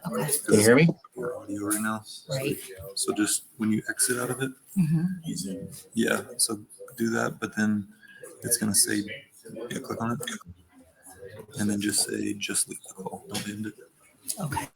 Okay. Can you hear me? Your audio right now. Right. So just when you exit out of it, yeah. So do that, but then it's gonna say, yeah, click on it, and then just say just leave the call. Don't end it. Okay.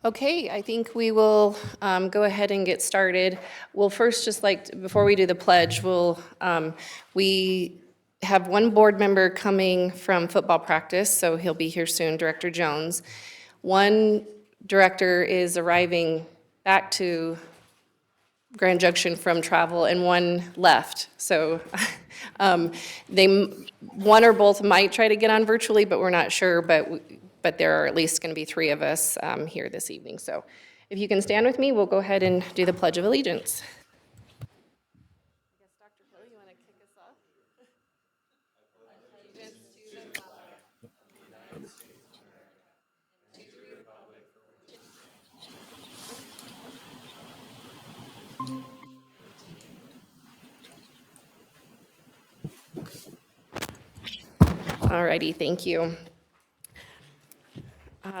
Okay, I think we will go ahead and get started. We'll first just before we do the pledge, we have one board member coming from football practice, so he'll be here soon, Director Jones. One director is arriving back to Grand Junction from travel, and one left. So one or both might try to get on virtually, but we're not sure, but there are at least going to be 3 of us here this evening. So if you can stand with me, we'll go ahead and do the Pledge of Allegiance. I guess, Dr. Hill, you want to kick us off? Allegiance to the flag. All righty, thank you.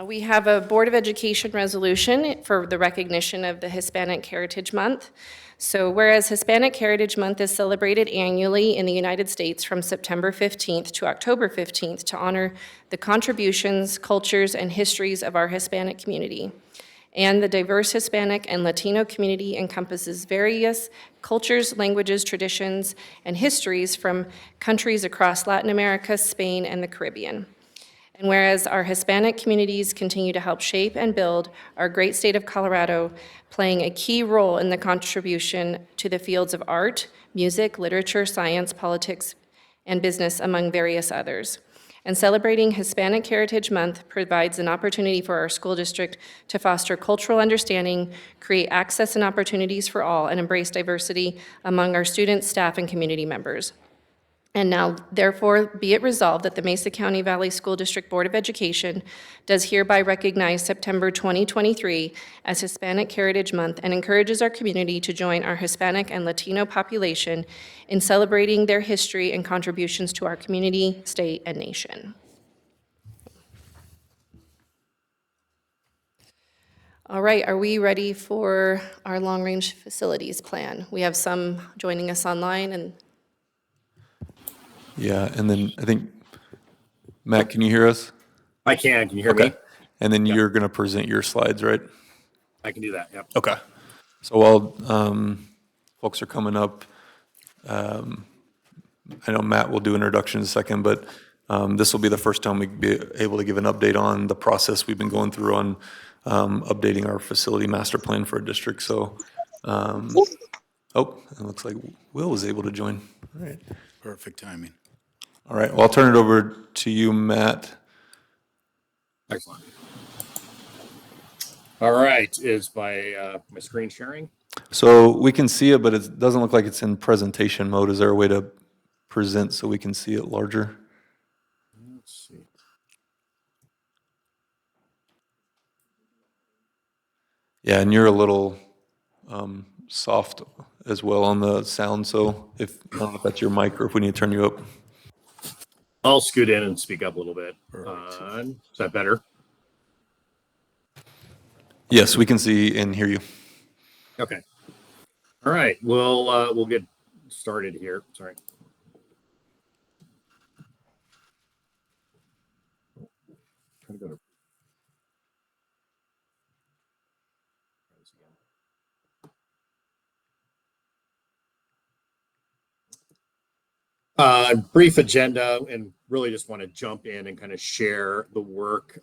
We have a Board of Education resolution for the recognition of the Hispanic Heritage Month. So whereas Hispanic Heritage Month is celebrated annually in the United States from September 15th to October 15th to honor the contributions, cultures, and histories of our Hispanic community. And the diverse Hispanic and Latino community encompasses various cultures, languages, traditions, and histories from countries across Latin America, Spain, and the Caribbean. And whereas our Hispanic communities continue to help shape and build our great state of Colorado, playing a key role in the contribution to the fields of art, music, literature, science, politics, and business, among various others. And celebrating Hispanic Heritage Month provides an opportunity for our school district to foster cultural understanding, create access and opportunities for all, and embrace diversity among our students, staff, and community members. And now, therefore, be it resolved that the Mesa County Valley School District Board of Education does hereby recognize September 2023 as Hispanic Heritage Month and encourages our community to join our Hispanic and Latino population in celebrating their history and contributions to our community, state, and nation. All right, are we ready for our long-range facilities plan? We have some joining us online, and Yeah, and then I think, Matt, can you hear us? I can. Can you hear me? And then you're going to present your slides, right? I can do that. Yep. Okay. So while folks are coming up, I know Matt will do introduction in a second, but this will be the first time we'll be able to give an update on the process we've been going through on updating our facility master plan for a district. So, oh, it looks like Will was able to join. All right. Perfect timing. All right. Well, I'll turn it over to you, Matt. Excellent. All right. Is my screen sharing? So we can see it, but it doesn't look like it's in presentation mode. Is there a way to present so we can see it larger? Let's see. Yeah, and you're a little soft as well on the sound, so I don't know if that's your mic or if we need to turn you up. I'll scoot in and speak up a little bit. Is that better? Yes, we can see and hear you. Okay. All right. We'll get started here. Sorry. Try to go to. Brief agenda, and really just want to jump in and kind of share the work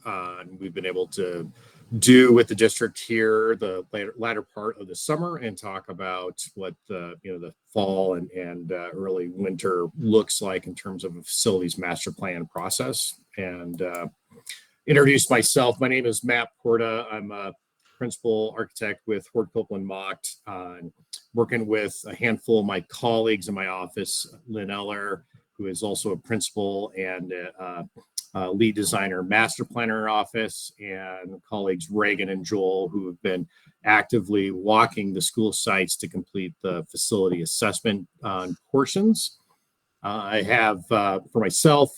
we've been able to do with the district here the latter part of the summer and talk about what the fall and early winter looks like in terms of a facilities master plan process, and introduce myself. My name is Matt Porta. I'm a principal architect with Hort Copeland Mocht, working with a handful of my colleagues in my office, Lynn Eller, who is also a principal and lead designer, master planner in our office, and colleagues Reagan and Joel, who have been actively walking the school sites to complete the facility assessment portions. I have, for myself,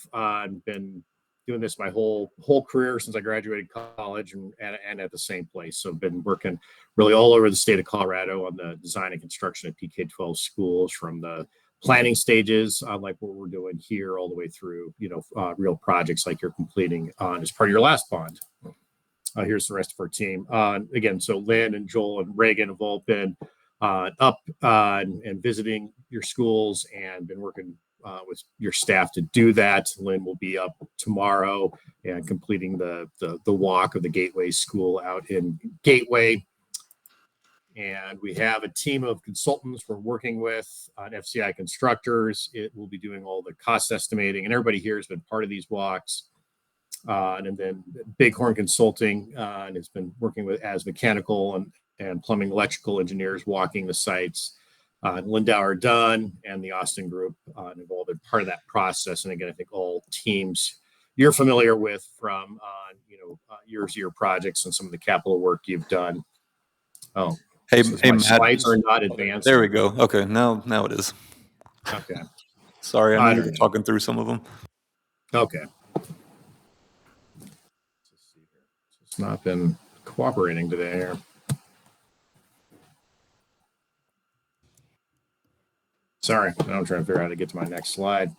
been doing this my whole career since I graduated college and at the same place. So I've been working really all over the state of Colorado on the design and construction of PK-12 schools, from the planning stages, like what we're doing here, all the way through, real projects like you're completing as part of your last bond. Here's the rest of our team. Again, so Lynn and Joel and Reagan have all been up and visiting your schools and been working with your staff to do that. Lynn will be up tomorrow and completing the walk of the Gateway School out in Gateway. And we have a team of consultants we're working with on FCI Constructors. It will be doing all the cost estimating, and everybody here has been part of these walks. And then Bighorn Consulting and has been working with as mechanical and plumbing electrical engineers walking the sites. Lindauer Dunn and the Austin Group have all been part of that process. And again, I think all teams you're familiar with from year projects and some of the capital work you've done. Oh, Hey, my Matt. slides are not advanced. There we go. Okay, now it is. Okay. Sorry, I know you were talking through some of them. Okay. It's not been cooperating today here. Sorry, now I'm trying to figure out how to get to my next slide.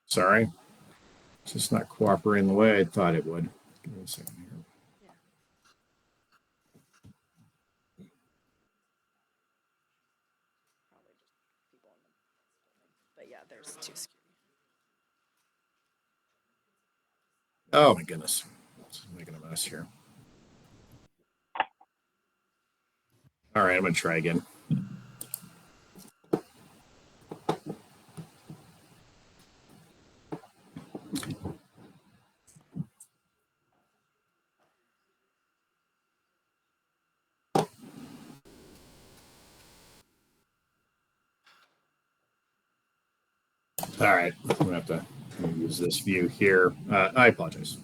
Sorry, it's just not cooperating the way I thought it would. Give me a second here. But yeah, there's two. Oh my goodness, it's making a mess here. All right, I'm gonna try again. All right, I'm gonna have to use this view here. I apologize.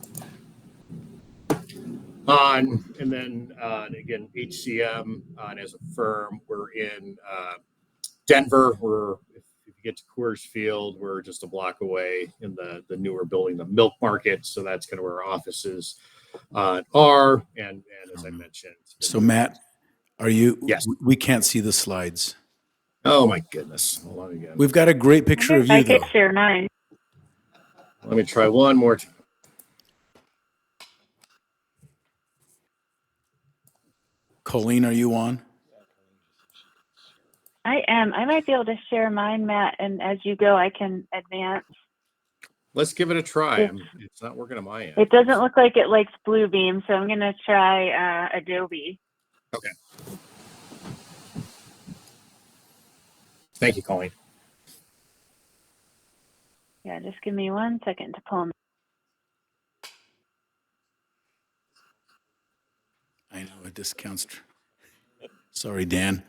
And then again, HCM as a firm, we're in Denver. If you get to Coors Field, we're just a block away in the newer building, the Milk Market. So that's kind of where our offices are. And as I mentioned. So Matt, are you? Yes. We can't see the slides. Oh my goodness. Hold on again. We've got a great picture of you, I though. could share mine. Let me try one more time. Colleen, are you on? I am. I might be able to share mine, Matt, and as you go, I can advance. Let's give it a try. It's not working on my end. It doesn't look like it likes Bluebeam, so I'm going to try Adobe. Okay. Thank you, Colleen. Yeah, just give me 1 second to pull them. I know it discounts. Sorry, Dan.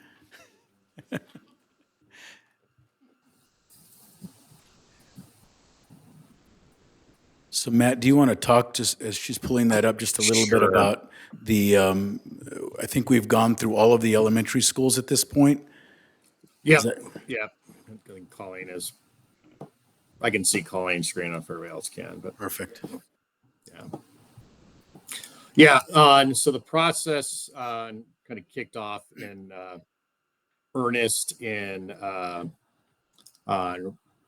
So Matt, do you want to talk, just as she's pulling that up, just a little bit about the, I think we've gone through all of the elementary schools at this point. Yeah. Yeah. I think Colleen is, I can see Colleen's screen if everybody else can, but Perfect. yeah. Yeah. And so the process kind of kicked off in earnest in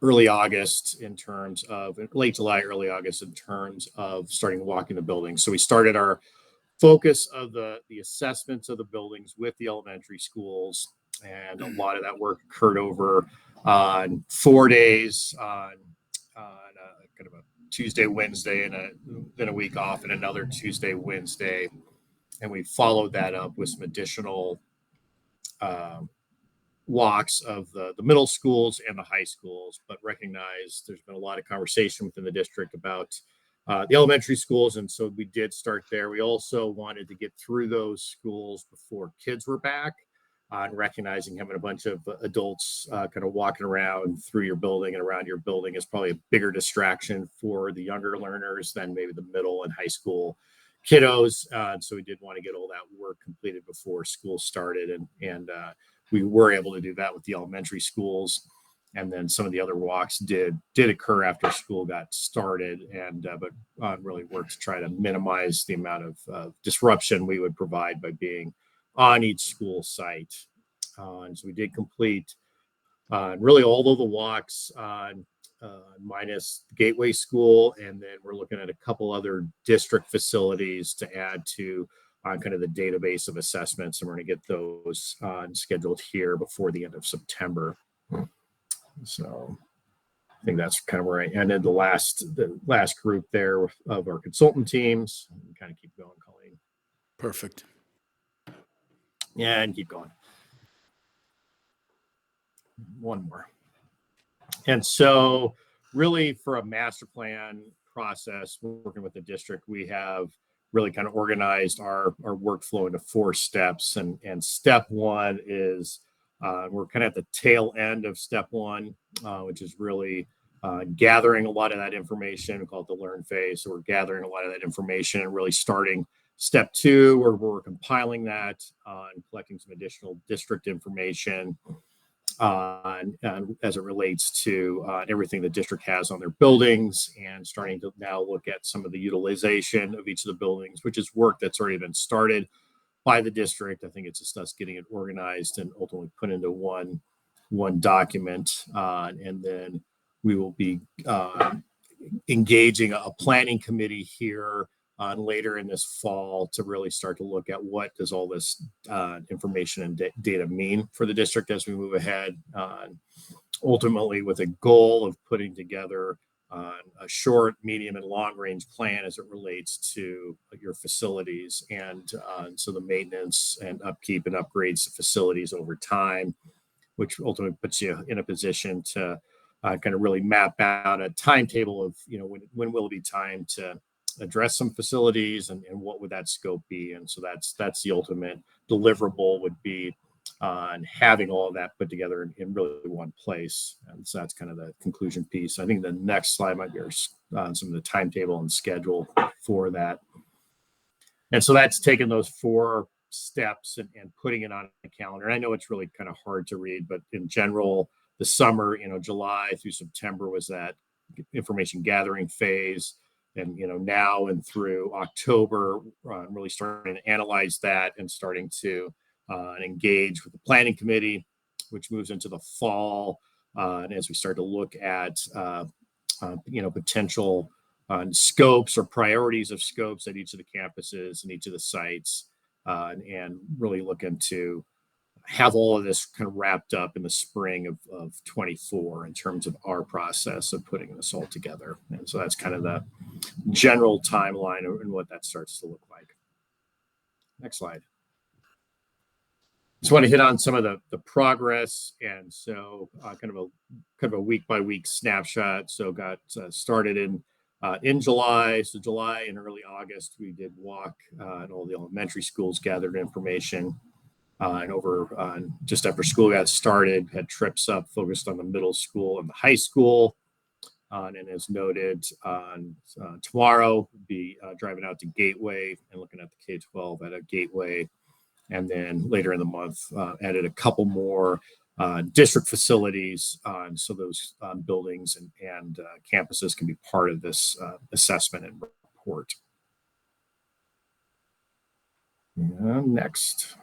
early August in terms of late July, early August in terms of starting walking the building. So we started our focus of the assessments of the buildings with the elementary schools, and a lot of that work occurred over 4 days on kind of a Tuesday, Wednesday, and then a week off, and another Tuesday, Wednesday, and we followed that up with some additional walks of the middle schools and the high schools, but recognize there's been a lot of conversation within the district about the elementary schools, and so we did start there. We also wanted to get through those schools before kids were back, and recognizing having a bunch of adults kind of walking around through your building and around your building is probably a bigger distraction for the younger learners than maybe the middle and high school kiddos. So we did want to get all that work completed before school started, and we were able to do that with the elementary schools. And then some of the other walks did occur after school got started, and but really worked to try to minimize the amount of disruption we would provide by being on each school site. And so we did complete really all of the walks minus Gateway School, and then we're looking at a couple other district facilities to add to kind of the database of assessments, and we're going to get those scheduled here before the end of September. So I think that's kind of where I ended the last group there of our consultant teams. Kind of keep going, Colleen. Perfect. Yeah, and keep going. One more. And so really for a master plan process, working with the district, we have really kind of organized our workflow into 4 steps. And step 1 is we're kind of at the tail end of step 1, which is really gathering a lot of that information. We call it the learn phase. So we're gathering a lot of that information and really starting step 2, where we're compiling that and collecting some additional district information as it relates to everything the district has on their buildings, and starting to now look at some of the utilization of each of the buildings, which is work that's already been started by the district. I think it's just us getting it organized and ultimately put into one document. And then we will be engaging a planning committee here later in this fall to really start to look at what does all this information and data mean for the district as we move ahead, ultimately with a goal of putting together a short, medium, and long range plan as it relates to your facilities, and so the maintenance and upkeep and upgrades to facilities over time, which ultimately puts you in a position to kind of really map out a timetable of, when will it be time to address some facilities, and what would that scope be. And so that's the ultimate deliverable, would be on having all of that put together in really one place. And so that's kind of the conclusion piece. I think the next slide might be on some of the timetable and schedule for that. And so that's taking those 4 steps and putting it on a calendar. I know it's really kind of hard to read, but in general, the summer, July through September was that information gathering phase. And, now and through October, really starting to analyze that and starting to engage with the planning committee, which moves into the fall. And as we start to look at, potential scopes or priorities of scopes at each of the campuses and each of the sites, and really looking to have all of this kind of wrapped up in the spring of 24 in terms of our process of putting this all together. And so that's kind of the general timeline and what that starts to look like. Next slide. Just want to hit on some of the progress. And so kind of a week by week snapshot. So got started in July. So July and early August, we did walk at all the elementary schools, gathered information. And over just after school got started, had trips up focused on the middle school and the high school. And as noted, tomorrow, we'll be driving out to Gateway and looking at the K-12 at a Gateway. And then later in the month, added a couple more district facilities. So those buildings and campuses can be part of this assessment and report. Next.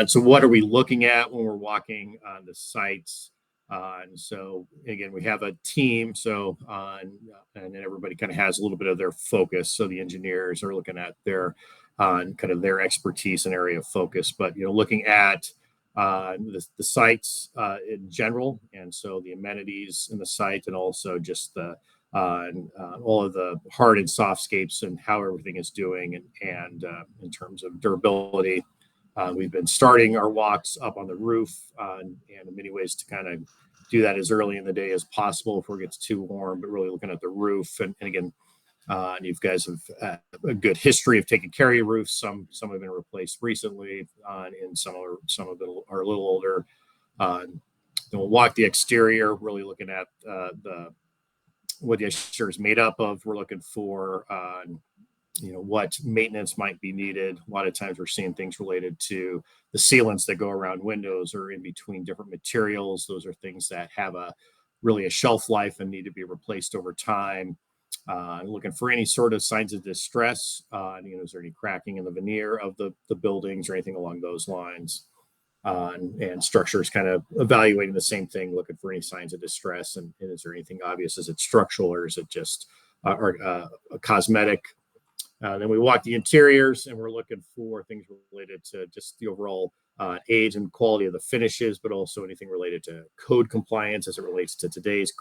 So what are we looking at when we're walking on the sites? And so again, we have a team. So and then everybody kind of has a little bit of their focus. So the engineers are looking at their kind of their expertise and area of focus. But looking at the sites in general, and so the amenities in the site, and also just the all of the hard and softscapes and how everything is doing, and in terms of durability. We've been starting our walks up on the roof, and in many ways to kind of do that as early in the day as possible before it gets too warm, but really looking at the roof. And again, you guys have a good history of taking care of your roofs. Some have been replaced recently, and some of them are a little older. Then we'll walk the exterior, really looking at what the exterior is made up of. We're looking for what maintenance might be needed. A lot of times we're seeing things related to the sealants that go around windows or in between different materials. Those are things that have really a shelf life and need to be replaced over time. Looking for any sort of signs of distress. Is there any cracking in the veneer of the buildings or anything along those lines? And structures kind of evaluating the same thing, looking for any signs of distress. And is there anything obvious? Is it structural, or is it just a cosmetic? Then we walk the interiors, and we're looking for things related to just the overall age and quality of the finishes, but also anything related to code compliance as it relates to today's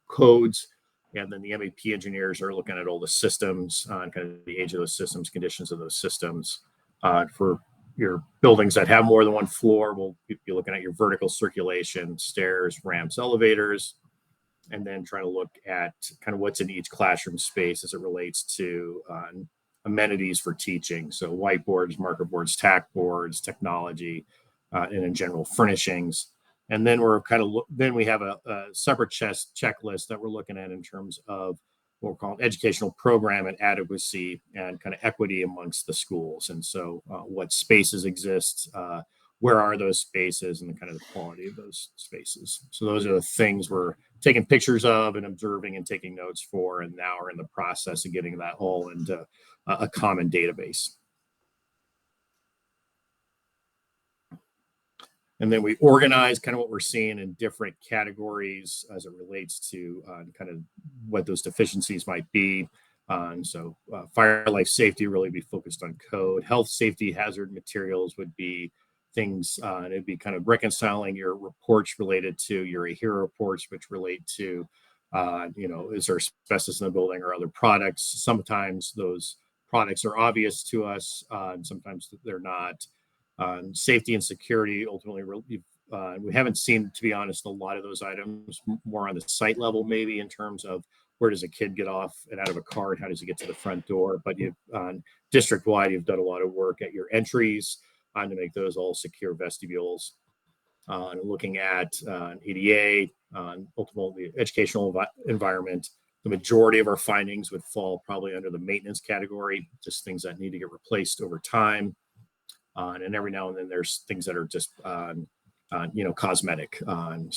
codes. And then the MEP engineers are looking at all the systems, kind of the age of those systems, conditions of those systems. For your buildings that have more than one floor, we'll be looking at your vertical circulation, stairs, ramps, elevators, and then try to look at kind of what's in each classroom space as it relates to amenities for teaching. So whiteboards, marker boards, tack boards, technology, and in general furnishings. And then we have a separate checklist that we're looking at in terms of what we're calling educational program and adequacy and kind of equity amongst the schools. And so what spaces exist, where are those spaces, and the kind of the quality of those spaces. So those are the things we're taking pictures of and observing and taking notes for, and now are in the process of getting that all into a common database. And then we organize kind of what we're seeing in different categories as it relates to kind of what those deficiencies might be. So fire, life safety really be focused on code. Health, safety, hazard materials would be things, and it'd be kind of reconciling your reports related to your AHERA reports, which relate to, is there asbestos in the building or other products? Sometimes those products are obvious to us, and sometimes they're not. Safety and security, ultimately, we haven't seen, to be honest, a lot of those items more on the site level, maybe in terms of where does a kid get off and out of a car and how does he get to the front door. But district-wide, you've done a lot of work at your entries to make those all secure vestibules. Looking at ADA, ultimately educational environment. The majority of our findings would fall probably under the maintenance category, just things that need to get replaced over time. And every now and then there's things that are just, cosmetic. And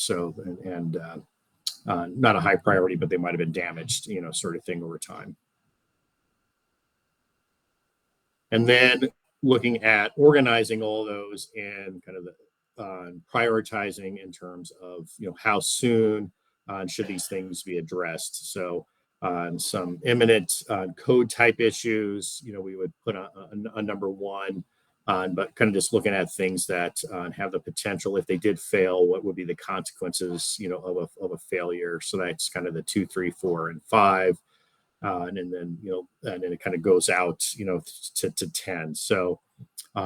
not a high priority, but they might have been damaged, sort of thing over time. And then looking at organizing all those and kind of prioritizing in terms of, how soon should these things be addressed. So some imminent code type issues, we would put a number one. But kind of just looking at things that have the potential, if they did fail, what would be the consequences, of a failure? So that's kind of the 2, 3, 4, and 5, and then and then it kind of goes out, to 10. So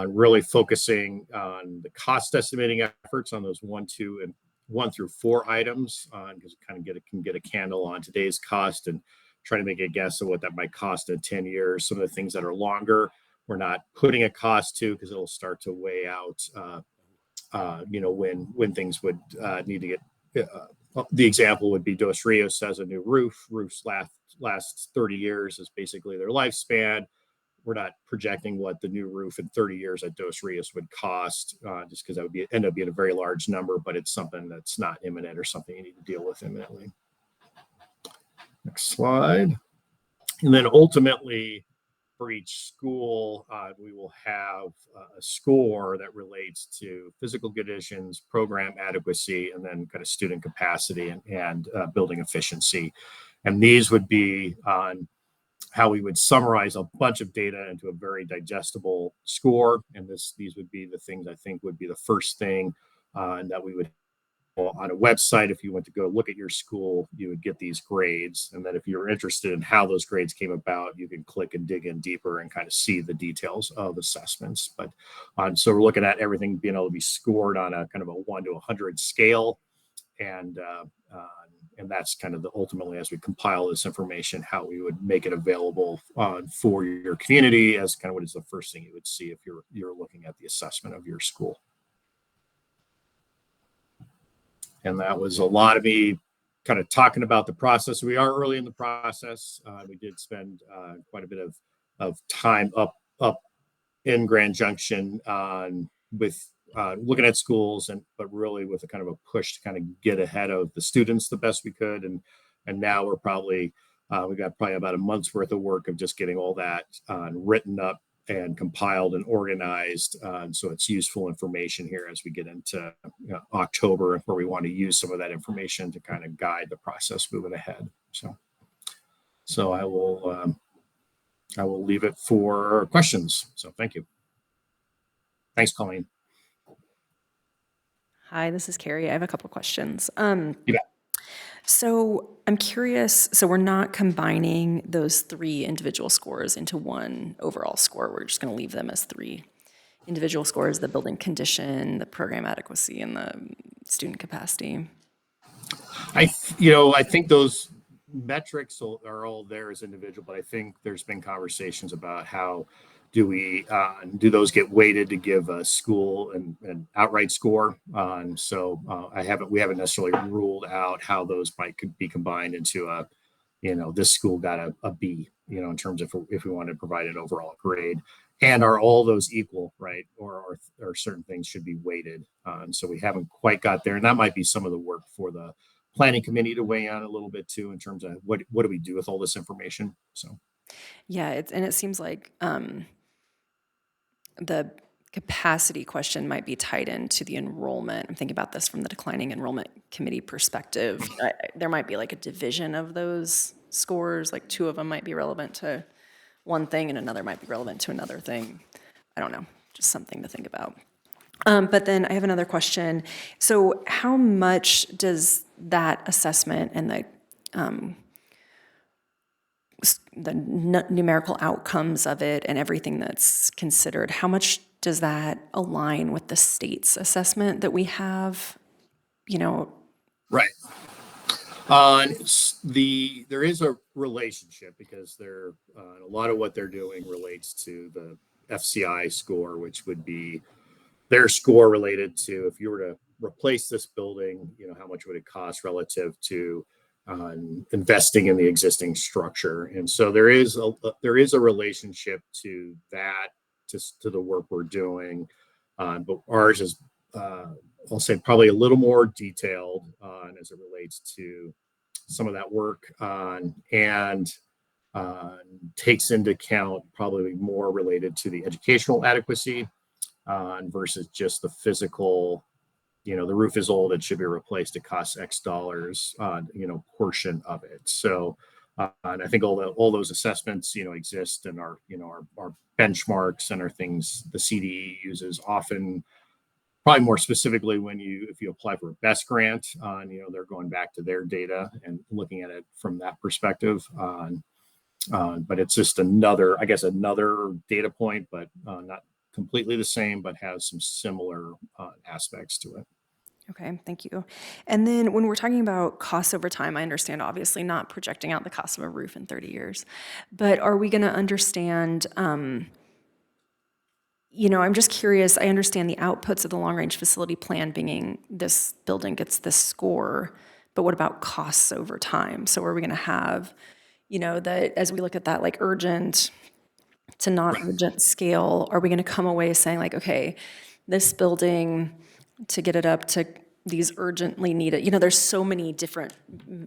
really focusing on the cost estimating efforts on those 1 through 4 items, because you kind of can get a candle on today's cost and try to make a guess of what that might cost in 10 years. Some of the things that are longer, we're not putting a cost to, because it'll start to weigh out, when things would need to get. The example would be Dos Rios has a new roof. Roofs last 30 years is basically their lifespan. We're not projecting what the new roof in 30 years at Dos Rios would cost, just because that would end up being a very large number, but it's something that's not imminent or something you need to deal with imminently. Next slide. And then ultimately, for each school, we will have a score that relates to physical conditions, program adequacy, and then kind of student capacity and building efficiency. And these would be on how we would summarize a bunch of data into a very digestible score. And these would be the things I think would be the first thing and that we would on a website. If you went to go look at your school, you would get these grades. And then if you're interested in how those grades came about, you can click and dig in deeper and kind of see the details of assessments. But so we're looking at everything being able to be scored on a kind of a 1 to 100 scale. And that's kind of the ultimately, as we compile this information, how we would make it available for your community as kind of what is the first thing you would see if you're looking at the assessment of your school. And that was a lot of me kind of talking about the process. We are early in the process. We did spend quite a bit of time up in Grand Junction with looking at schools, but really with a kind of a push to kind of get ahead of the students the best we could. And now we're probably we got probably about a month's worth of work of just getting all that written up and compiled and organized. So it's useful information here as we get into October, where we want to use some of that information to kind of guide the process moving ahead. So I will leave it for questions. So thank you. Thanks, Colleen. Hi, this is Carrie. I have a couple questions. You bet. So I'm curious, so we're not combining those 3 individual scores into one overall score. We're just going to leave them as 3 individual scores, the building condition, the program adequacy, and the student capacity. I think those metrics are all there as individual, but I think there's been conversations about how do those get weighted to give a school an outright score? So we haven't necessarily ruled out how those could be combined into this school got a B, in terms of if we want to provide an overall grade. And are all those equal, right? Or certain things should be weighted. So we haven't quite got there, and that might be some of the work for the planning committee to weigh on a little bit too, in terms of what do we do with all this information? So Yeah, it seems like the capacity question might be tied into the enrollment. I'm thinking about this from the declining enrollment committee perspective. There might be like a division of those scores, like 2 of them might be relevant to one thing and another might be relevant to another thing. I don't know, just something to think about. But then I have another question. So how much does that assessment and the numerical outcomes of it and everything that's considered, how much does that align with the state's assessment that we have, Right. There is a relationship because a lot of what they're doing relates to the FCI score, which would be their score related to if you were to replace this building, how much would it cost relative to investing in the existing structure. And so there is a relationship to that, to the work we're doing. But ours is, I'll say, probably a little more detailed as it relates to some of that work and takes into account probably more related to the educational adequacy versus just the physical, the roof is old, it should be replaced, it costs X dollars, portion of it. So, and I think all those assessments, exist and are benchmarks and are things the CDE uses often, probably more specifically if you apply for a BEST grant, they're going back to their data and looking at it from that perspective. But it's just another data point, but not completely the same, but has some similar aspects to it. Okay, thank you. And then when we're talking about costs over time, I understand obviously not projecting out the cost of a roof in 30 years, but are we going to understand, I'm just curious, I understand the outputs of the long-range facility plan being this building gets this score, but what about costs over time? So are we going to have, that as we look at that like urgent to not urgent scale, are we going to come away saying like, okay, this building, to get it up to these urgently needed, there's so many different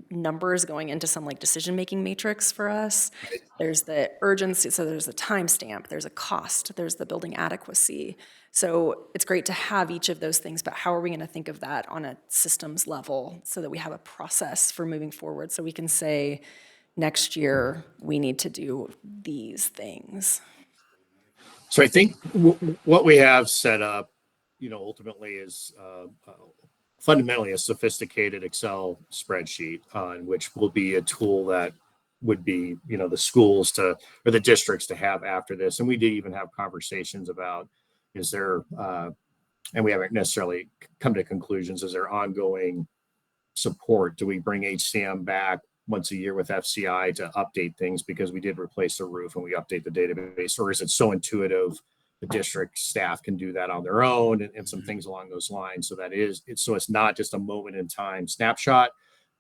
numbers going into some like decision-making matrix for us. There's the urgency, so there's a timestamp, there's a cost, there's the building adequacy. So it's great to have each of those things, but how are we gonna think of that on a systems level so that we have a process for moving forward, so we can say, next year, we need to do these things? So I think what we have set up, ultimately is fundamentally a sophisticated Excel spreadsheet, which will be a tool that would be, the schools or the districts to have after this. And we did even have conversations about, is there, and we haven't necessarily come to conclusions, is there ongoing support? Do we bring HCM back once a year with FCI to update things because we did replace the roof and we update the database? Or is it so intuitive the district staff can do that on their own, and some things along those lines? So it's not just a moment in time snapshot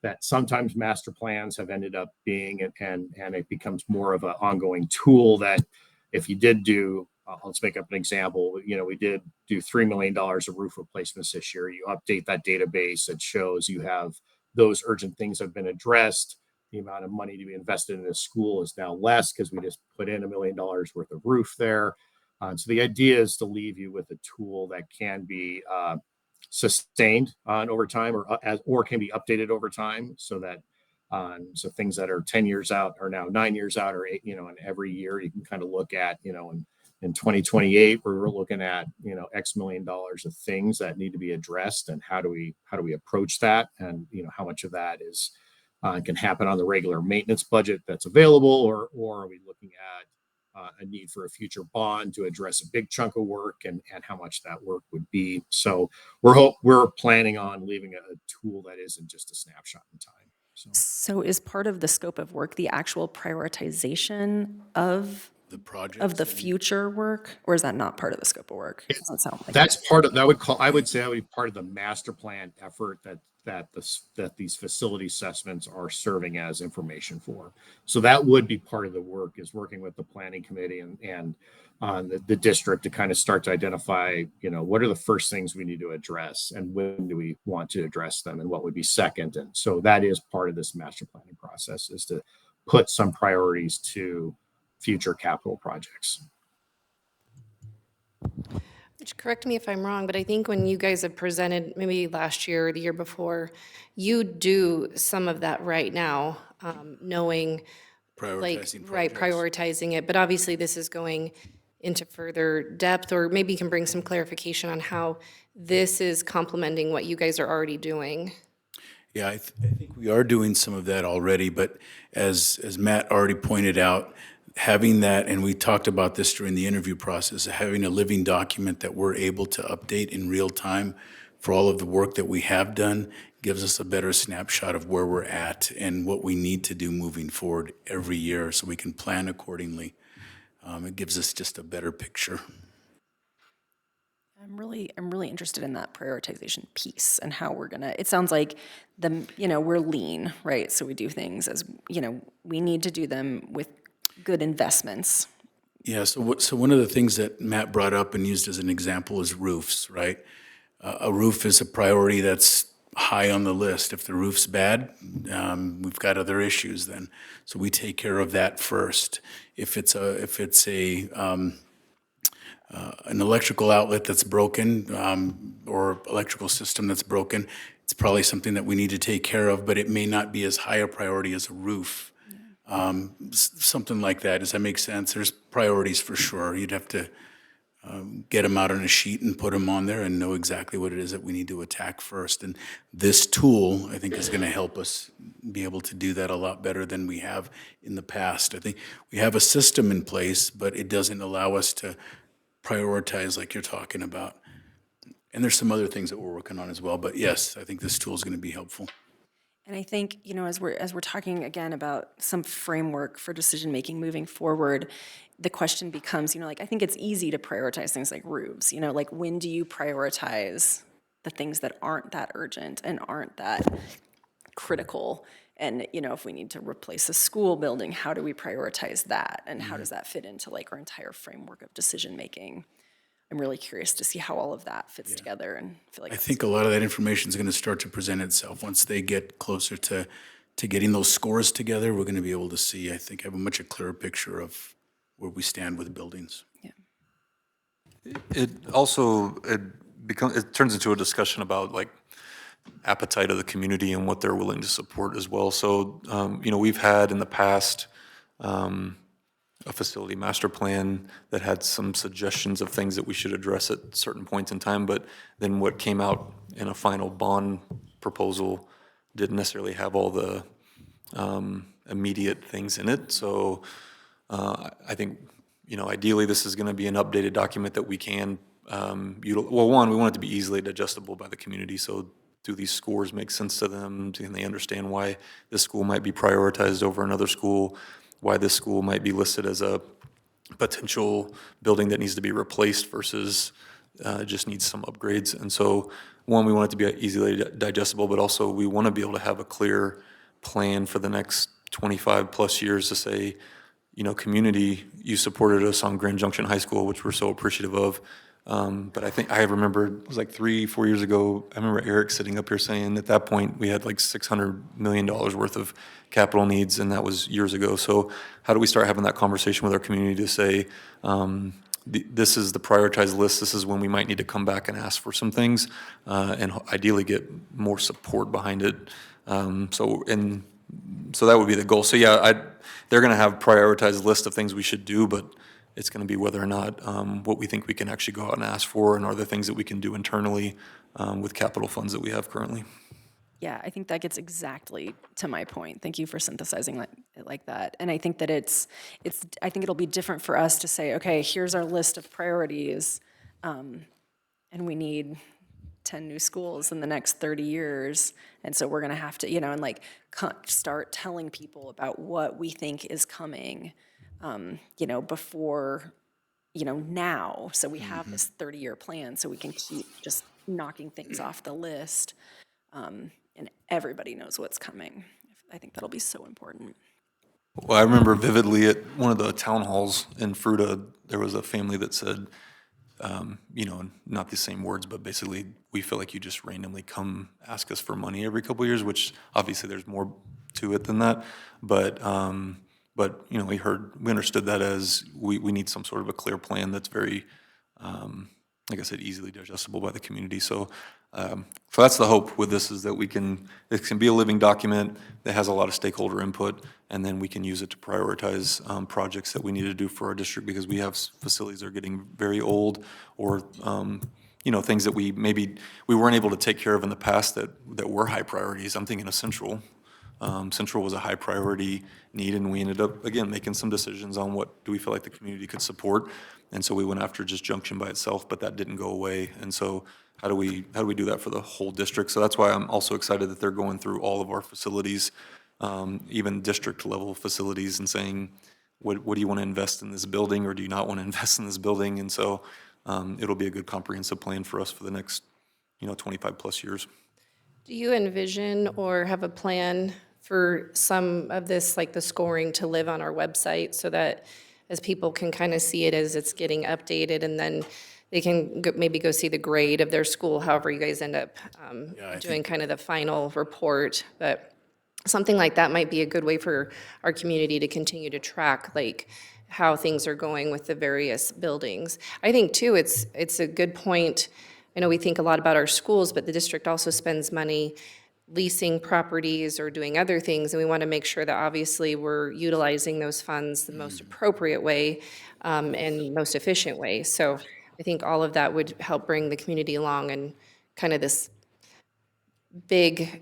that sometimes master plans have ended up being, and it becomes more of an ongoing tool that if you did do, let's make up an example, we did do $3 million of roof replacements this year. You update that database, that shows you have those urgent things have been addressed. The amount of money to be invested in this school is now less because we just put in $1 million worth of roof there. So the idea is to leave you with a tool that can be sustained on over time, or can be updated over time, so that so things that are 10 years out are now 9 years out, or 8, and every year you can kind of look at, in 2028, where we're looking at, X million dollars of things that need to be addressed, and how do we approach that, and how much of that is can happen on the regular maintenance budget that's available, or are we looking at a need for a future bond to address a big chunk of work, and how much that work would be. So we're planning on leaving a tool that isn't just a snapshot in time. So is part of the scope of work the actual prioritization of The project. the future work, or is that not part of the scope of work? It doesn't sound like That's part of, I would say that would be part of the master plan effort that these facility assessments are serving as information for. So that would be part of the work, is working with the planning committee and the district to kind of start to identify, what are the first things we need to address, and when do we want to address them, and what would be second. And so that is part of this master planning process, is to put some priorities to future capital projects. Which, correct me if I'm wrong, but I think when you guys have presented, maybe last year or the year before, you do some of that right now, knowing, Prioritizing right, projects. prioritizing it. But obviously, this is going into further depth, or maybe you can bring some clarification on how this is complementing what you guys are already doing. Yeah, I think we are doing some of that already, but as Matt already pointed out, having that, and we talked about this during the interview process, having a living document that we're able to update in real time for all of the work that we have done gives us a better snapshot of where we're at and what we need to do moving forward every year, so we can plan accordingly. It gives us just a better picture. I'm really interested in that prioritization piece and how we're gonna, it sounds like we're lean, right? So we do things as, we need to do them with good investments. Yeah, so one of the things that Matt brought up and used as an example is roofs, right? A roof is a priority that's high on the list. If the roof's bad, we've got other issues then. So we take care of that first. If it's an electrical outlet that's broken, or electrical system that's broken, it's probably something that we need to take care of, but it may not be as high a priority as a roof. Something like that. Does that make sense? There's priorities for sure. You'd have to get them out on a sheet and put them on there and know exactly what it is that we need to attack first. And this tool, I think, is going to help us be able to do that a lot better than we have in the past. I think we have a system in place, but it doesn't allow us to prioritize like you're talking about. And there's some other things that we're working on as well. But yes, I think this tool is going to be helpful. And I think, as we're talking again about some framework for decision-making moving forward, the question becomes, I think it's easy to prioritize things like roofs, like when do you prioritize the things that aren't that urgent and aren't that critical? And, if we need to replace a school building, how do we prioritize that? And how does that fit into like our entire framework of decision-making? I'm really curious to see how all of that fits together, and feel like I that's- think a lot of that information is going to start to present itself. Once they get closer to getting those scores together, we're going to be able to see, I think, have a much clearer picture of where we stand with buildings. It also, it turns into a discussion about like appetite of the community and what they're willing to support as well. So, we've had in the past, a facility master plan that had some suggestions of things that we should address at certain points in time, but then what came out in a final bond proposal didn't necessarily have all the immediate things in it. So I think, ideally, this is going to be an updated document that we can, one, we want it to be easily digestible by the community. So do these scores make sense to them? Can they understand why this school might be prioritized over another school? Why this school might be listed as a potential building that needs to be replaced versus just needs some upgrades. And so, one, we want it to be easily digestible, but also we want to be able to have a clear plan for the next 25-plus years to say, community, you supported us on Grand Junction High School, which we're so appreciative of. But I think I remember, it was like 3-4 years ago, I remember Eric sitting up here saying at that point, we had like $600 million worth of capital needs, and that was years ago. So how do we start having that conversation with our community to say, this is the prioritized list, this is when we might need to come back and ask for some things, and ideally get more support behind it. So that would be the goal. So yeah, they're gonna have prioritized list of things we should do, but it's going to be whether or not what we think we can actually go out and ask for, and are there things that we can do internally with capital funds that we have currently. Yeah, I think that gets exactly to my point. Thank you for synthesizing it like that. And I think that I think it'll be different for us to say, okay, here's our list of priorities, and we need 10 new schools in the next 30 years. And so we're going to have to, and like start telling people about what we think is coming, before, now. So we have this 30-year plan so we can keep just knocking things off the list. And everybody knows what's coming. I think that'll be so important. Well, I remember vividly at one of the town halls in Fruta, there was a family that said, not the same words, but basically, we feel like you just randomly come ask us for money every couple of years, which obviously there's more to it than that. But we understood that as we need some sort of a clear plan that's very, like I said, easily digestible by the community. So that's the hope with this, is that it can be a living document that has a lot of stakeholder input, and then we can use it to prioritize projects that we need to do for our district, because we have facilities that are getting very old, or things that we weren't able to take care of in the past that were high priorities. I'm thinking of Central. Central was a high priority need, and we ended up, again, making some decisions on what do we feel like the community could support. And so we went after just Junction by itself, but that didn't go away. And so how do we do that for the whole district? So that's why I'm also excited that they're going through all of our facilities, even district level facilities, and saying, what do you want to invest in this building, or do you not want to invest in this building? And so it'll be a good comprehensive plan for us for the next 25-plus years. Do you envision or have a plan for some of this, like the scoring, to live on our website, so that as people can kind of see it as it's getting updated, and then they can maybe go see the grade of their school, however you guys end up doing kind of the final report? But something like that might be a good way for our community to continue to track, like, how things are going with the various buildings. I think, too, it's a good point. I know we think a lot about our schools, but the district also spends money leasing properties or doing other things, and we want to make sure that obviously we're utilizing those funds the most appropriate way and most efficient way. So I think all of that would help bring the community along, and kind of this big,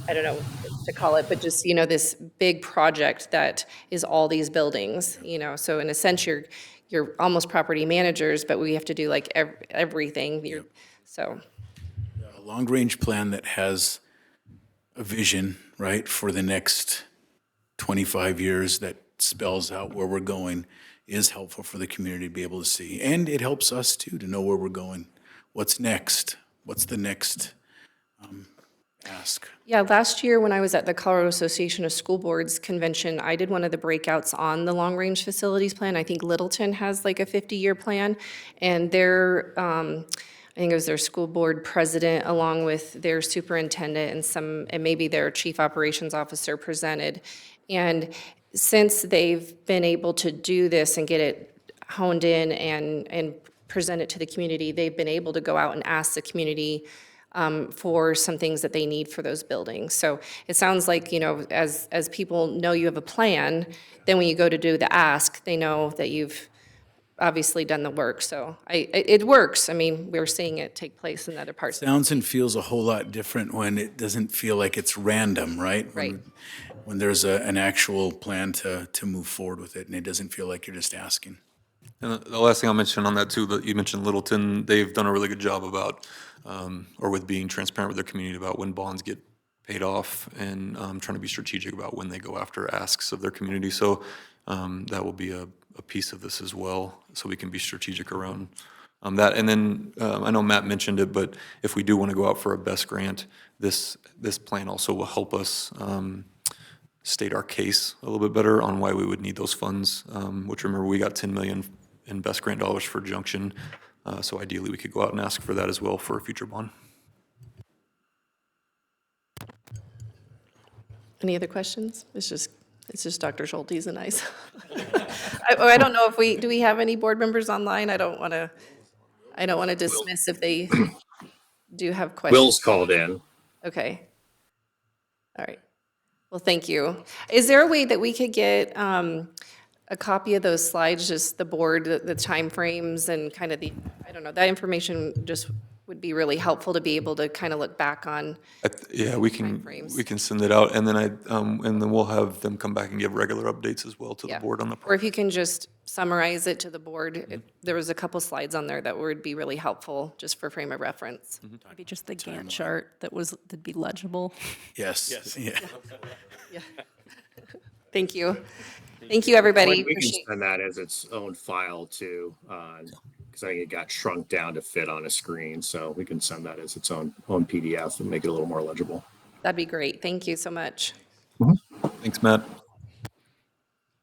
I don't know what to call it, but just, this big project that is all these buildings, So in a sense, you're almost property managers, but we have to do like everything. So. A long-range plan that has a vision, right, for the next 25 years, that spells out where we're going, is helpful for the community to be able to see. And it helps us, too, to know where we're going. What's next? What's the next ask? Yeah, last year when I was at the Colorado Association of School Boards convention, I did one of the breakouts on the long-range facilities plan. I think Littleton has like a 50-year plan, and I think it was their school board president, along with their superintendent and maybe their chief operations officer presented. And since they've been able to do this and get it honed in and present it to the community, they've been able to go out and ask the community for some things that they need for those buildings. So it sounds like, as people know you have a plan, then when you go to do the ask, they know that you've obviously done the work. So it works. I mean, we're seeing it take place in other parts. Sounds and feels a whole lot different when it doesn't feel like it's random, right? Right. When there's an actual plan to move forward with it, and it doesn't feel like you're just asking. And the last thing I'll mention on that too, that you mentioned Littleton, they've done a really good job about, or with being transparent with their community about when bonds get paid off and trying to be strategic about when they go after asks of their community. So that will be a piece of this as well, so we can be strategic around that. And then I know Matt mentioned it, but if we do want to go out for a BEST grant, this plan also will help us state our case a little bit better on why we would need those funds, which remember, we got $10 million in BEST grant dollars for Junction. So ideally, we could go out and ask for that as well for a future bond. Any other questions? It's just Dr. Schultes and I. I don't know if do we have any board members online? I don't want to dismiss if they do have questions. Will's called in. Okay. All right. Well, thank you. Is there a way that we could get a copy of those slides, just the board, the timeframes, and kind of that information just would be really helpful to be able to kind of look back on. Yeah, we can Timeframes. send it out, and then and then we'll have them come back and give regular updates as well to the Yeah. board on the. Or if you can just summarize it to the board. There was a couple slides on there that would be really helpful, just for frame of reference. Maybe just the Gantt chart that'd be legible. Yes. Yeah. Thank you. Thank you, everybody. We can Appreciate- send that as its own file too, because I think it got shrunk down to fit on a screen. So we can send that as its own PDF and make it a little more legible. That'd be great. Thank you so much. Thanks, Matt.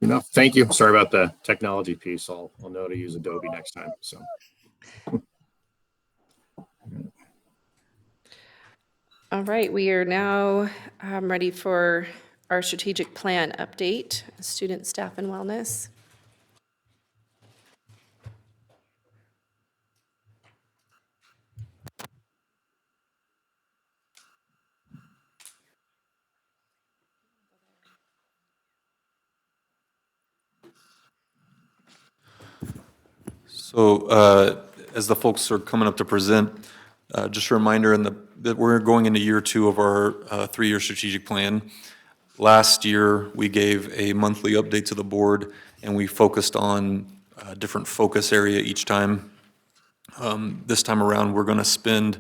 Enough. Thank you. Sorry about the technology piece. I'll know to use Adobe next time. So. All right, we are now ready for our strategic plan update, student, staff, and wellness. So as the folks are coming up to present, just a reminder that we're going into year 2 of our 3-year strategic plan. Last year, we gave a monthly update to the board, and we focused on a different focus area each time. This time around, we're going to spend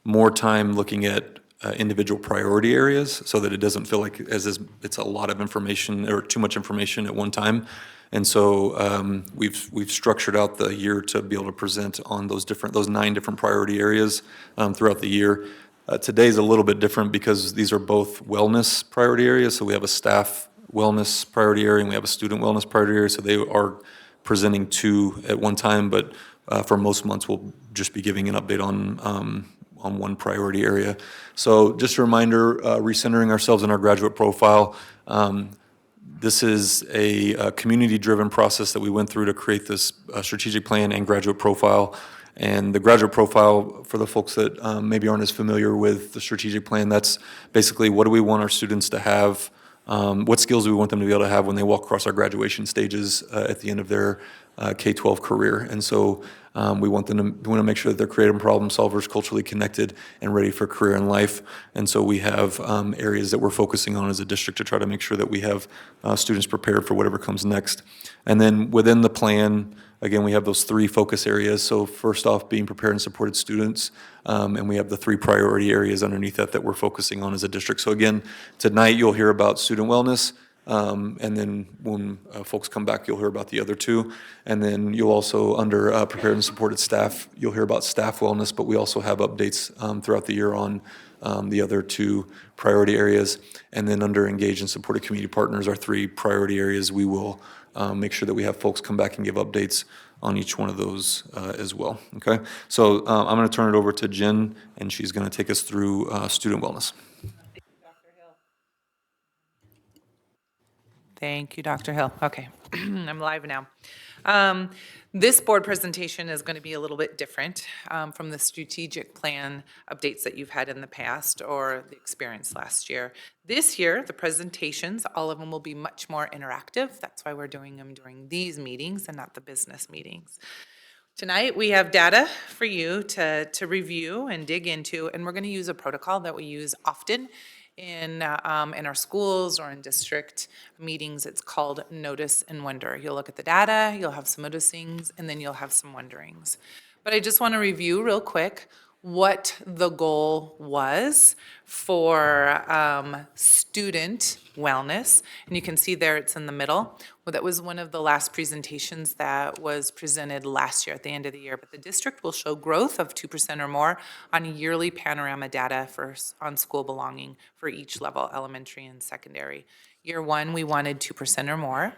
more time looking at individual priority areas so that it doesn't feel like it's a lot of information or too much information at one time. And so we've structured out the year to be able to present on those 9 different priority areas throughout the year. Today's a little bit different because these are both wellness priority areas. So we have a staff wellness priority area and we have a student wellness priority area. So they are presenting 2 at one time, but for most months, we'll just be giving an update on one priority area. So just a reminder, recentering ourselves in our graduate profile. This is a community-driven process that we went through to create this strategic plan and graduate profile. And the graduate profile, for the folks that maybe aren't as familiar with the strategic plan, that's basically what do we want our students to have, what skills do we want them to be able to have when they walk across our graduation stages at the end of their K-12 career. And so we want to make sure that they're creative problem solvers, culturally connected, and ready for career and life. And so we have areas that we're focusing on as a district to try to make sure that we have students prepared for whatever comes next. And then within the plan, again, we have those 3 focus areas. So first off, being prepared and supported students. And we have the 3 priority areas underneath that we're focusing on as a district. So again, tonight you'll hear about student wellness. And then when folks come back, you'll hear about the other 2. And then you'll also, under prepared and supported staff, you'll hear about staff wellness, but we also have updates throughout the year on the other 2 priority areas. And then under engage and supported community partners, our 3 priority areas, we will make sure that we have folks come back and give updates on each one of those as well, okay? So I'm going to turn it over to Jen, and she's going to take us through student wellness. Thank you, Dr. Hill. Okay, I'm live now. This board presentation is going to be a little bit different from the strategic plan updates that you've had in the past or the experience last year. This year, the presentations, all of them will be much more interactive. That's why we're doing them during these meetings and not the business meetings. Tonight, we have data for you to review and dig into, and we're going to use a protocol that we use often in our schools or in district meetings. It's called Notice and Wonder. You'll look at the data, you'll have some noticings, and then you'll have some wonderings. But I just want to review real quick what the goal was for student wellness. And you can see there it's in the middle. Well, that was one of the last presentations that was presented last year at the end of the year. But the district will show growth of 2% or more on yearly panorama data on school belonging for each level, elementary and secondary. Year 1, we wanted 2% or more.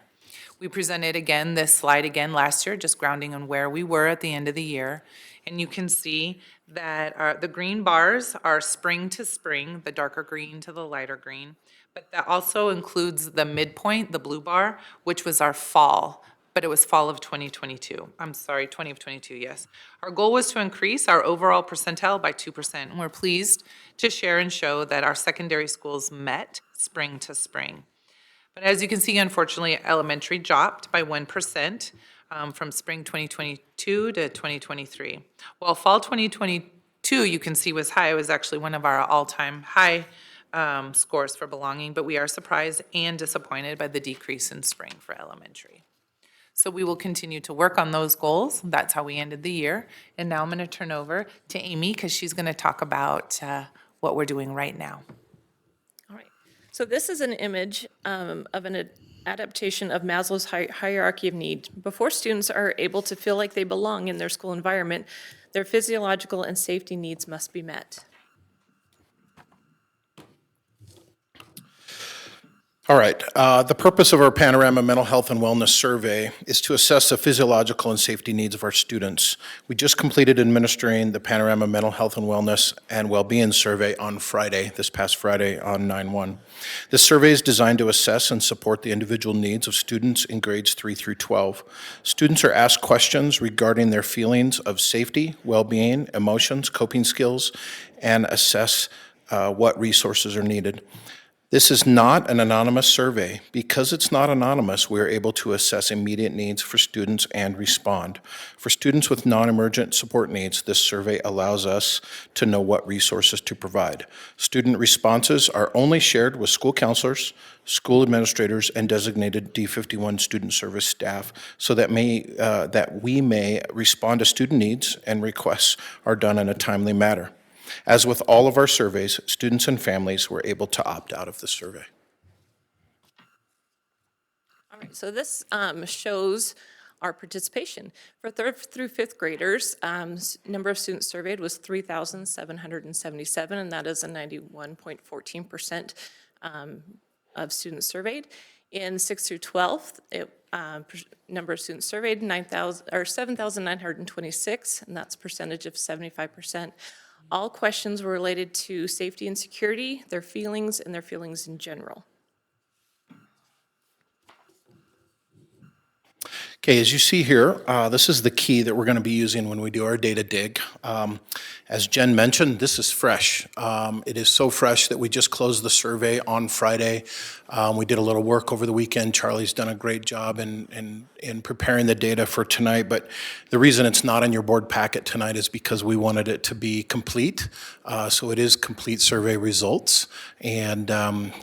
We presented again this slide again last year, just grounding on where we were at the end of the year. And you can see that the green bars are spring to spring, the darker green to the lighter green. But that also includes the midpoint, the blue bar, which was our fall, but it was fall of 2022. I'm sorry, 20 of 22, yes. Our goal was to increase our overall percentile by 2%. And we're pleased to share and show that our secondary schools met spring to spring. But as you can see, unfortunately, elementary dropped by 1%. From spring 2022 to 2023. While fall 2022, you can see was high, it was actually one of our all-time high scores for belonging, but we are surprised and disappointed by the decrease in spring for elementary. So we will continue to work on those goals. That's how we ended the year. And now I'm going to turn over to Amy because she's going to talk about what we're doing right now. All right. So this is an image of an adaptation of Maslow's hierarchy of need. Before students are able to feel like they belong in their school environment, their physiological and safety needs must be met. All right. The purpose of our Panorama Mental Health and Wellness Survey is to assess the physiological and safety needs of our students. We just completed administering the Panorama Mental Health and Wellness and Wellbeing Survey on Friday, this past Friday on 9/1. This survey is designed to assess and support the individual needs of students in grades 3 through 12. Students are asked questions regarding their feelings of safety, well-being, emotions, coping skills, and assess what resources are needed. This is not an anonymous survey. Because it's not anonymous, we are able to assess immediate needs for students and respond. For students with non-emergent support needs, this survey allows us to know what resources to provide. Student responses are only shared with school counselors, school administrators, and designated D51 student service staff so that we may respond to student needs and requests are done in a timely manner. As with all of our surveys, students and families were able to opt out of the survey. All right, so this shows our participation. For 3rd through 5th graders, number of students surveyed was 3,777, and that is a 91.14% of students surveyed. In 6th through 12th, number of students surveyed 7,926, and that's a percentage of 75%. All questions were related to safety and security, their feelings, and their feelings in general. Okay, as you see here, this is the key that we're going to be using when we do our data dig. As Jen mentioned, this is fresh. It is so fresh that we just closed the survey on Friday. We did a little work over the weekend. Charlie's done a great job in preparing the data for tonight, but the reason it's not in your board packet tonight is because we wanted it to be complete. So it is complete survey results, and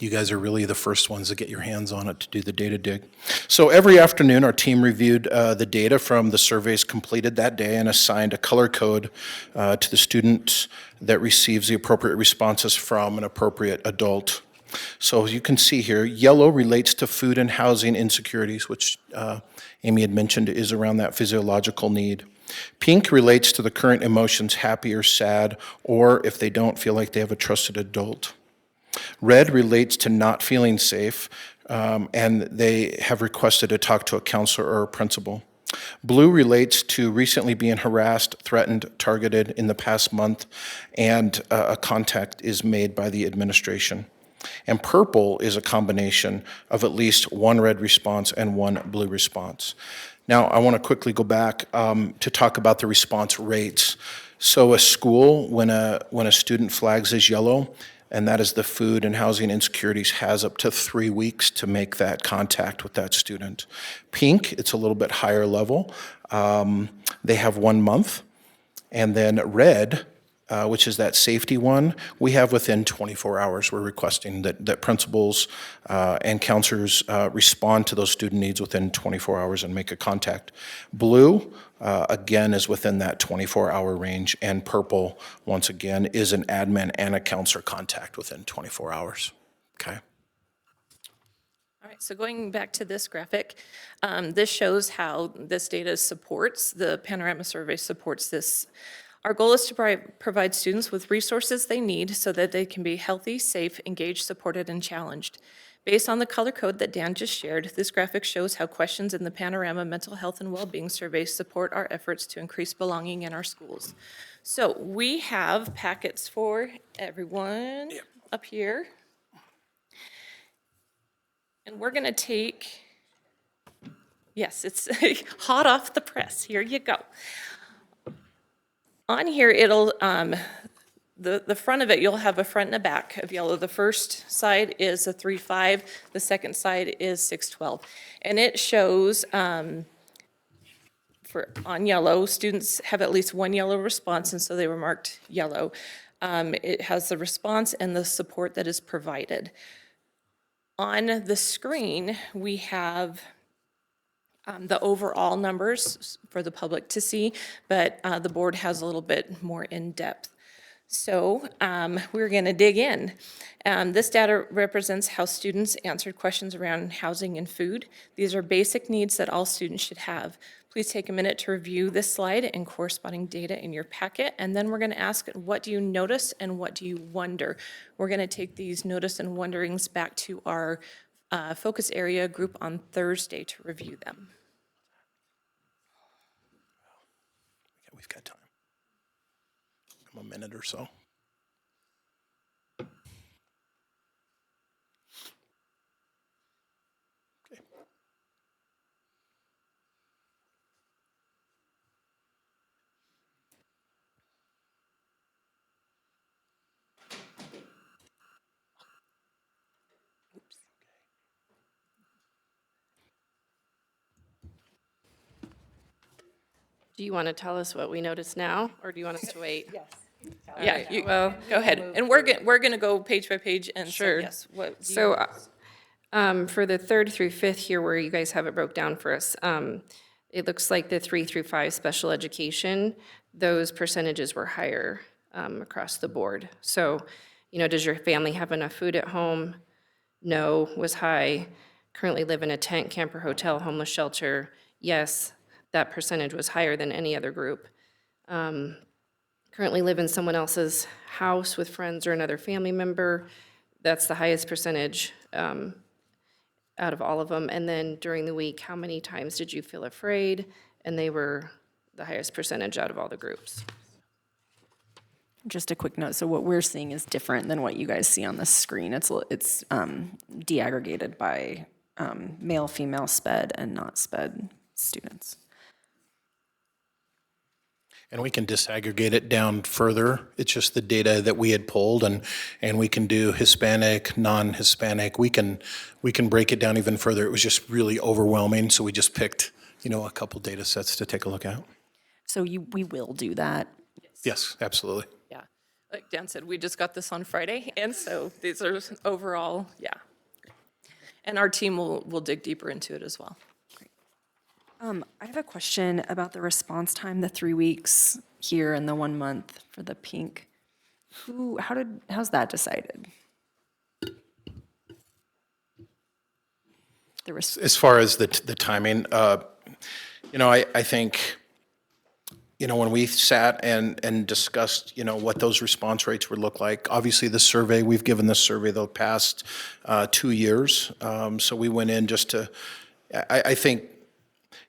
you guys are really the first ones to get your hands on it to do the data dig. So every afternoon, our team reviewed the data from the surveys completed that day and assigned a color code to the student that receives the appropriate responses from an appropriate adult. So as you can see here, yellow relates to food and housing insecurities, which Amy had mentioned is around that physiological need. Pink relates to the current emotions, happy or sad, or if they don't feel like they have a trusted adult. Red relates to not feeling safe, and they have requested to talk to a counselor or a principal. Blue relates to recently being harassed, threatened, targeted in the past month, and a contact is made by the administration. And purple is a combination of at least one red response and one blue response. Now, I want to quickly go back to talk about the response rates. So a school, when a student flags as yellow, and that is the Food and Housing Insecurities, has up to 3 weeks to make that contact with that student. Pink, it's a little bit higher level. They have 1 month. And then red, which is that safety one, we have within 24 hours. We're requesting that principals and counselors respond to those student needs within 24 hours and make a contact. Blue, again, is within that 24-hour range, and purple, once again, is an admin and a counselor contact within 24 hours. Okay? All right, so going back to this graphic, this shows how this data supports, the Panorama Survey supports this. Our goal is to provide students with resources they need so that they can be healthy, safe, engaged, supported, and challenged. Based on the color code that Dan just shared, this graphic shows how questions in the Panorama Mental Health and Wellbeing Survey support our efforts to increase belonging in our schools. So we have packets for everyone up here. And we're going to take, yes, it's hot off the press. Here you go. On here, it'll, the front of it, you'll have a front and a back of yellow. The first side is a 3.5, the second side is 6.12. And it shows, on yellow, students have at least one yellow response, and so they were marked yellow. It has the response and the support that is provided. On the screen, we have the overall numbers for the public to see, but the board has a little bit more in-depth. So we're going to dig in. This data represents how students answered questions around housing and food. These are basic needs that all students should have. Please take a minute to review this slide and corresponding data in your packet, and then we're going to ask, what do you notice and what do you wonder? We're going to take these notice and wonderings back to our focus area group on Thursday to review them. Okay, we've got time. A minute or so. Okay. Do you want to tell us what we notice now, or do you want us to wait? Yes. All Yeah, right, you, well, go ahead. And we're going to go page by page and Sure. say, yes, what do you So notice? for the 3rd through 5th here, where you guys have it broke down for us, it looks like the 3 through 5 special education, those percentages were higher across the board. So, you know, does your family have enough food at home? No, was high. Currently live in a tent, camper, hotel, homeless shelter? Yes, that percentage was higher than any other group. Currently live in someone else's house with friends or another family member? That's the highest percentage out of all of them. And then during the week, how many times did you feel afraid? And they were the highest percentage out of all the groups. Just a quick note, so what we're seeing is different than what you guys see on the screen. It's deaggregated by male, female, SPED, and not SPED students. And we can disaggregate it down further. It's just the data that we had pulled, and we can do Hispanic, non-Hispanic. We can break it down even further. It was just really overwhelming, so we just picked, you know, a couple data sets to take a look at. So we will do that. Yes, absolutely. Yeah, like Dan said, we just got this on Friday, and so these are overall, yeah. And our team will dig deeper into it as well. I have a question about the response time, the 3 weeks here and the 1 month for the pink. How's that decided? As far as the timing, you know, I think when we sat and discussed, what those response rates would look like, obviously the survey, we've given this survey the past 2 years. So we went in just to, I think,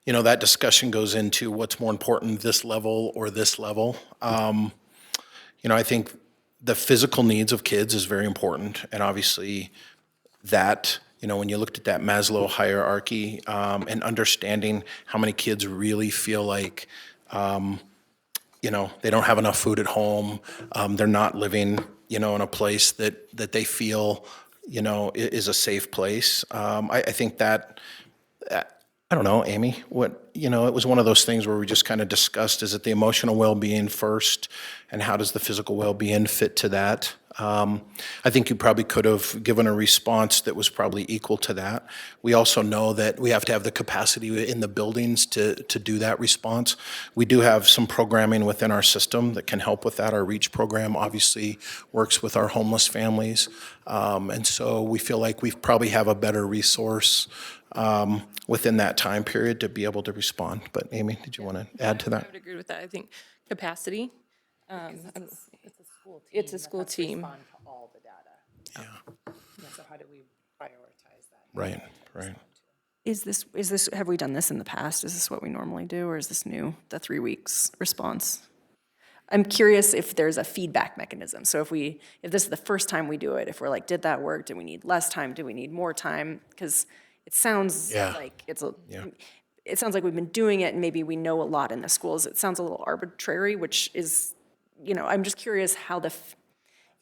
that discussion goes into what's more important, this level or this level. I think the physical needs of kids is very important. And obviously that, when you looked at that Maslow hierarchy and understanding how many kids really feel like, they don't have enough food at home, they're not living, in a place that they feel, is a safe place. I think that, I don't know, Amy, it was one of those things where we just kind of discussed, is it the emotional well-being first, and how does the physical well-being fit to that? I think you probably could have given a response that was probably equal to that. We also know that we have to have the capacity in the buildings to do that response. We do have some programming within our system that can help with that. Our REACH program obviously works with our homeless families. And so we feel like we probably have a better resource within that time period to be able to respond. But Amy, did you want to add to I that? would agree with that. I think capacity. It's a school team. Respond to all the data. So how do we prioritize that? Right. Is this, have we done this in the past? Is this what we normally do, or is this new, the 3 weeks response? I'm curious if there's a feedback mechanism. So if this is the first time we do it, if we're like, did that work? Do we need less time? Do we need more time? Because it sounds like it sounds like we've been doing it and maybe we know a lot in the schools. It sounds a little arbitrary, which is, I'm just curious how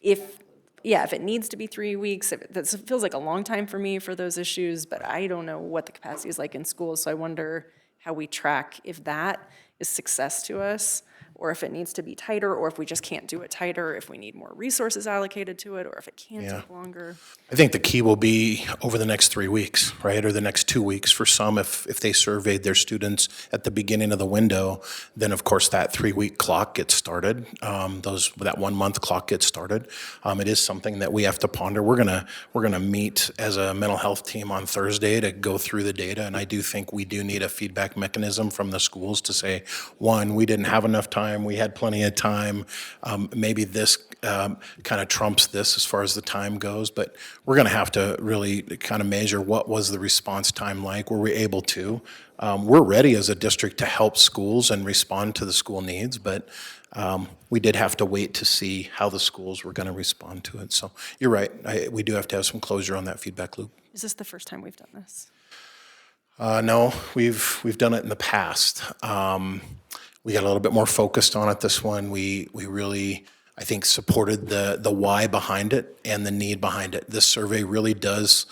if it needs to be 3 weeks, this feels like a long time for me for those issues, but I don't know what the capacity is like in schools. So I wonder how we track if that is success to us, or if it needs to be tighter, or if we just can't do it tighter, if we need more resources allocated to it, or if it can take longer. I think the key will be over the next 3 weeks, right, or the next 2 weeks. For some, if they surveyed their students at the beginning of the window, then of course that 3-week clock gets started. That 1 month clock gets started. It is something that we have to ponder. We're gonna meet as a mental health team on Thursday to go through the data, and I do think we do need a feedback mechanism from the schools to say, one, we didn't have enough time. We had plenty of time. Maybe this kind of trumps this as far as the time goes, but we're going to have to really kind of measure what was the response time like. Were we able to? We're ready as a district to help schools and respond to the school needs, but we did have to wait to see how the schools were going to respond to it. So you're right. We do have to have some closure on that feedback loop. Is this the first time we've done this? No, we've done it in the past. We got a little bit more focused on it this one. We really, I think, supported the why behind it and the need behind it. This survey really does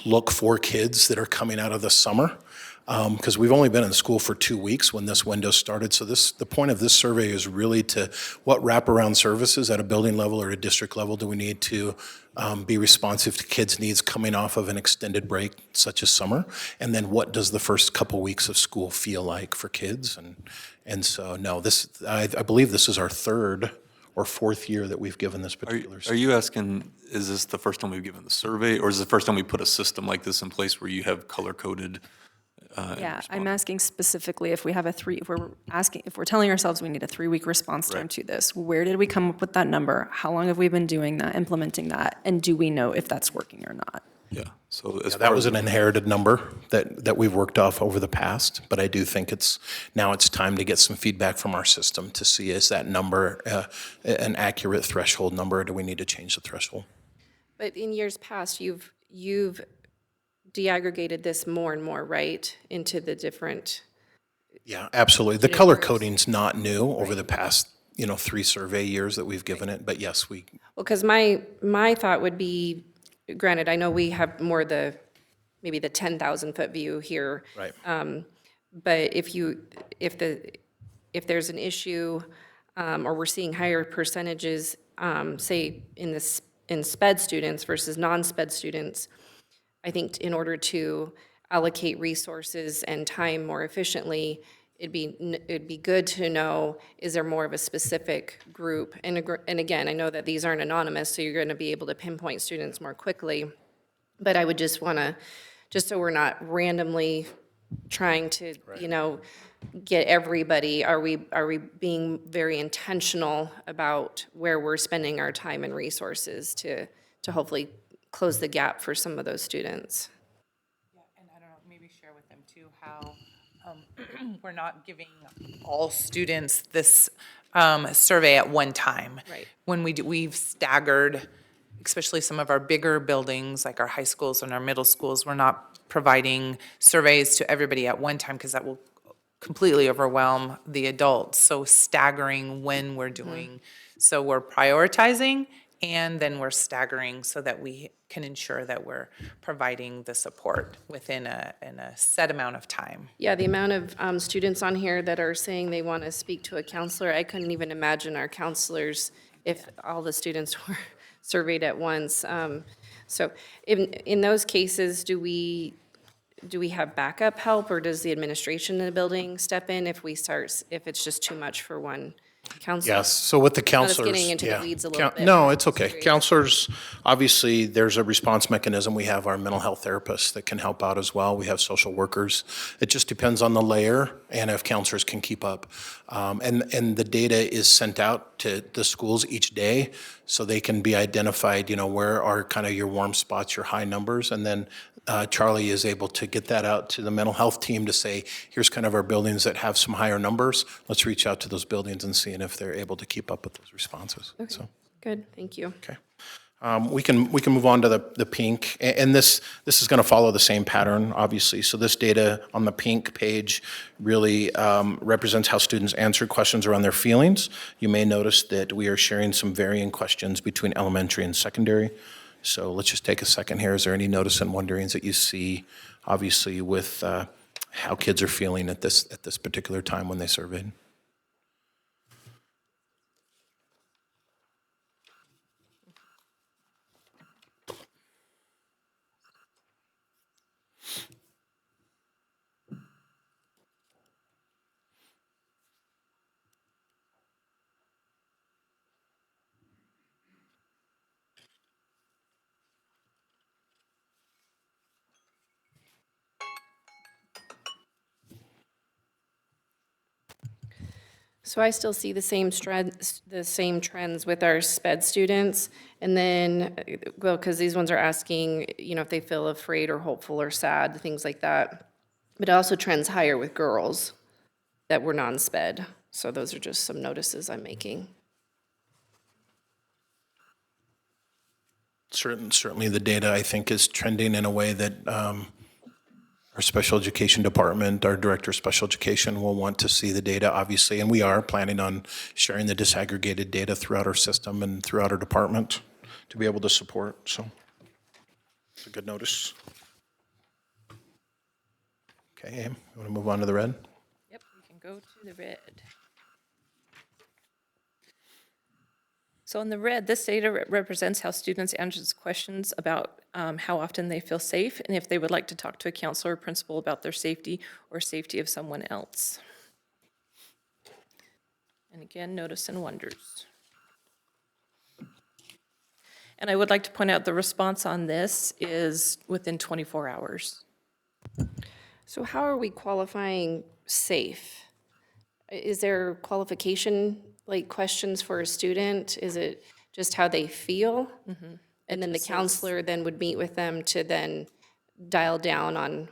look for kids that are coming out of the summer, because we've only been in school for 2 weeks when this window started. So the point of this survey is really to what wraparound services at a building level or a district level do we need to be responsive to kids' needs coming off of an extended break such as summer, and then what does the first couple weeks of school feel like for kids? And so no, I believe this is our 3rd or 4th year that we've given this particular. Are you asking, is this the first time we've given the survey, or is it the first time we put a system like this in place where you have color-coded? Yeah, I'm asking specifically if we're telling ourselves we need a 3-week response time to this, where did we come up with that number? How long have we been doing that, implementing that? And do we know if that's working or not? Yeah, so as That far was as an inherited number that we've worked off over the past, but I do think it's time to get some feedback from our system to see, is that number an accurate threshold number, or do we need to change the threshold? But in years past, you've deaggregated this more and more, right, into the different. Yeah, absolutely. The color coding's not new over the past 3 survey years that we've given it, but yes, Well, because my thought would be, granted, I know we have more maybe the 10,000-foot view here. right. But if there's an issue, or we're seeing higher percentages, say in SPED students versus non-SPED students, I think in order to allocate resources and time more efficiently, it'd be good to know, is there more of a specific group? And again, I know that these aren't anonymous, so you're going to be able to pinpoint students more quickly. But I would just want to, just so we're not randomly trying to, get everybody? Are we being very intentional about where we're spending our time and resources to hopefully close the gap for some of those students? And I don't know, maybe share with them too how we're not giving all students this survey at one time. Right. When we've staggered, especially some of our bigger buildings, like our high schools and our middle schools, we're not providing surveys to everybody at one time because that will completely overwhelm the adults. So staggering when we're doing, so we're prioritizing and then we're staggering so that we can ensure that we're providing the support within in a set amount of time. Yeah, the amount of students on here that are saying they want to speak to a counselor, I couldn't even imagine our counselors if all the students were surveyed at once. So in those cases, do we have backup help, or does the administration in the building step in if it's just too much for one counselor? Yes, so with the Not us counselors, getting into the yeah. weeds a little bit. No, it's okay. Counselors, obviously, there's a response mechanism. We have our mental health therapists that can help out as well. We have social workers. It just depends on the layer and if counselors can keep up. And the data is sent out to the schools each day, so they can be identified, where are kind of your warm spots, your high numbers, and then Charlie is able to get that out to the mental health team to say, here's kind of our buildings that have some higher numbers. Let's reach out to those buildings and see if they're able to keep up with those responses. So, Good, thank you. okay. We can move on to the pink, and this is going to follow the same pattern, obviously. So this data on the pink page really represents how students answer questions around their feelings. You may notice that we are sharing some varying questions between elementary and secondary. So let's just take a second here. Is there any notice and wonderings that you see, obviously, with how kids are feeling at this particular time when they surveyed? So I still see the same trends with our SPED students. And then, well, because these ones are asking, if they feel afraid or hopeful or sad, things like that. But it also trends higher with girls that were non-SPED. So those are just some notices I'm making. Certainly the data, I think, is trending in a way that our special education department, our director of special education will want to see the data, obviously, and we are planning on sharing the disaggregated data throughout our system and throughout our department to be able to support, so it's a good notice. Okay, Aim, you want to move on to the red? Yep, we can go to the red. So in the red, this data represents how students answer questions about how often they feel safe and if they would like to talk to a counselor or principal about their safety or safety of someone else. And again, notice and wonders. And I would like to point out the response on this is within 24 hours. So how are we qualifying safe? Is there qualification, like questions for a student? Is it just how they feel? And then the counselor then would meet with them to then dial down on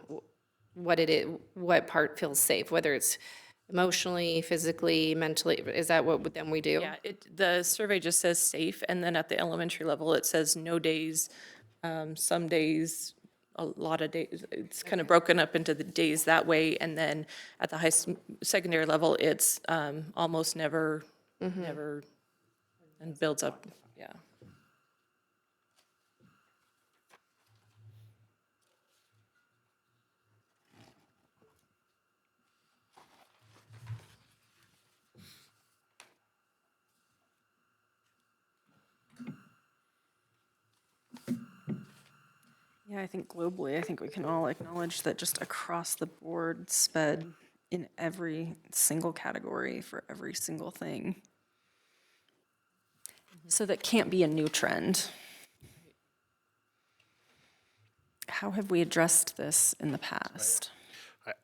what it is, what part feels safe, whether it's emotionally, physically, mentally. Is that what then we do? Yeah, the survey just says safe, and then at the elementary level, it says no days, some days, a lot of days. It's kind of broken up into the days that way, and then at the secondary level, it's almost never, never, and builds up, yeah. Yeah, I think globally, I think we can all acknowledge that just across the board, SPED in every single category for every single thing. So that can't be a new trend. How have we addressed this in the past?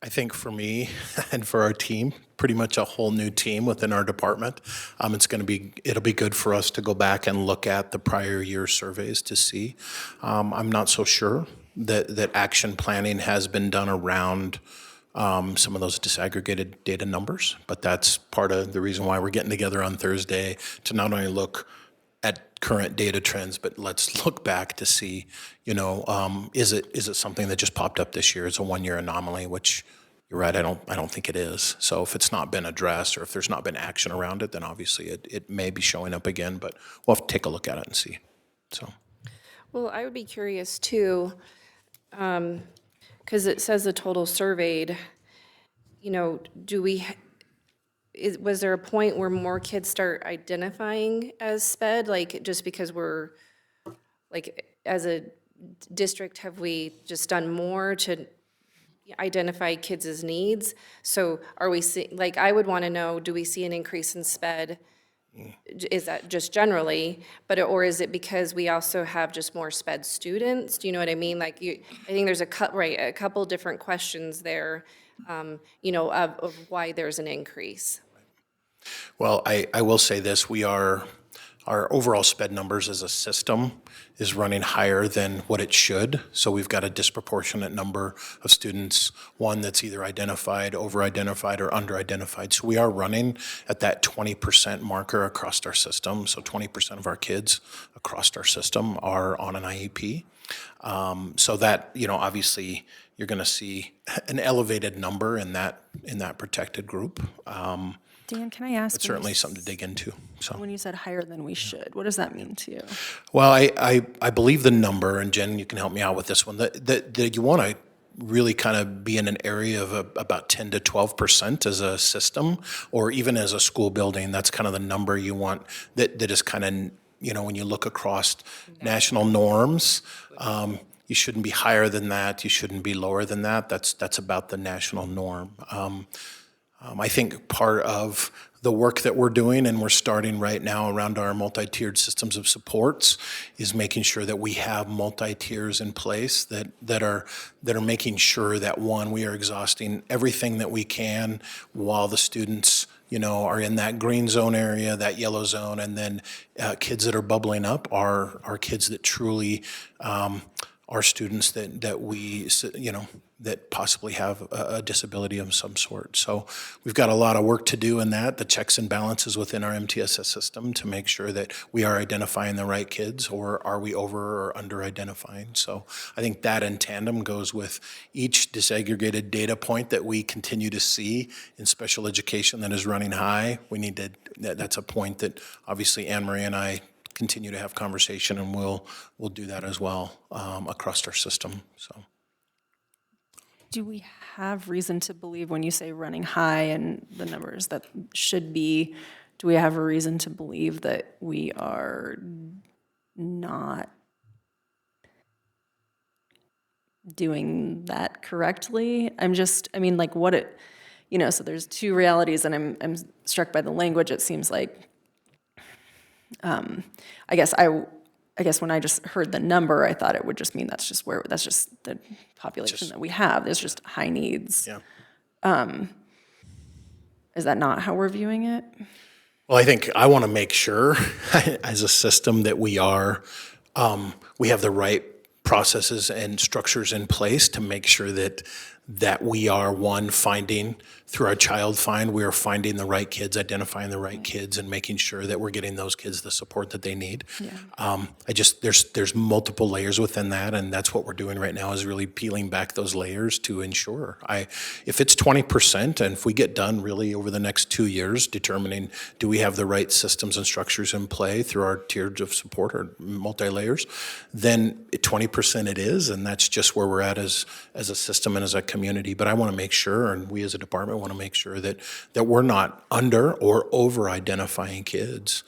I think for me and for our team, pretty much a whole new team within our department. It'll be good for us to go back and look at the prior year surveys to see. I'm not so sure that action planning has been done around some of those disaggregated data numbers, but that's part of the reason why we're getting together on Thursday to not only look at current data trends, but let's look back to see, is it something that just popped up this year? It's a one-year anomaly, which you're right, I don't think it is. So if it's not been addressed or if there's not been action around it, then obviously it may be showing up again, but we'll have to take a look at it and see. So. Well, I would be curious too, because it says the total surveyed, was there a point where more kids start identifying as SPED? Like, just because we're, like, as a district, have we just done more to identify kids' needs? So are we seeing, like, I would want to know, do we see an increase in SPED? Is that just generally, or is it because we also have just more SPED students? Do you know what I mean? Like, I think there's a couple different questions there, of why there's an increase. Well, I will say this, our overall SPED numbers as a system is running higher than what it should. So we've got a disproportionate number of students, one that's either identified, over-identified, or under-identified. So we are running at that 20% marker across our system. So 20% of our kids across our system are on an IEP. So that, obviously you're going to see an elevated number in that protected group. Dan, can I ask? It's certainly something to dig into. So When you said higher than we should, what does that mean to you? Well, I believe the number, and Jen, you can help me out with this one, that you want to really kind of be in an area of about 10 to 12% as a system, or even as a school building. That's kind of the number you want that is kind of, when you look across national norms, you shouldn't be higher than that. You shouldn't be lower than that. That's about the national norm. I think part of the work that we're doing, and we're starting right now around our multi-tiered systems of supports, is making sure that we have multi-tiers in place that are making sure that, one, we are exhausting everything that we can while the students are in that green zone area, that yellow zone, and then kids that are bubbling up are kids that truly are students that we, that possibly have a disability of some sort. So we've got a lot of work to do in that, the checks and balances within our MTSS system to make sure that we are identifying the right kids, or are we over or under identifying. So I think that in tandem goes with each disaggregated data point that we continue to see in special education that is running high. That's a point that obviously Anne Marie and I continue to have conversation, and we'll do that as well across our system. So. Do we have reason to believe, when you say running high and the numbers that should be, do we have a reason to believe that we are not doing that correctly? So there's two realities, and I'm struck by the language. It seems like, I guess when I just heard the number, I thought it would just mean that's just the population that we have. There's just high needs. Yeah. Is that not how we're viewing it? Well, I think I want to make sure as a system that we have the right processes and structures in place to make sure that we are, one, finding through our child find, we are finding the right kids, identifying the right kids, and making sure that we're getting those kids the support that they need. Yeah. There's multiple layers within that, and that's what we're doing right now, is really peeling back those layers to ensure. If it's 20%, and if we get done really over the next 2 years determining, do we have the right systems and structures in play through our tiers of support or multi-layers, then 20% it is, and that's just where we're at as a system and as a community. But I want to make sure, and we as a department want to make sure that we're not under or over identifying kids.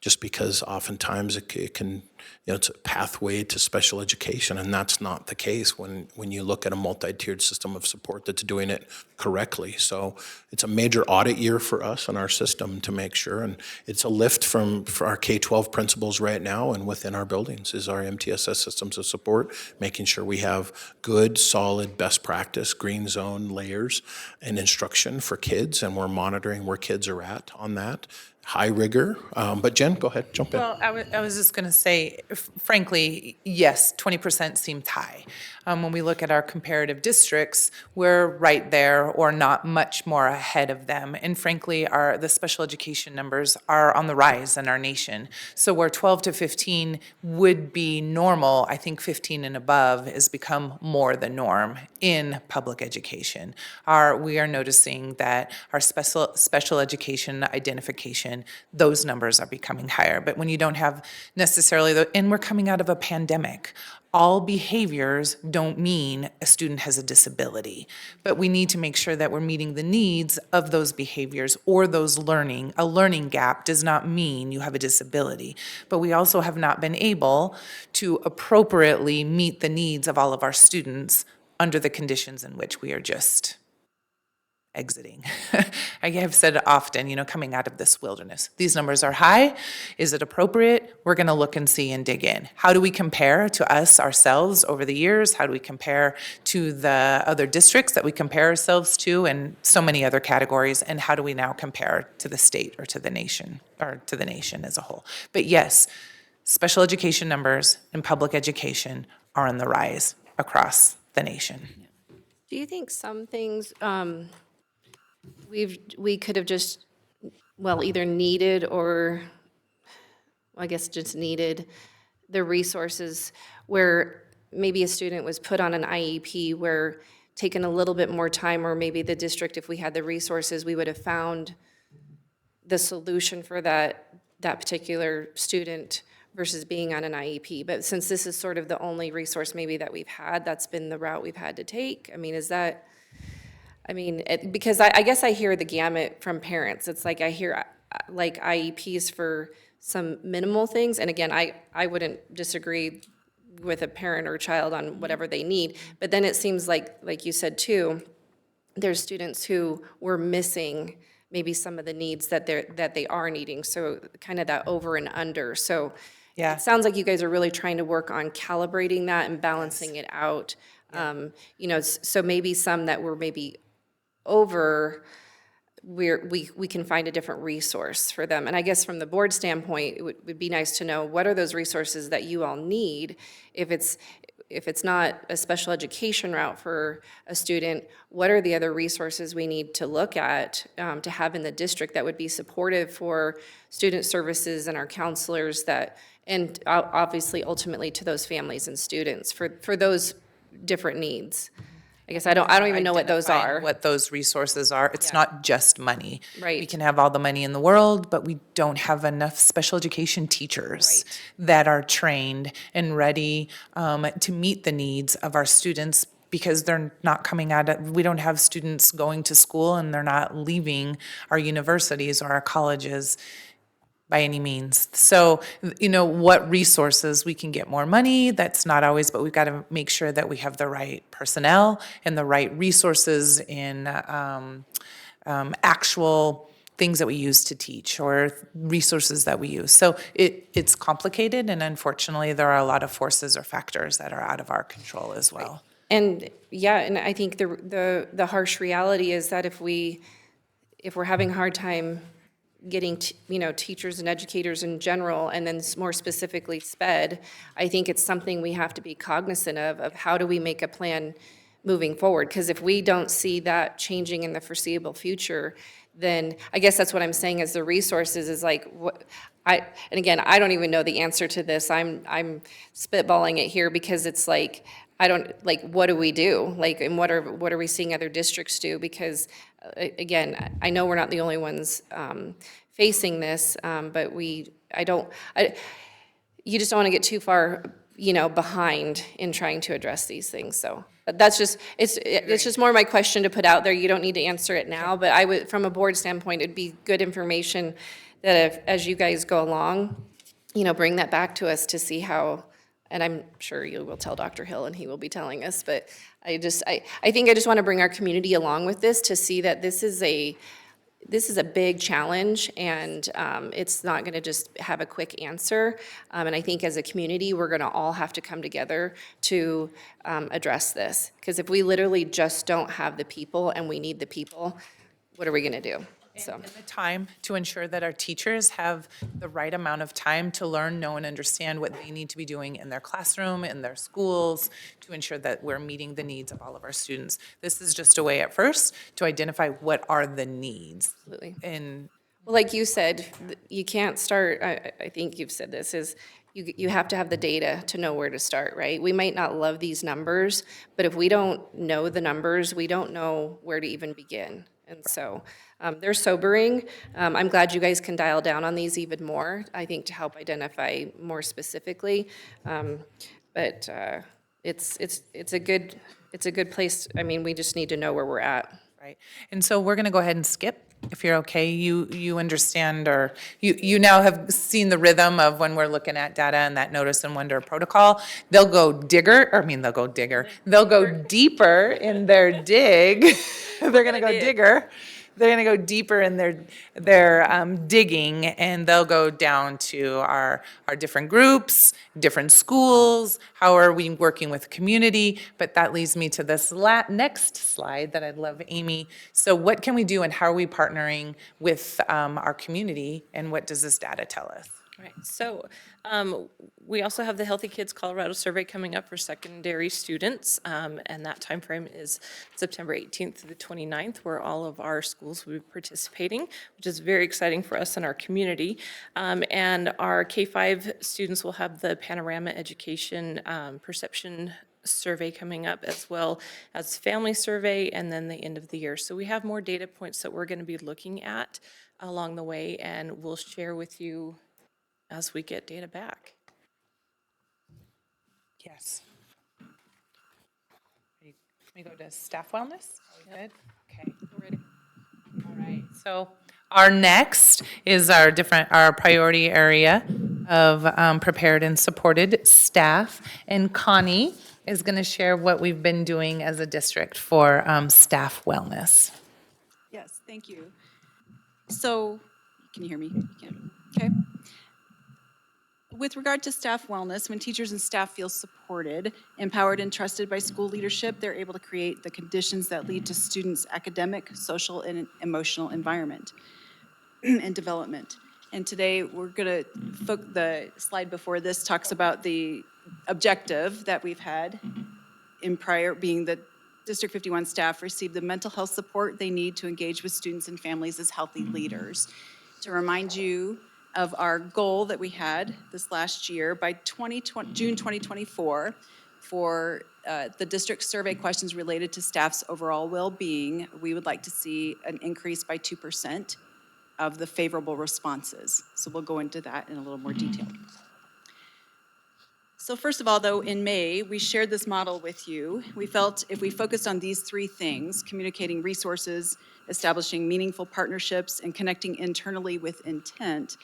just because oftentimes it can, it's a pathway to special education, and that's not the case when you look at a multi-tiered system of support that's doing it correctly. So it's a major audit year for us and our system to make sure, and it's a lift for our K-12 principals right now and within our buildings is our MTSS systems of support, making sure we have good, solid, best practice, green zone layers and instruction for kids, and we're monitoring where kids are at on that. High rigor, but Jen, go ahead, jump in. Well, I was just going to say, frankly, yes, 20% seems high. When we look at our comparative districts, we're right there or not much more ahead of them. And frankly, the special education numbers are on the rise in our nation. So where 12 to 15 would be normal, I think 15 and above has become more the norm in public education. We are noticing that our special education identification, those numbers are becoming higher. But when you don't have necessarily, and we're coming out of a pandemic, all behaviors don't mean a student has a disability, but we need to make sure that we're meeting the needs of those behaviors or those learning. A learning gap does not mean you have a disability, but we also have not been able to appropriately meet the needs of all of our students under the conditions in which we are just exiting. I have said it often, coming out of this wilderness. These numbers are high. Is it appropriate? We're going to look and see and dig in. How do we compare to ourselves over the years? How do we compare to the other districts that we compare ourselves to and so many other categories? And how do we now compare to the state or to the nation as a whole? But yes, special education numbers in public education are on the rise across the nation. Do you think some things we could have just, either needed or, I guess just needed the resources where maybe a student was put on an IEP where taken a little bit more time, or maybe the district, if we had the resources, we would have found the solution for that particular student versus being on an IEP. But since this is sort of the only resource maybe that we've had, that's been the route we've had to take. Because I guess I hear the gamut from parents. It's like I hear like IEPs for some minimal things. And again, I wouldn't disagree with a parent or child on whatever they need. But then it seems like you said too, there's students who were missing maybe some of the needs that they are needing. So kind of that over and under. So Yeah. it sounds like you guys are really trying to work on calibrating that and balancing it out. So maybe some that were maybe over, we can find a different resource for them. And I guess from the board standpoint, it would be nice to know what are those resources that you all need. If it's not a special education route for a student, what are the other resources we need to look at to have in the district that would be supportive for student services and our counselors and obviously ultimately to those families and students for those different needs. I guess I don't even know what those Identifying are. What those resources are. It's not just money. Right. We can have all the money in the world, but we don't have enough special education teachers that are trained and ready to meet the needs of our students, because they're not coming we don't have students going to school and they're not leaving our universities or our colleges by any means. So, what resources we can get more money, that's not always, but we've got to make sure that we have the right personnel and the right resources in actual things that we use to teach or resources that we use. So it's complicated, and unfortunately, there are a lot of forces or factors that are out of our control as well. And and I think the harsh reality is that if we're having a hard time getting teachers and educators in general, and then more specifically SPED, I think it's something we have to be cognizant of how do we make a plan moving forward? Because if we don't see that changing in the foreseeable future, then I guess that's what I'm saying is the resources is like and again, I don't even know the answer to this. I'm spitballing it here because it's like what do we do? And what are we seeing other districts do? Because again, I know we're not the only ones facing this, but you just don't want to get too far, behind in trying to address these things. So but that's just, it's just more my question to put out there. You don't need to answer it now, but from a board standpoint, it'd be good information that if, as you guys go along, bring that back to us to see how, and I'm sure you will tell Dr. Hill and he will be telling us, but I think I just want to bring our community along with this to see that this is a big challenge, and it's not going to just have a quick answer. And I think as a community, we're going to all have to come together to address this. Because if we literally just don't have the people and we need the people, what are we going to do? So. And the time to ensure that our teachers have the right amount of time to learn, know, and understand what they need to be doing in their classroom, in their schools, to ensure that we're meeting the needs of all of our students. This is just a way at first to identify what are the needs. Absolutely. And Well, like you said, you can't start, I think you've said this, is you have to have the data to know where to start, right? We might not love these numbers, but if we don't know the numbers, we don't know where to even begin. And so they're sobering. I'm glad you guys can dial down on these even more, I think, to help identify more specifically. But it's a good place. I mean, we just need to know where we're at. right, and so we're going to go ahead and skip, if you're okay. You understand, or you now have seen the rhythm of when we're looking at data and that notice and wonder protocol. They'll go deeper in their dig. They're going to go digger. They're going to go deeper in their digging, and they'll go down to our different groups, different schools, how are we working with the community? But that leads me to this next slide that I'd love, Amy. So what can we do, and how are we partnering with our community, and what does this data tell us? Right, so we also have the Healthy Kids Colorado Survey coming up for secondary students, and that timeframe is September 18th through the 29th, where all of our schools will be participating, which is very exciting for us and our community. And our K-5 students will have the Panorama Education Perception Survey coming up, as well as Family Survey, and then the end of the year. So we have more data points that we're going to be looking at along the way, and we'll share with you as we get data back. Yes. Can we go to staff wellness? Are we good? Okay. We're ready. All right. So our next is our priority area of prepared and supported staff. And Connie is going to share what we've been doing as a district for staff wellness. Yes, thank you. So, can you hear me? You can. Okay. With regard to staff wellness, when teachers and staff feel supported, empowered, and trusted by school leadership, they're able to create the conditions that lead to students' academic, social, and emotional environment and development. And today, we're going to, the slide before this talks about the objective that we've had in prior, being that District 51 staff receive the mental health support they need to engage with students and families as healthy leaders. To remind you of our goal that we had this last year, by June 2024, for the district survey questions related to staff's overall well-being, we would like to see an increase by 2% of the favorable responses. So we'll go into that in a little more detail. So first of all, though, in May, we shared this model with you. We felt if we focused on these three things, communicating resources, establishing meaningful partnerships, and connecting internally with intent,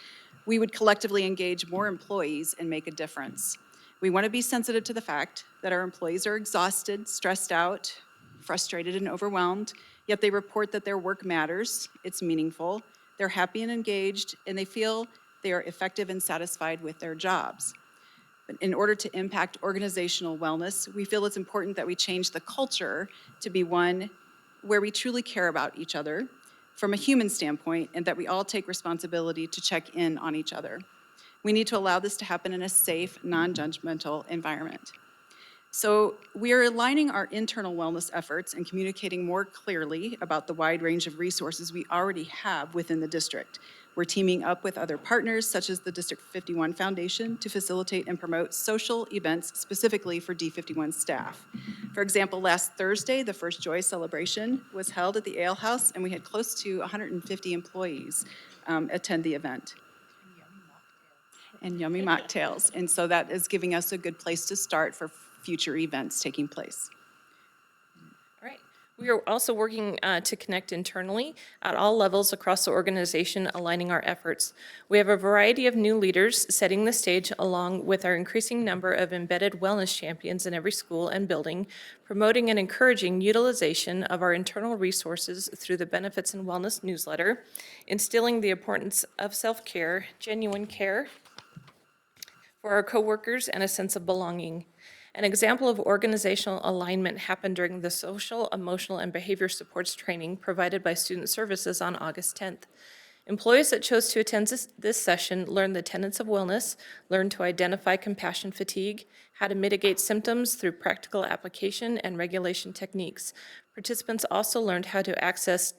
we would collectively engage more employees and make a difference. We want to be sensitive to the fact that our employees are exhausted, stressed out, frustrated, and overwhelmed, yet they report that their work matters, it's meaningful, they're happy and engaged, and they feel they are effective and satisfied with their jobs. But in order to impact organizational wellness, we feel it's important that we change the culture to be one where we truly care about each other from a human standpoint, and that we all take responsibility to check in on each other. We need to allow this to happen in a safe, non-judgmental environment. So we are aligning our internal wellness efforts and communicating more clearly about the wide range of resources we already have within the district. We're teaming up with other partners, such as the District 51 Foundation, to facilitate and promote social events specifically for D51 staff. For example, last Thursday, the First Joy celebration was held at the Ale House, and we had close to 150 employees attend the event. And yummy mocktails. And so that is giving us a good place to start for future events taking place. All right. We are also working to connect internally at all levels across the organization, aligning our efforts. We have a variety of new leaders setting the stage along with our increasing number of embedded wellness champions in every school and building, promoting and encouraging utilization of our internal resources through the Benefits and Wellness newsletter, instilling the importance of self-care, genuine care for our coworkers, and a sense of belonging. An example of organizational alignment happened during the social, emotional, and behavior supports training provided by Student Services on August 10th. Employees that chose to attend this session learned the tenets of wellness, learned to identify compassion fatigue, how to mitigate symptoms through practical application and regulation techniques. Participants also learned how to access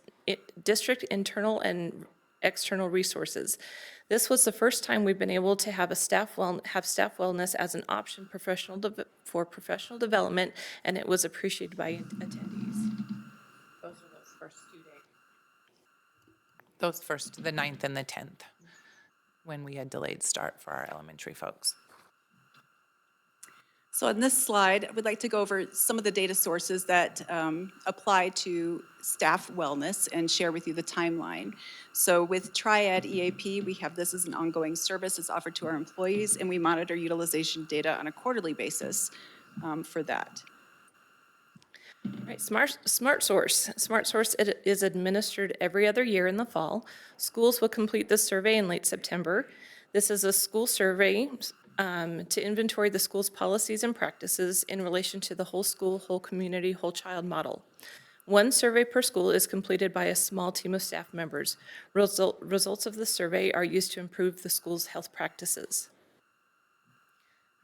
district internal and external resources. This was the first time we've been able to have staff wellness as an option for professional development, and it was appreciated by attendees. Those are those first 2 days. Those first, the 9th and the 10th, when we had delayed start for our elementary folks. So on this slide, I would like to go over some of the data sources that apply to staff wellness and share with you the timeline. So with Triad EAP, we have this as an ongoing service that's offered to our employees, and we monitor utilization data on a quarterly basis for that. All right, Smart Source. Smart Source is administered every other year in the fall. Schools will complete this survey in late September. This is a school survey to inventory the school's policies and practices in relation to the whole school, whole community, whole child model. One survey per school is completed by a small team of staff members. Results of the survey are used to improve the school's health practices.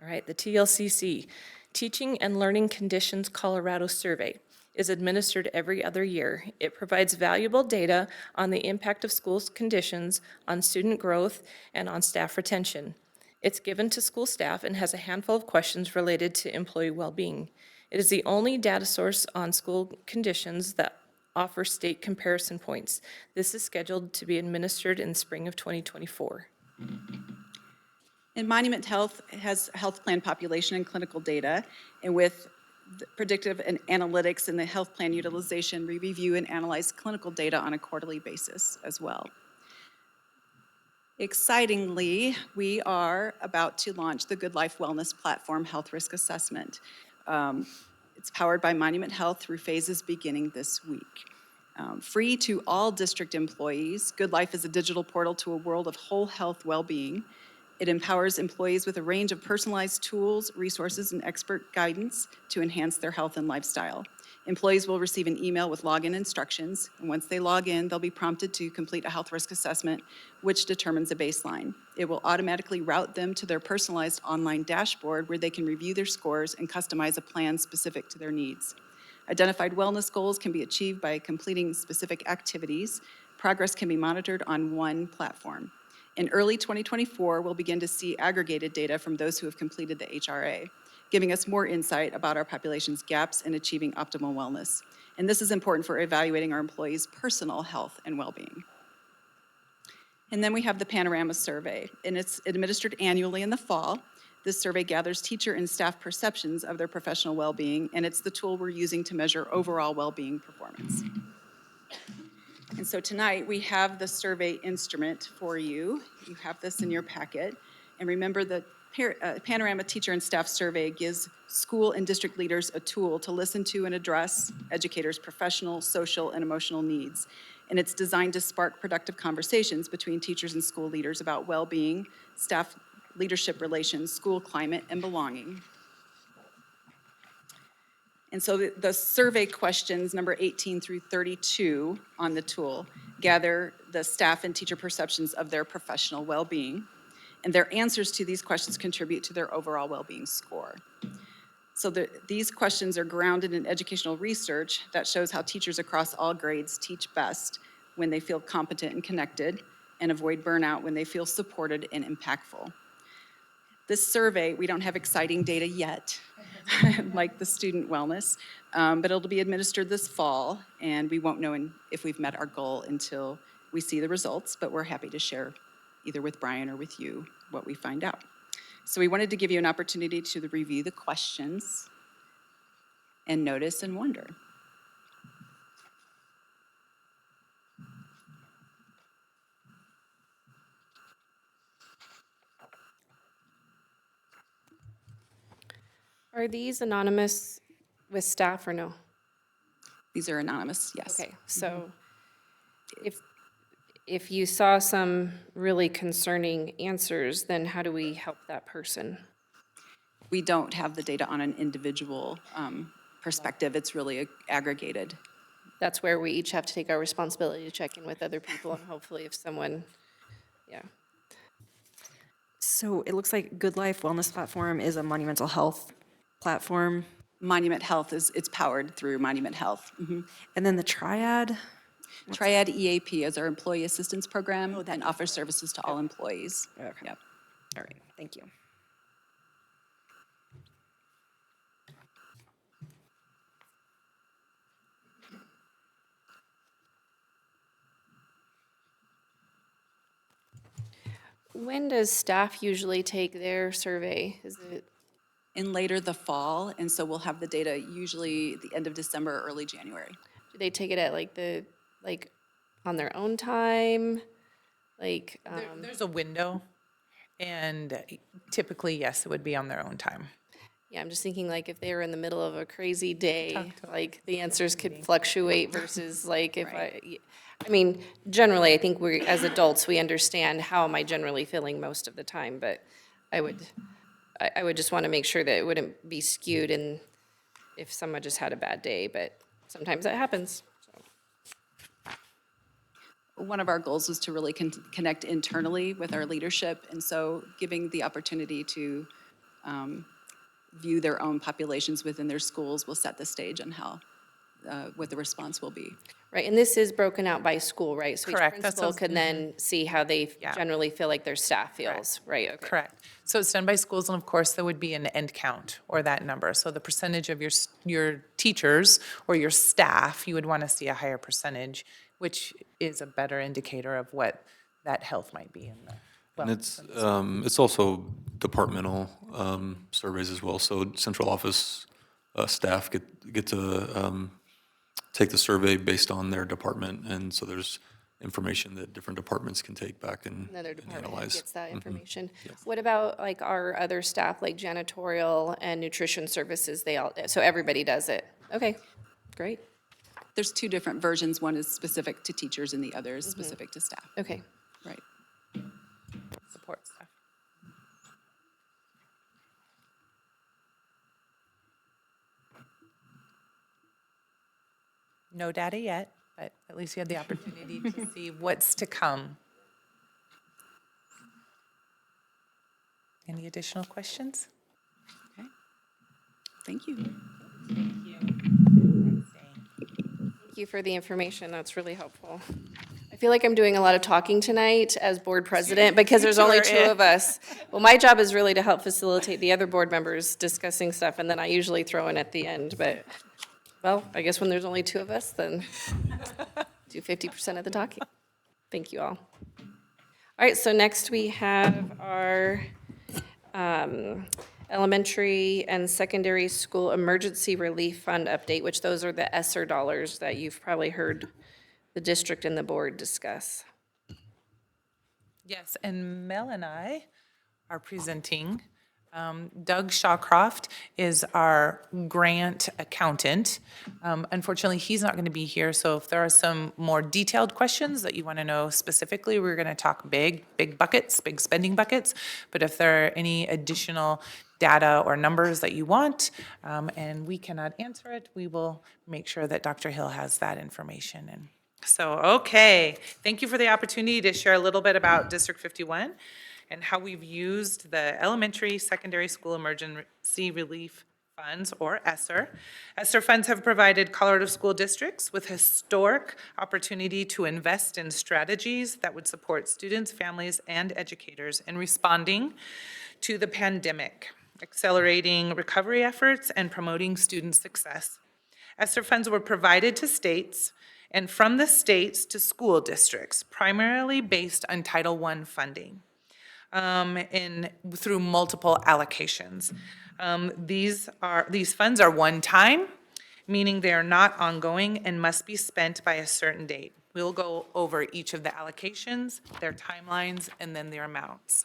All right, the TLCC, Teaching and Learning Conditions Colorado Survey, is administered every other year. It provides valuable data on the impact of schools' conditions on student growth and on staff retention. It's given to school staff and has a handful of questions related to employee well-being. It is the only data source on school conditions that offer state comparison points. This is scheduled to be administered in spring of 2024. And Monument Health has health plan population and clinical data, and with the predictive and analytics in the health plan utilization, we review and analyze clinical data on a quarterly basis as well. Excitingly, we are about to launch the Good Life Wellness Platform Health Risk Assessment. It's powered by Monument Health through phases beginning this week. Free to all district employees, Good Life is a digital portal to a world of whole health well-being. It empowers employees with a range of personalized tools, resources, and expert guidance to enhance their health and lifestyle. Employees will receive an email with login instructions, and once they log in, they'll be prompted to complete a health risk assessment, which determines a baseline. It will automatically route them to their personalized online dashboard where they can review their scores and customize a plan specific to their needs. Identified wellness goals can be achieved by completing specific activities. Progress can be monitored on one platform. In early 2024, we'll begin to see aggregated data from those who have completed the HRA, giving us more insight about our population's gaps in achieving optimal wellness. And this is important for evaluating our employees' personal health and well-being. And then we have the Panorama Survey, and it's administered annually in the fall. This survey gathers teacher and staff perceptions of their professional well-being, and it's the tool we're using to measure overall well-being performance. And so tonight, we have the survey instrument for you. You have this in your packet. And remember that Panorama Teacher and Staff Survey gives school and district leaders a tool to listen to and address educators' professional, social, and emotional needs. And it's designed to spark productive conversations between teachers and school leaders about well-being, staff leadership relations, school climate, and belonging. And so the survey questions, number 18 through 32 on the tool, gather the staff and teacher perceptions of their professional well-being. And their answers to these questions contribute to their overall well-being score. So these questions are grounded in educational research that shows how teachers across all grades teach best when they feel competent and connected, and avoid burnout when they feel supported and impactful. This survey, we don't have exciting data yet, like the student wellness, but it'll be administered this fall, and we won't know if we've met our goal until we see the results, but we're happy to share either with Brian or with you what we find out. So we wanted to give you an opportunity to review the questions and notice and wonder. Are these anonymous with staff or no? These are anonymous, yes. Okay, so if you saw some really concerning answers, then how do we help that person? We don't have the data on an individual perspective. It's really aggregated. That's where we each have to take our responsibility to check in with other people, and hopefully if someone, yeah. So it looks like Good Life Wellness Platform is a monumental health platform. Monument Health it's powered through Monument Health. And then the Triad, Triad EAP is our employee assistance program and offers services to all employees. Okay. Yep. all right, thank you. When does staff usually take their survey? Is it, In later the fall, and so we'll have the data usually the end of December or early January. do they take it at like on their own time? Like, There's a window, and typically, yes, it would be on their own time. yeah, I'm just thinking like if they were in the middle of a crazy day, like the answers could fluctuate versus like if I mean, generally, I think we, as adults, we understand how am I generally feeling most of the time, but I would just want to make sure that it wouldn't be skewed in if someone just had a bad day, but sometimes that happens. So. One of our goals is to really connect internally with our leadership, and so giving the opportunity to view their own populations within their schools will set the stage on how, what the response will be. Right, and this is broken out by school, right? So each Correct, that's principal what- can then see how they Yeah. generally feel like their staff feels, right? Okay. Correct. So it's done by schools, and of course, there would be an end count or that number. So the percentage of your teachers or your staff, you would want to see a higher percentage, which is a better indicator of what that health might be in the. And it's also departmental surveys as well. So central office staff get to take the survey based on their department, and so there's information that different departments can take back and Another department head analyze. gets that information. What about like our other staff, like janitorial and nutrition services, so everybody does it? Okay, great, There's two different versions. One is specific to teachers and the other is specific to staff. okay. Right. Support staff. No data yet, but at least you had the opportunity to see what's to come. Any additional questions? Thank you. Thank you for the information, that's really helpful. I feel like I'm doing a lot of talking tonight as board president because there's only two of us. Well, my job is really to help facilitate the other board members discussing stuff, and then I usually throw in at the end, but, well, I guess when there's only two of us, then do 50% of the talking. Thank you all. All right, so next we have our elementary and secondary school emergency relief fund update, which those are the ESSER dollars that you've probably heard the district and the board discuss. Yes, and Mel and I are presenting. Doug Shawcroft is our grant accountant. Unfortunately, he's not going to be here, so if there are some more detailed questions that you want to know specifically, we're going to talk big buckets, big spending buckets. But if there are any additional data or numbers that you want, and we cannot answer it, we will make sure that Dr. Hill has that information. And so, okay, thank you for the opportunity to share a little bit about District 51 and how we've used the Elementary Secondary School Emergency Relief Funds, or ESSER. ESSER funds have provided Colorado school districts with historic opportunity to invest in strategies that would support students, families, and educators in responding to the pandemic, accelerating recovery efforts, and promoting student success. ESSER funds were provided to states and from the states to school districts, primarily based on Title I funding. Through multiple allocations. These funds are one-time, meaning they are not ongoing and must be spent by a certain date. We'll go over each of the allocations, their timelines, and then their amounts.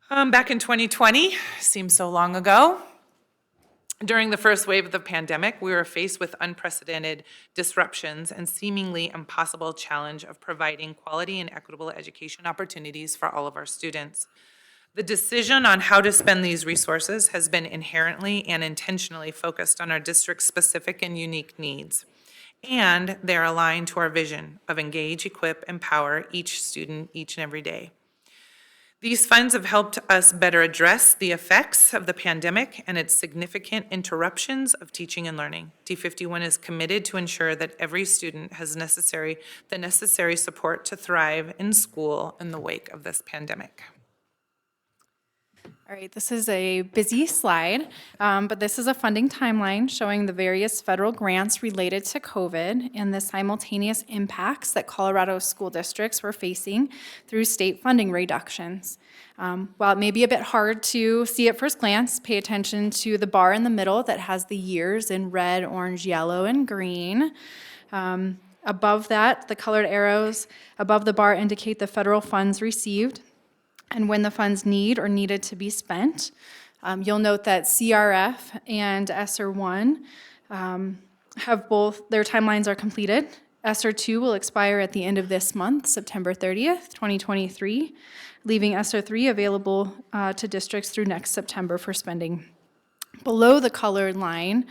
Back in 2020, seems so long ago, during the first wave of the pandemic, we were faced with unprecedented disruptions and seemingly impossible challenge of providing quality and equitable education opportunities for all of our students. The decision on how to spend these resources has been inherently and intentionally focused on our district's specific and unique needs. And they're aligned to our vision of engage, equip, empower each student each and every day. These funds have helped us better address the effects of the pandemic and its significant interruptions of teaching and learning. D51 is committed to ensure that every student has the necessary support to thrive in school in the wake of this pandemic. All right, this is a busy slide, but this is a funding timeline showing the various federal grants related to COVID and the simultaneous impacts that Colorado school districts were facing through state funding reductions. While it may be a bit hard to see at first glance, pay attention to the bar in the middle that has the years in red, orange, yellow, and green. Above that, the colored arrows above the bar indicate the federal funds received and when the funds need or needed to be spent. You'll note that CRF and ESSER 1 have both, their timelines are completed. ESSER 2 will expire at the end of this month, September 30th, 2023, leaving ESSER 3 available to districts through next September for spending. Below the colored line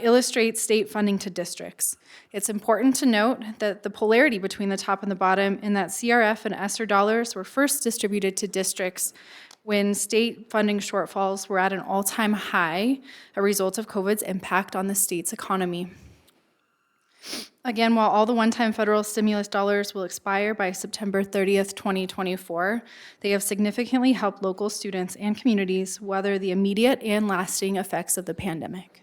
illustrates state funding to districts. It's important to note that the polarity between the top and the bottom in that CRF and ESSER dollars were first distributed to districts when state funding shortfalls were at an all-time high, a result of COVID's impact on the state's economy. Again, while all the one-time federal stimulus dollars will expire by September 30th, 2024, they have significantly helped local students and communities weather the immediate and lasting effects of the pandemic.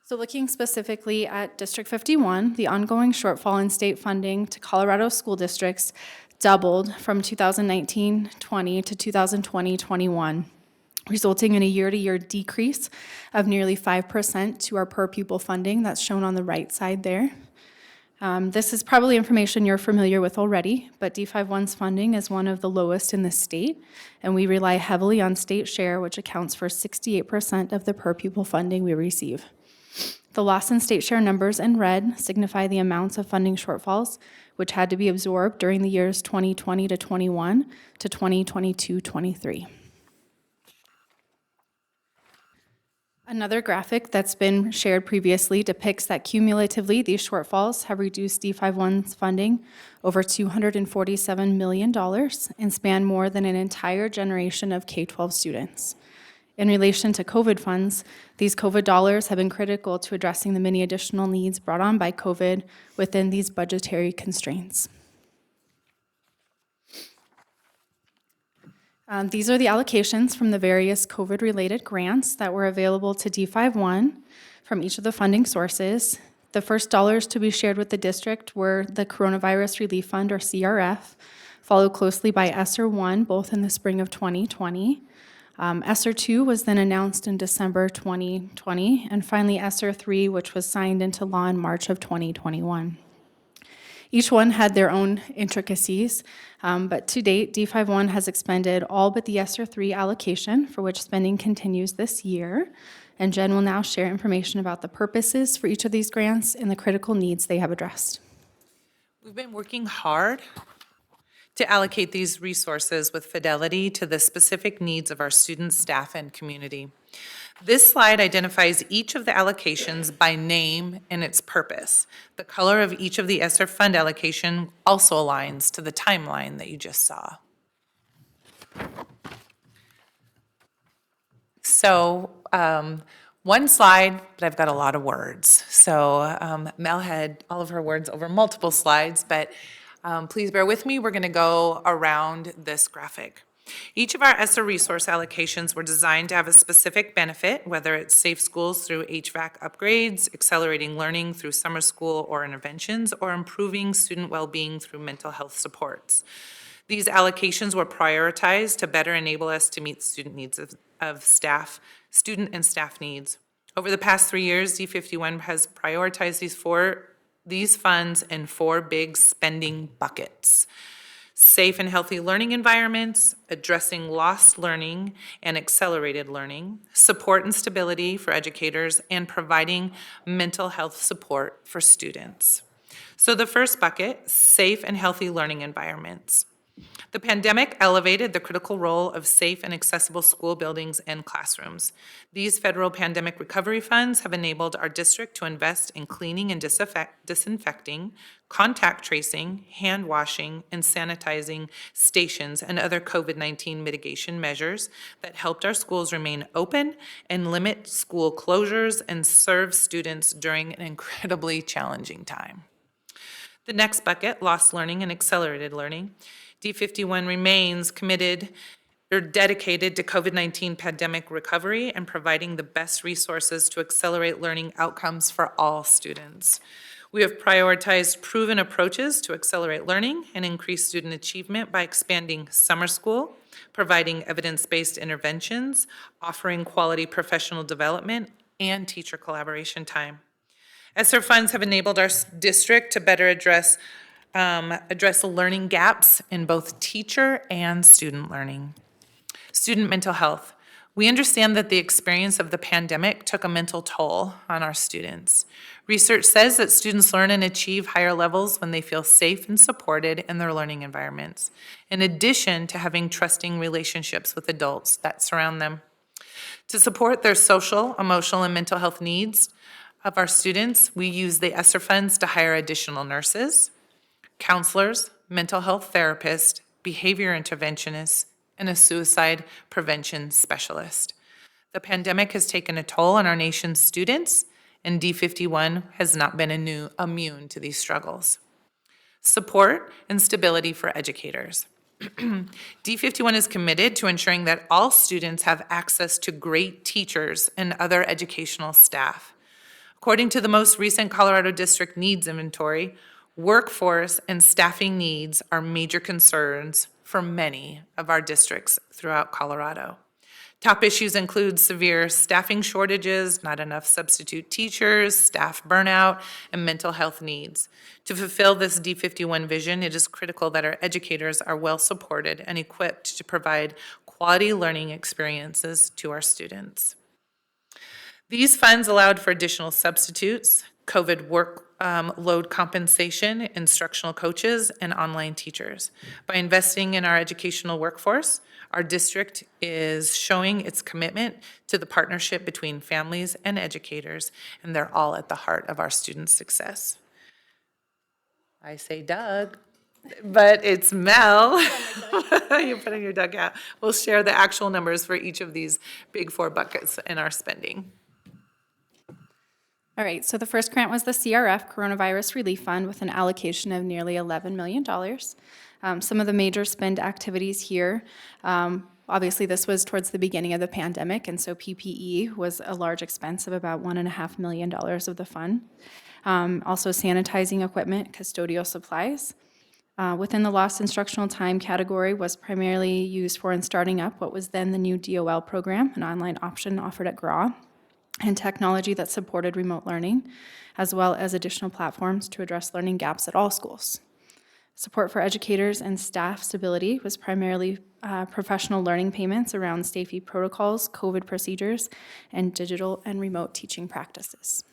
So looking specifically at District 51, the ongoing shortfall in state funding to Colorado school districts doubled from 2019-20 to 2020-21, resulting in a year-to-year decrease of nearly 5% to our per pupil funding that's shown on the right side there. This is probably information you're familiar with already, but D51's funding is one of the lowest in the state, and we rely heavily on state share, which accounts for 68% of the per pupil funding we receive. The loss in state share numbers in red signify the amounts of funding shortfalls which had to be absorbed during the years 2020 to 21 to 2022-23. Another graphic that's been shared previously depicts that cumulatively these shortfalls have reduced D51's funding over $247 million and span more than an entire generation of K-12 students. In relation to COVID funds, these COVID dollars have been critical to addressing the many additional needs brought on by COVID within these budgetary constraints. These are the allocations from the various COVID-related grants that were available to D51 from each of the funding sources. The first dollars to be shared with the district were the Coronavirus Relief Fund, or CRF, followed closely by ESSER 1, both in the spring of 2020. ESSER 2 was then announced in December 2020, and finally ESSER 3, which was signed into law in March of 2021. Each one had their own intricacies, but to date, D51 has expended all but the ESSER 3 allocation, for which spending continues this year, and Jen will now share information about the purposes for each of these grants and the critical needs they have addressed. We've been working hard to allocate these resources with fidelity to the specific needs of our students, staff, and community. This slide identifies each of the allocations by name and its purpose. The color of each of the ESSER fund allocation also aligns to the timeline that you just saw. So, one slide, but I've got a lot of words. So Mel had all of her words over multiple slides, but please bear with me. We're going to go around this graphic. Each of our ESSER resource allocations were designed to have a specific benefit, whether it's safe schools through HVAC upgrades, accelerating learning through summer school or interventions, or improving student well-being through mental health supports. These allocations were prioritized to better enable us to meet student needs of staff, student and staff needs. Over the past 3 years, D51 has prioritized these funds in 4 big spending buckets. safe and healthy learning environments, addressing lost learning and accelerated learning, support and stability for educators, and providing mental health support for students. So the first bucket, safe and healthy learning environments. The pandemic elevated the critical role of safe and accessible school buildings and classrooms. These federal pandemic recovery funds have enabled our district to invest in cleaning and disinfecting, contact tracing, hand washing, and sanitizing stations and other COVID-19 mitigation measures that helped our schools remain open and limit school closures and serve students during an incredibly challenging time. The next bucket, lost learning and accelerated learning. D51 remains committed or dedicated to COVID-19 pandemic recovery and providing the best resources to accelerate learning outcomes for all students. We have prioritized proven approaches to accelerate learning and increase student achievement by expanding summer school, providing evidence-based interventions, offering quality professional development, and teacher collaboration time. ESSER funds have enabled our district to better address learning gaps in both teacher and student learning. Student mental health. We understand that the experience of the pandemic took a mental toll on our students. Research says that students learn and achieve higher levels when they feel safe and supported in their learning environments, in addition to having trusting relationships with adults that surround them. To support their social, emotional, and mental health needs of our students, we use the ESSER funds to hire additional nurses, counselors, mental health therapists, behavior interventionists, and a suicide prevention specialist. The pandemic has taken a toll on our nation's students, and D51 has not been immune to these struggles. Support and stability for educators. D51 is committed to ensuring that all students have access to great teachers and other educational staff. According to the most recent Colorado District Needs Inventory, workforce and staffing needs are major concerns for many of our districts throughout Colorado. Top issues include severe staffing shortages, not enough substitute teachers, staff burnout, and mental health needs. To fulfill this D51 vision, it is critical that our educators are well supported and equipped to provide quality learning experiences to our students. These funds allowed for additional substitutes, COVID workload compensation, instructional coaches, and online teachers. By investing in our educational workforce, our district is showing its commitment to the partnership between families and educators, and they're all at the heart of our students' success. I say Doug, but it's Mel. You're putting your Doug hat. We'll share the actual numbers for each of these big four buckets in our spending. All right, so the first grant was the CRF Coronavirus Relief Fund with an allocation of nearly $11 million. Some of the major spend activities here, obviously this was towards the beginning of the pandemic, and so PPE was a large expense of about $1.5 million of the fund. Also sanitizing equipment, custodial supplies. Within the lost instructional time category was primarily used for in starting up what was then the new DOL program, an online option offered at GRAW, and technology that supported remote learning, as well as additional platforms to address learning gaps at all schools. Support for educators and staff stability was primarily professional learning payments around safety protocols, COVID procedures, and digital and remote teaching practices.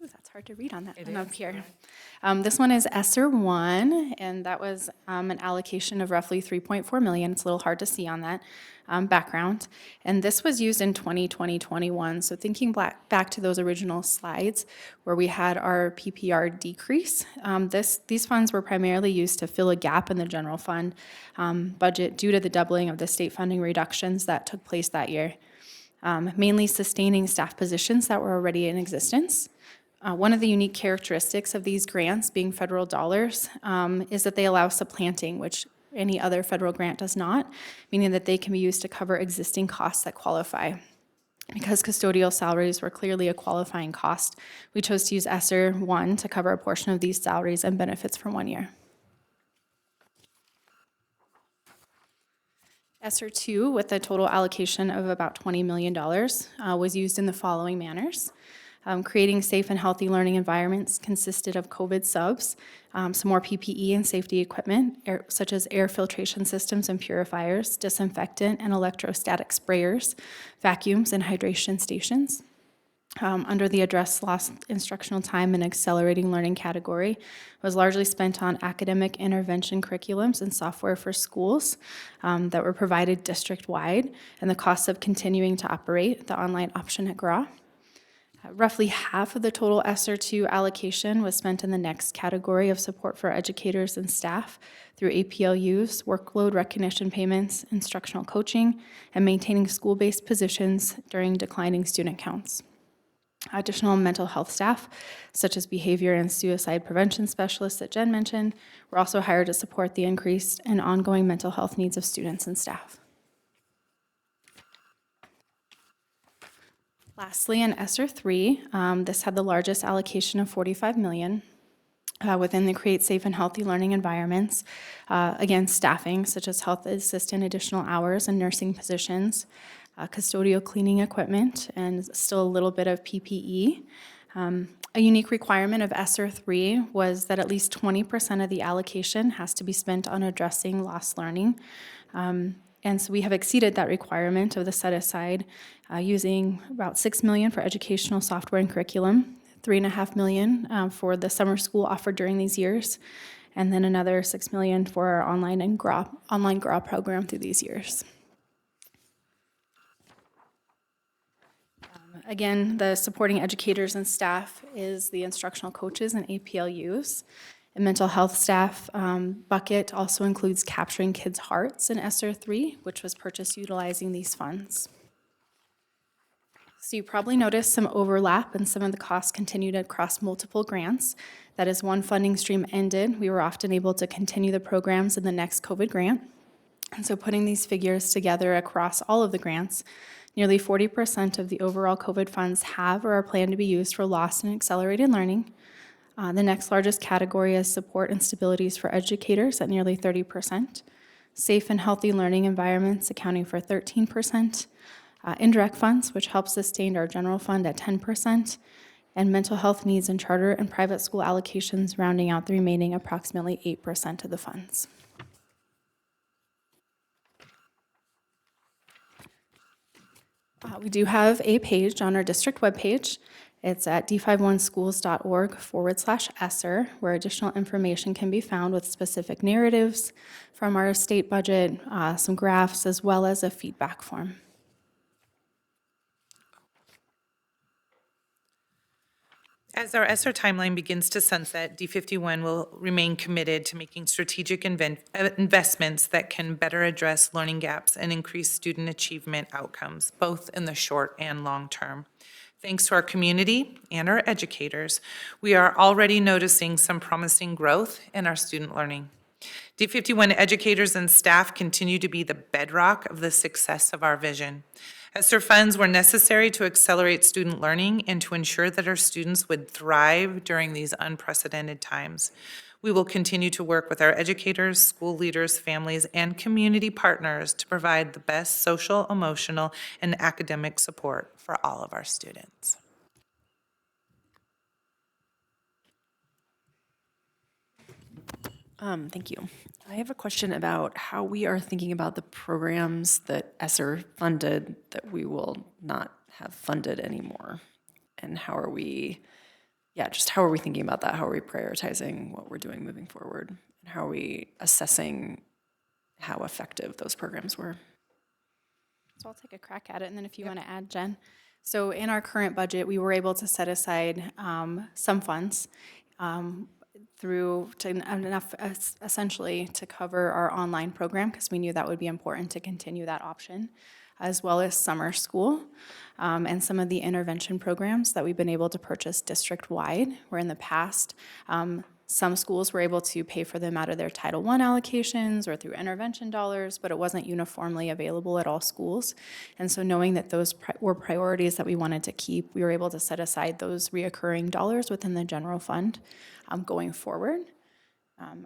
Ooh, that's hard to read on that one up here. This one is ESSER 1, and that was an allocation of roughly $3.4 million. It's a little hard to see on that background. And this was used in 2020-21. So thinking back to those original slides where we had our PPR decrease, these funds were primarily used to fill a gap in the general fund budget due to the doubling of the state funding reductions that took place that year, mainly sustaining staff positions that were already in existence. One of the unique characteristics of these grants, being federal dollars, is that they allow supplanting, which any other federal grant does not, meaning that they can be used to cover existing costs that qualify. Because custodial salaries were clearly a qualifying cost, we chose to use ESSER 1 to cover a portion of these salaries and benefits for 1 year. ESSER 2, with a total allocation of about $20 million, was used in the following manners. Creating safe and healthy learning environments consisted of COVID subs, some more PPE and safety equipment, such as air filtration systems and purifiers, disinfectant and electrostatic sprayers, vacuums, and hydration stations. Under the address lost instructional time and accelerating learning category was largely spent on academic intervention curriculums and software for schools that were provided district-wide, and the cost of continuing to operate the online option at GRA. Roughly half of the total ESSER II allocation was spent in the next category of support for educators and staff through APLUs, workload recognition payments, instructional coaching, and maintaining school-based positions during declining student counts. Additional mental health staff, such as behavior and suicide prevention specialists that Jen mentioned, were also hired to support the increased and ongoing mental health needs of students and staff. Lastly, in ESSER III, this had the largest allocation of $45 million within the Create Safe and Healthy Learning Environments. Again, staffing, such as health assistant additional hours and nursing positions, custodial cleaning equipment, and still a little bit of PPE. A unique requirement of ESSER III was that at least 20% of the allocation has to be spent on addressing lost learning. And so we have exceeded that requirement of the set-aside using about $6 million for educational software and curriculum, $3.5 million for the summer school offered during these years, and then another $6 million for our online GRA program through these years. Again, the supporting educators and staff is the instructional coaches and APLUs. And mental health staff bucket also includes Capturing Kids' Hearts in ESSER III, which was purchased utilizing these funds. So you probably noticed some overlap and some of the costs continued across multiple grants. That is, one funding stream ended, we were often able to continue the programs in the next COVID grant. And so putting these figures together across all of the grants, nearly 40% of the overall COVID funds have or are planned to be used for lost and accelerated learning. The next largest category is support and stabilities for educators at nearly 30%. Safe and healthy learning environments accounting for 13%. Indirect funds, which help sustain our general fund at 10%. And mental health needs and charter and private school allocations rounding out the remaining approximately 8% of the funds. We do have a page on our district webpage. It's at d51schools.org/ESSER, where additional information can be found with specific narratives from our state budget, some graphs, as well as a feedback form. As our ESSER timeline begins to sunset, D51 will remain committed to making strategic investments that can better address learning gaps and increase student achievement outcomes, both in the short and long term. Thanks to our community and our educators, we are already noticing some promising growth in our student learning. D51 educators and staff continue to be the bedrock of the success of our vision. ESSER funds were necessary to accelerate student learning and to ensure that our students would thrive during these unprecedented times. We will continue to work with our educators, school leaders, families, and community partners to provide the best social, emotional, and academic support for all of our students. Thank you. I have a question about how we are thinking about the programs that ESSER funded that we will not have funded anymore. And how are we thinking about that? How are we prioritizing what we're doing moving forward? And how are we assessing how effective those programs were? So I'll take a crack at it, and then if you want to add, Jen. So in our current budget, we were able to set aside some funds enough essentially to cover our online program, because we knew that would be important to continue that option, as well as summer school and some of the intervention programs that we've been able to purchase district-wide, where in the past, some schools were able to pay for them out of their Title I allocations or through intervention dollars, but it wasn't uniformly available at all schools. And so knowing that those were priorities that we wanted to keep, we were able to set aside those reoccurring dollars within the general fund going forward.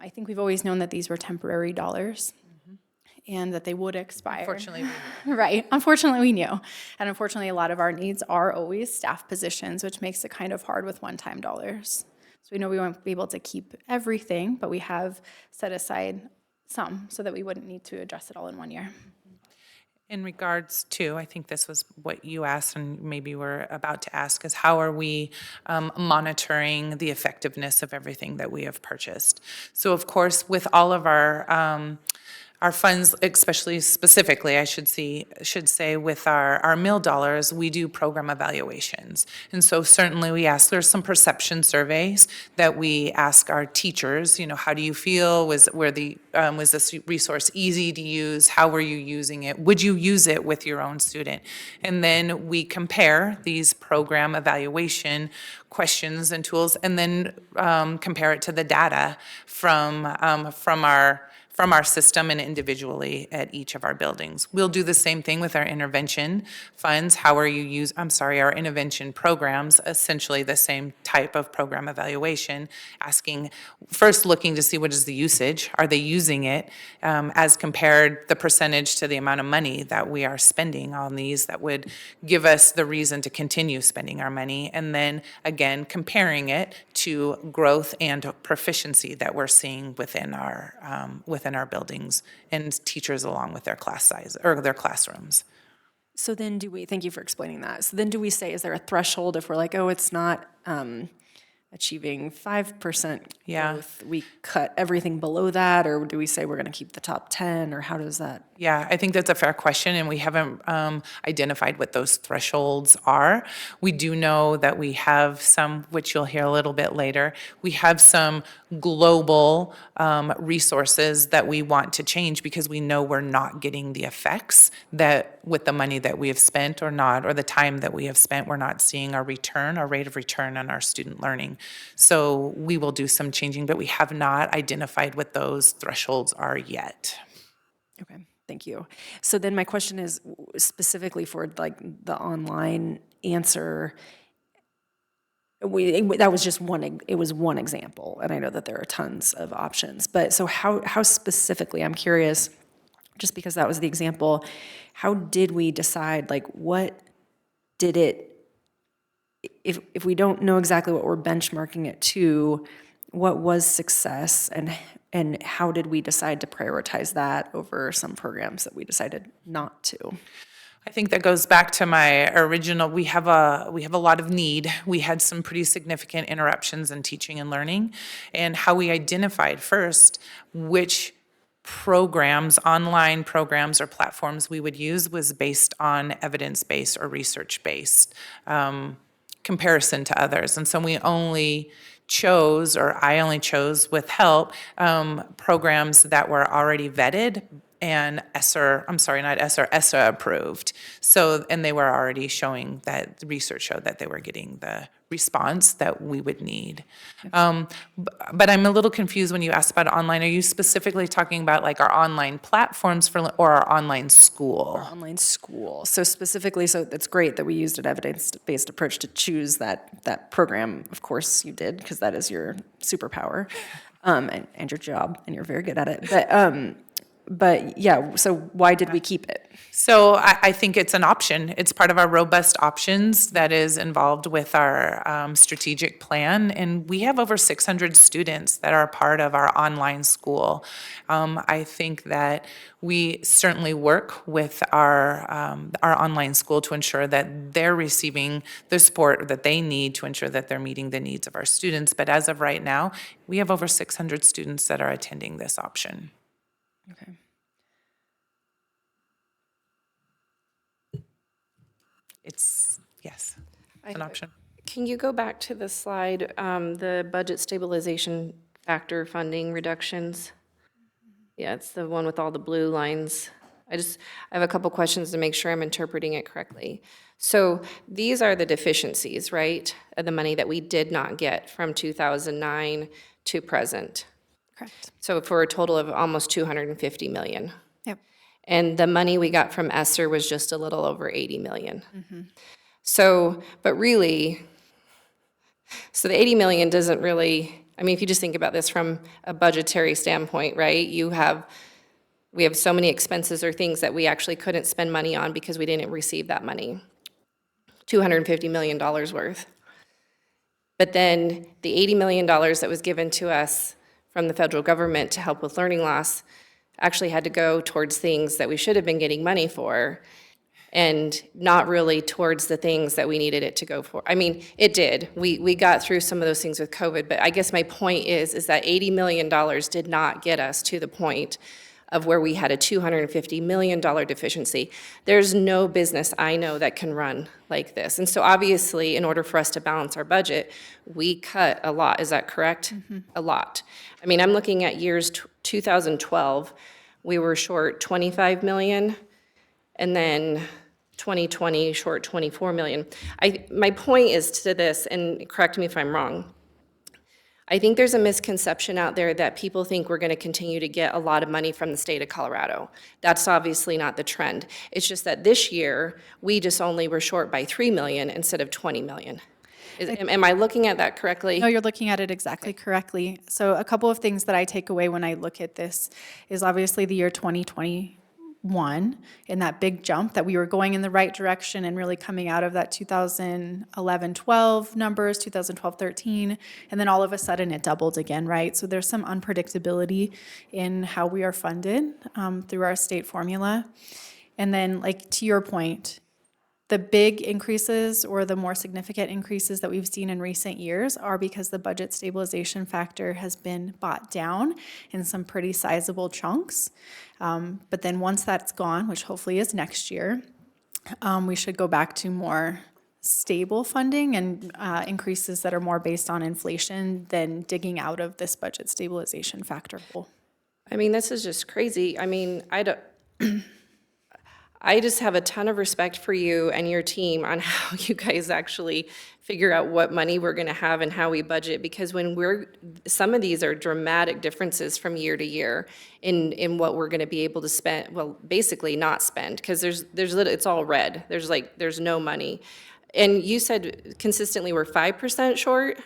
I think we've always known that these were temporary dollars. and that they would expire. Unfortunately, Right. Unfortunately, we knew. And unfortunately, a lot of our needs are always staff positions, which makes it kind of hard with one-time dollars. So we know we won't be able to keep everything, but we have set aside some so that we wouldn't need to address it all in 1 year. in regards to, I think this was what you asked and maybe we're about to ask, is how are we monitoring the effectiveness of everything that we have purchased? So of course, with all of our funds, especially specifically, I should say with our meal dollars, we do program evaluations. And so certainly we ask, there's some perception surveys that we ask our teachers, how do you feel? Was this resource easy to use? How were you using it? Would you use it with your own student? And then we compare these program evaluation questions and tools and then compare it to the data from our system and individually at each of our buildings. We'll do the same thing with our intervention funds. Our intervention programs, essentially the same type of program evaluation, first looking to see what is the usage, are they using it, as compared the percentage to the amount of money that we are spending on these that would give us the reason to continue spending our money. And then again, comparing it to growth and proficiency that we're seeing within our buildings and teachers along with their class size or their classrooms. So then thank you for explaining that. So then do we say, is there a threshold if we're like, oh, it's not achieving 5% Yeah. growth, we cut everything below that? Or do we say we're going to keep the top 10? Or how does that? Yeah, I think that's a fair question, and we haven't identified what those thresholds are. We do know that we have some, which you'll hear a little bit later, we have some global resources that we want to change because we know we're not getting the effects that with the money that we have spent or the time that we have spent, we're not seeing our rate of return on our student learning. So we will do some changing, but we have not identified what those thresholds are yet. Okay, thank you. So then my question is specifically for like the online answer. That was just one example, and I know that there are tons of options. But so how specifically, I'm curious, just because that was the example, how did we decide, like what did it, if we don't know exactly what we're benchmarking it to, what was success and how did we decide to prioritize that over some programs that we decided not to? I think that goes back to my original, we have a lot of need. We had some pretty significant interruptions in teaching and learning, and how we identified first which programs, online programs or platforms we would use was based on evidence-based or research-based comparison to others. And so I only chose with help programs that were already vetted and ESSA approved. So, and they were already showing that, the research showed that they were getting the response that we would need. But I'm a little confused when you asked about online. Are you specifically talking about like our online platforms or our online school? Online school. So specifically, so it's great that we used an evidence-based approach to choose that program. Of course you did, because that is your superpower and your job, and you're very good at it. But yeah, so why did we keep it? So I think it's an option. It's part of our robust options that is involved with our strategic plan. And we have over 600 students that are part of our online school. I think that we certainly work with our online school to ensure that they're receiving the support that they need to ensure that they're meeting the needs of our students. But as of right now, we have over 600 students that are attending this option. Okay. It's an option. Can you go back to the slide, the budget stabilization factor funding reductions? Yeah, it's the one with all the blue lines. I have a couple questions to make sure I'm interpreting it correctly. So these are the deficiencies, right, of the money that we did not get from 2009 to present. Correct. So for a total of almost 250 million. Yep. And the money we got from ESSER was just a little over 80 million. So, but really, so the 80 million doesn't really, I mean, if you just think about this from a budgetary standpoint, right? You have We have so many expenses or things that we actually couldn't spend money on because we didn't receive that money. $250 million worth. But then the $80 million that was given to us from the federal government to help with learning loss actually had to go towards things that we should have been getting money for and not really towards the things that we needed it to go for. I mean, it did. We got through some of those things with COVID, but I guess my point is that $80 million did not get us to the point of where we had a $250 million deficiency. There's no business I know that can run like this. And so obviously, in order for us to balance our budget, we cut a lot. Is that correct? A lot. I mean, I'm looking at years 2012, we were short 25 million, and then 2020 short 24 million. My point is to this, and correct me if I'm wrong, I think there's a misconception out there that people think we're going to continue to get a lot of money from the state of Colorado. That's obviously not the trend. It's just that this year, we just only were short by 3 million instead of 20 million. Am I looking at that correctly? No, you're looking at it exactly correctly. So a couple of things that I take away when I look at this is obviously the year 2021 and that big jump that we were going in the right direction and really coming out of that 2011-12 numbers, 2012-13, and then all of a sudden it doubled again, right? So there's some unpredictability in how we are funded through our state formula. And then, like, to your point, the big increases or the more significant increases that we've seen in recent years are because the budget stabilization factor has been bought down in some pretty sizable chunks. But then once that's gone, which hopefully is next year, we should go back to more stable funding and increases that are more based on inflation than digging out of this budget stabilization factor hole. I mean, this is just crazy. I mean, I just have a ton of respect for you and your team on how you guys actually figure out what money we're gonna have and how we budget, because some of these are dramatic differences from year to year in what we're gonna be able to spend, well, basically not spend, because it's all red. There's no money. And you said consistently we're 5% short?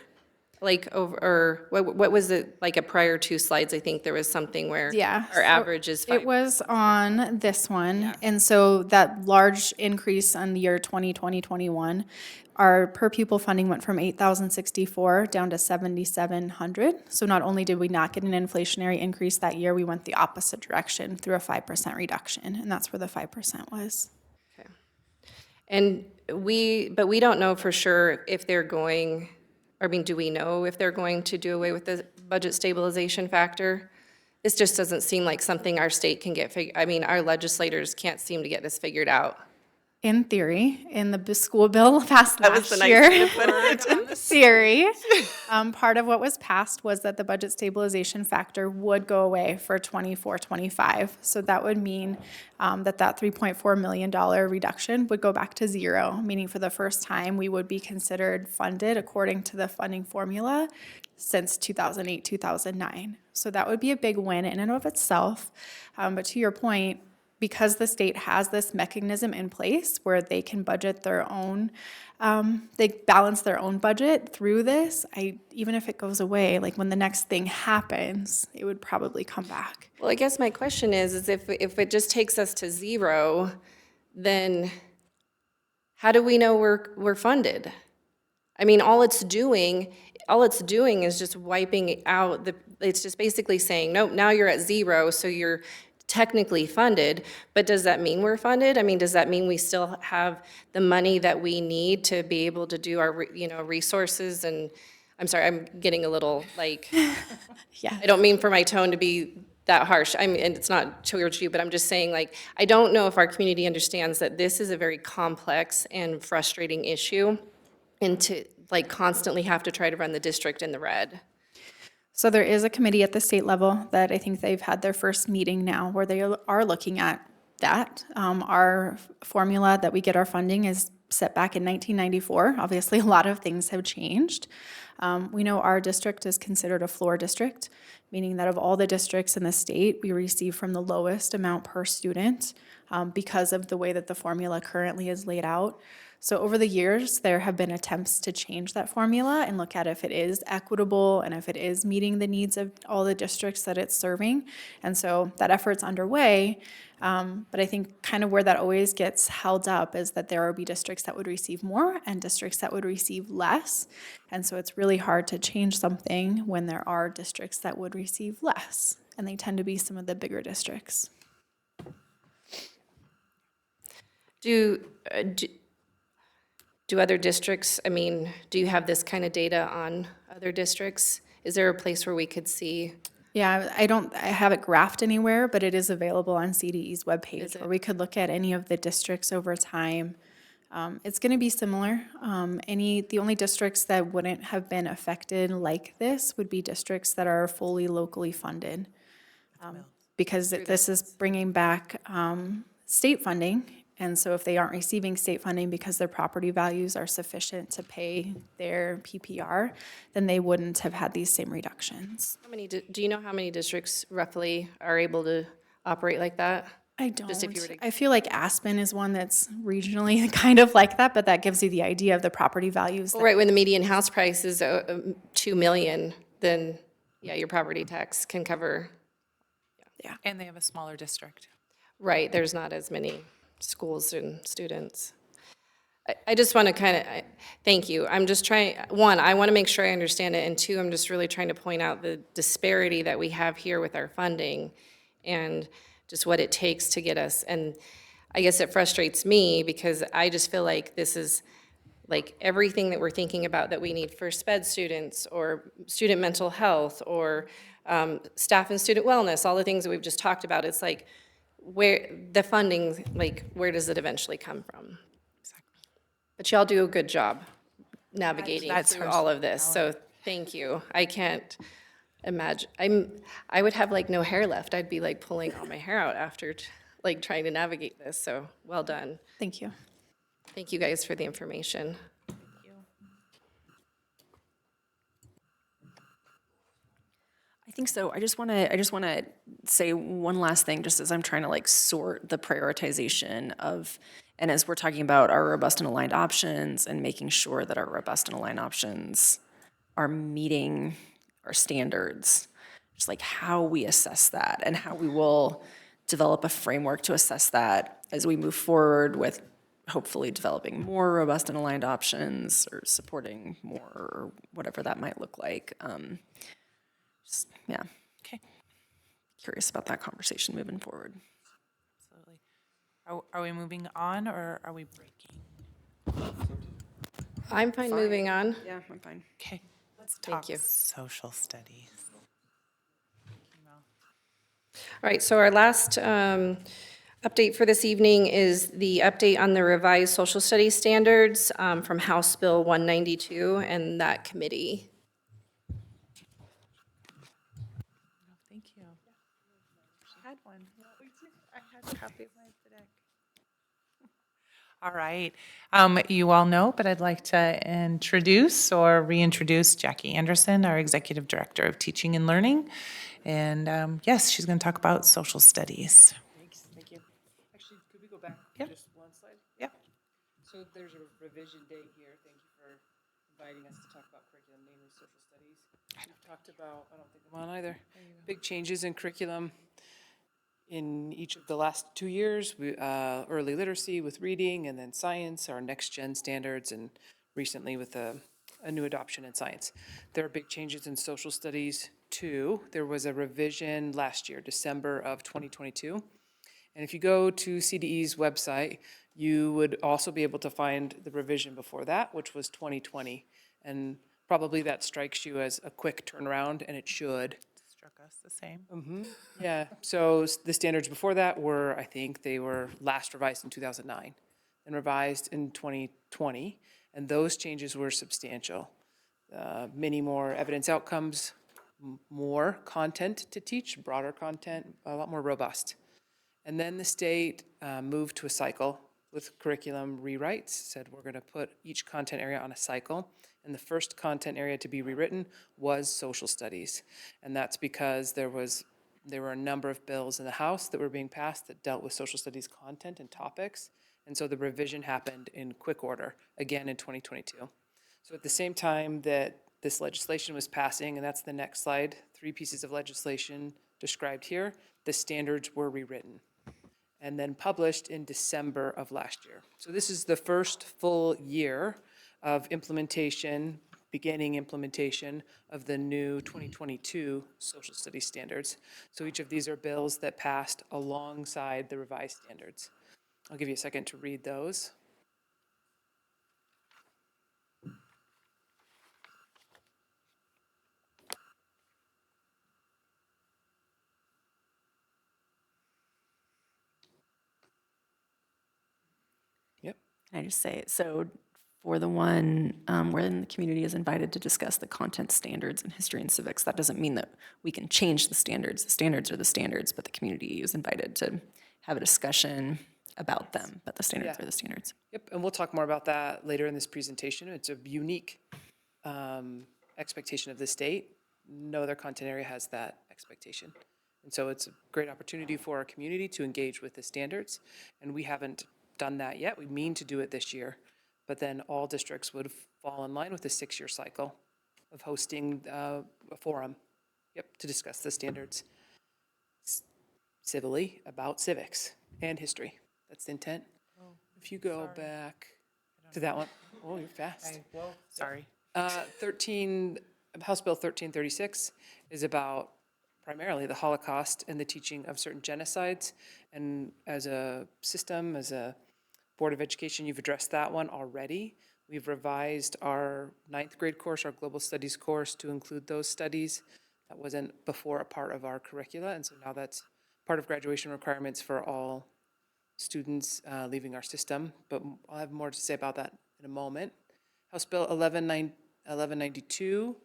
Like or what was it, like a prior two slides, I think there was something where our average is 5. It was on this one, and so that large increase on the year 2020-21, our per pupil funding went from 8,064 down to 7,700. So not only did we not get an inflationary increase that year, we went the opposite direction through a 5% reduction, and that's where the 5% was. Okay. But we don't know for sure if they're going. I mean, do we know if they're going to do away with the budget stabilization factor? This just doesn't seem like something our state can get I mean, our legislators can't seem to get this figured out. In theory, in the school bill passed last year, in theory, part of what was passed was that the budget stabilization factor would go away for 24-25. So that would mean that $3.4 million reduction would go back to zero, meaning for the first time we would be considered funded according to the funding formula since 2008, 2009. So that would be a big win in and of itself. But to your point, because the state has this mechanism in place where they can budget their own, they balance their own budget through this, even if it goes away, like when the next thing happens, it would probably come back. Well, I guess my question is if it just takes us to zero, then how do we know we're funded? I mean, all it's doing is just wiping out it's just basically saying, nope, now you're at zero, so you're technically funded, but does that mean we're funded? I mean, does that mean we still have the money that we need to be able to do our, resources? And I'm sorry, I'm getting a little like, Yeah. I don't mean for my tone to be that harsh. And it's not towards you, but I'm just saying, like, I don't know if our community understands that this is a very complex and frustrating issue, and to like constantly have to try to run the district in the red. So there is a committee at the state level that I think they've had their first meeting now where they are looking at that. Our formula that we get our funding is set back in 1994. Obviously, a lot of things have changed. We know our district is considered a floor district, meaning that of all the districts in the state, we receive from the lowest amount per student because of the way that the formula currently is laid out. So over the years, there have been attempts to change that formula and look at if it is equitable and if it is meeting the needs of all the districts that it's serving. And so that effort's underway. But I think kind of where that always gets held up is that there will be districts that would receive more and districts that would receive less. And so it's really hard to change something when there are districts that would receive less. And they tend to be some of the bigger districts. Do other districts, I mean, do you have this kind of data on other districts? Is there a place where we could see? Yeah, I have it graphed anywhere, but it is available on CDE's webpage, where we could look at any of the districts over time. It's going to be similar. The only districts that wouldn't have been affected like this would be districts that are fully locally funded. Because this is bringing back state funding. And so if they aren't receiving state funding because their property values are sufficient to pay their PPR, then they wouldn't have had these same reductions. How many, do you know how many districts roughly are able to operate like that? I don't. Just if you were to- I feel like Aspen is one that's regionally kind of like that, but that gives you the idea of the property values. Well, right, when the median house price is 2 million, then, yeah, your property tax can cover. And they have a smaller district. Right, there's not as many schools and students. I just want to kind of, thank you. I'm just trying, one, I want to make sure I understand it, and two, I'm just really trying to point out the disparity that we have here with our funding and just what it takes to get us. And I guess it frustrates me because I just feel like this is like everything that we're thinking about that we need for SPED students or student mental health or staff and student wellness, all the things that we've just talked about. It's like, where the funding, like, where does it eventually come from? But y'all do a good job navigating through all of this, so thank you. I can't imagine, I would have like no hair left. I'd be like pulling all my hair out after like trying to navigate this, so well done. Thank you. Thank you guys for the information. I think so. I just want to say one last thing, just as I'm trying to like sort the prioritization of, and as we're talking about our robust and aligned options and making sure that our robust and aligned options are meeting our standards, just like how we assess that and how we will develop a framework to assess that as we move forward with hopefully developing more robust and aligned options or supporting more or whatever that might look like. Yeah. Okay. Curious about that conversation moving forward. Absolutely. Are we moving on or are we breaking? I'm fine moving on. Yeah, I'm fine. Okay, let's Thank talk you. social studies. All right, so our last update for this evening is the update on the revised social studies standards from House Bill 192 and that committee. Thank you. I had one. I had a copy of mine today. All right. You all know, but I'd like to introduce or reintroduce Jackie Anderson, our Executive Director of Teaching and Learning. And yes, she's going to talk about social studies. Thank you. Actually, could we go back Yep. just one slide? Yep. So there's a revision date here. Thank you for inviting us to talk about curriculum, namely social studies. We've talked about, I don't think I'm on either, big changes in curriculum in each of the last 2 years. Early literacy with reading, and then science, our next gen standards, and recently with a new adoption in science. There are big changes in social studies too. There was a revision last year, December of 2022. And if you go to CDE's website, you would also be able to find the revision before that, which was 2020. And probably that strikes you as a quick turnaround, and it should. Struck us the same. Yeah, so the standards before that were, I think they were last revised in 2009 and revised in 2020. And those changes were substantial. Many more evidence outcomes, more content to teach, broader content, a lot more robust. And then the state moved to a cycle with curriculum rewrites, said we're going to put each content area on a cycle. And the first content area to be rewritten was social studies. And that's because there were a number of bills in the House that were being passed that dealt with social studies content and topics. And so the revision happened in quick order, again in 2022. So at the same time that this legislation was passing, and that's the next slide, 3 pieces of legislation described here, the standards were rewritten and then published in December of last year. So this is the first full year of implementation, beginning implementation of the new 2022 social studies standards. So each of these are bills that passed alongside the revised standards. I'll give you a second to read those. Yep. Can I just say, so for the one wherein the community is invited to discuss the content standards in history and civics, that doesn't mean that we can change the standards. The standards are the standards, but the community is invited to have a discussion about them, but the standards Yeah. are the standards. Yep, and we'll talk more about that later in this presentation. It's a unique expectation of the state. No other content area has that expectation. And so it's a great opportunity for our community to engage with the standards, and we haven't done that yet. We mean to do it this year, but then all districts would fall in line with a 6-year cycle of hosting a forum, to discuss the standards civilly about civics and history. That's the intent. If you go back to that one, oh, you're fast. Sorry. 13, House Bill 1336 is about primarily the Holocaust and the teaching of certain genocides. And as a system, as a Board of Education, you've addressed that one already. We've revised our 9th grade course, our Global Studies course, to include those studies. That wasn't before a part of our curricula, and so now that's part of graduation requirements for all students leaving our system. But I'll have more to say about that in a moment. House Bill 1192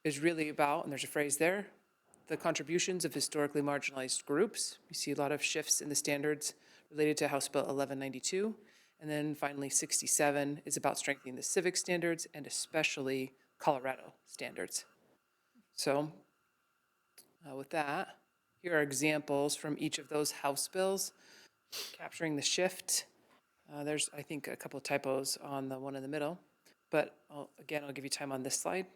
is really about, and there's a phrase there, the contributions of historically marginalized groups. We see a lot of shifts in the standards related to House Bill 1192. And then finally, 67 is about strengthening the civic standards and especially Colorado standards. So with that, here are examples from each of those House bills capturing the shift. There's, I think, a couple of typos on the one in the middle, but I'll give you time on this slide.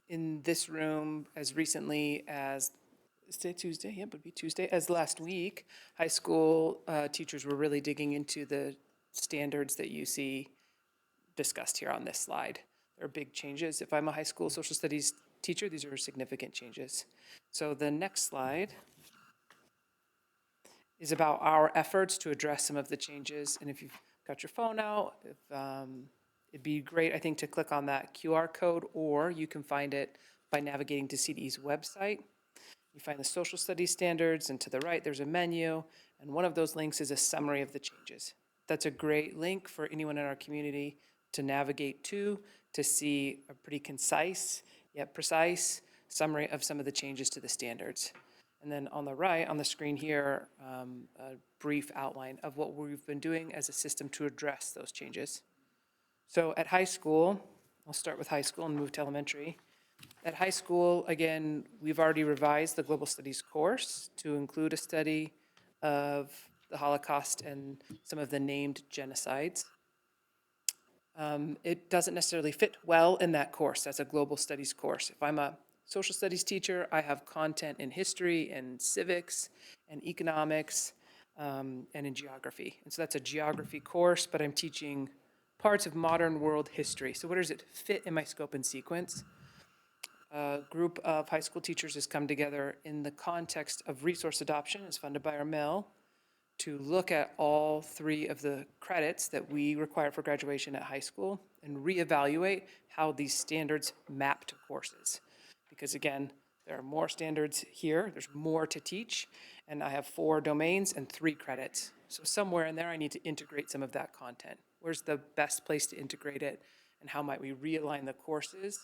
In this room, as recently as, is today Tuesday? Yeah, it would be Tuesday. As last week, high school teachers were really digging into the standards that you see discussed here on this slide. There are big changes. If I'm a high school social studies teacher, these are significant changes. So the next slide is about our efforts to address some of the changes. And if you've got your phone out, it'd be great, I think, to click on that QR code, or you can find it by navigating to CDE's website. You find the social studies standards, and to the right, there's a menu, and one of those links is a summary of the changes. That's a great link for anyone in our community to navigate to see a pretty concise yet precise summary of some of the changes to the standards. And then on the right, on the screen here, a brief outline of what we've been doing as a system to address those changes. So at high school, I'll start with high school and move to elementary. At high school, again, we've already revised the Global Studies course to include a study of the Holocaust and some of the named genocides. It doesn't necessarily fit well in that course. That's a Global Studies course. If I'm a social studies teacher, I have content in history and civics and economics and in geography. And so that's a geography course, but I'm teaching parts of modern world history. So where does it fit in my scope and sequence? A group of high school teachers has come together in the context of resource adoption, as funded by our mill, to look at all 3 of the credits that we require for graduation at high school and reevaluate how these standards map to courses. Because again, there are more standards here, there's more to teach, and I have 4 domains and 3 credits. So somewhere in there, I need to integrate some of that content. Where's the best place to integrate it? And how might we realign the courses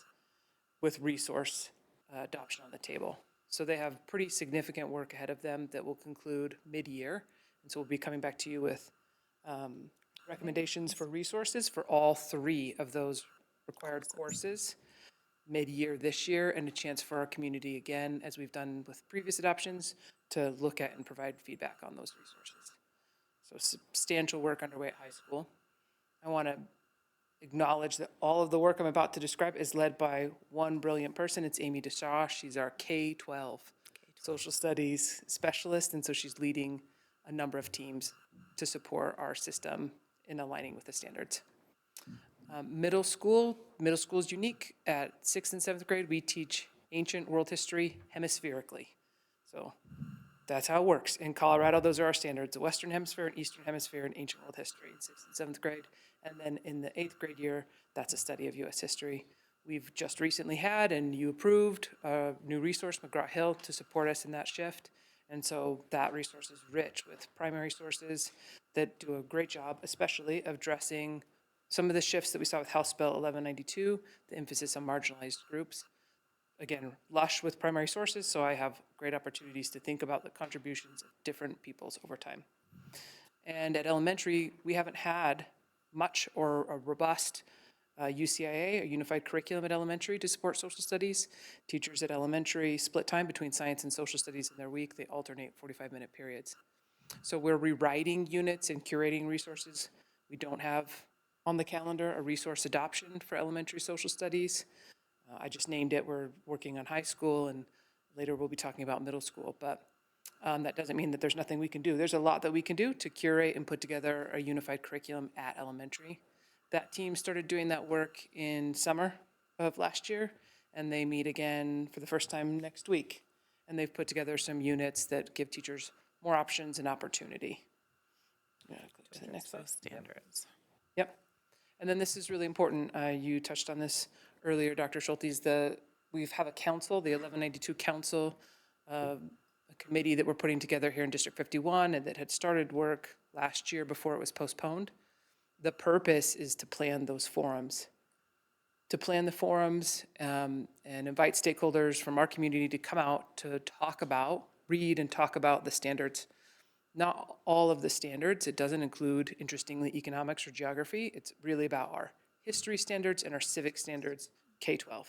with resource adoption on the table? So they have pretty significant work ahead of them that will conclude mid-year. And so we'll be coming back to you with recommendations for resources for all 3 of those required courses mid-year this year, and a chance for our community, again, as we've done with previous adoptions, to look at and provide feedback on those resources. So substantial work underway at high school. I want to acknowledge that all of the work I'm about to describe is led by one brilliant person. It's Amy DeShaw. She's our K-12 social studies specialist, and so she's leading a number of teams to support our system in aligning with the standards. Middle school is unique. At 6th and 7th grade, we teach ancient world history hemispherically. So that's how it works. In Colorado, those are our standards: the Western Hemisphere and Eastern Hemisphere and ancient world history in 6th and 7th grade. And then in the 8th grade year, that's a study of U.S. history. We've just recently had, and you approved, a new resource, McGraw-Hill, to support us in that shift. And so that resource is rich with primary sources that do a great job, especially of addressing some of the shifts that we saw with House Bill 1192, the emphasis on marginalized groups. Again, lush with primary sources, so I have great opportunities to think about the contributions of different peoples over time. And at elementary, we haven't had much or a robust UCIA, a unified curriculum at elementary, to support social studies. Teachers at elementary split time between science and social studies in their week. They alternate 45-minute periods. So we're rewriting units and curating resources. We don't have on the calendar a resource adoption for elementary social studies. I just named it. We're working on high school, and later we'll be talking about middle school. But that doesn't mean that there's nothing we can do. There's a lot that we can do to curate and put together a unified curriculum at elementary. That team started doing that work in summer of last year, and they meet again for the first time next week. And they've put together some units that give teachers more options and opportunity. Yeah, click to the next slide. Standards. Yep. And then this is really important. You touched on this earlier, Dr. Schultes. We have a council, the 1192 Council, a committee that we're putting together here in District 51 and that had started work last year before it was postponed. The purpose is to plan those forums, and invite stakeholders from our community to come out to talk about, read and talk about the standards. Not all of the standards. It doesn't include, interestingly, economics or geography. It's really about our history standards and our civic standards, K-12.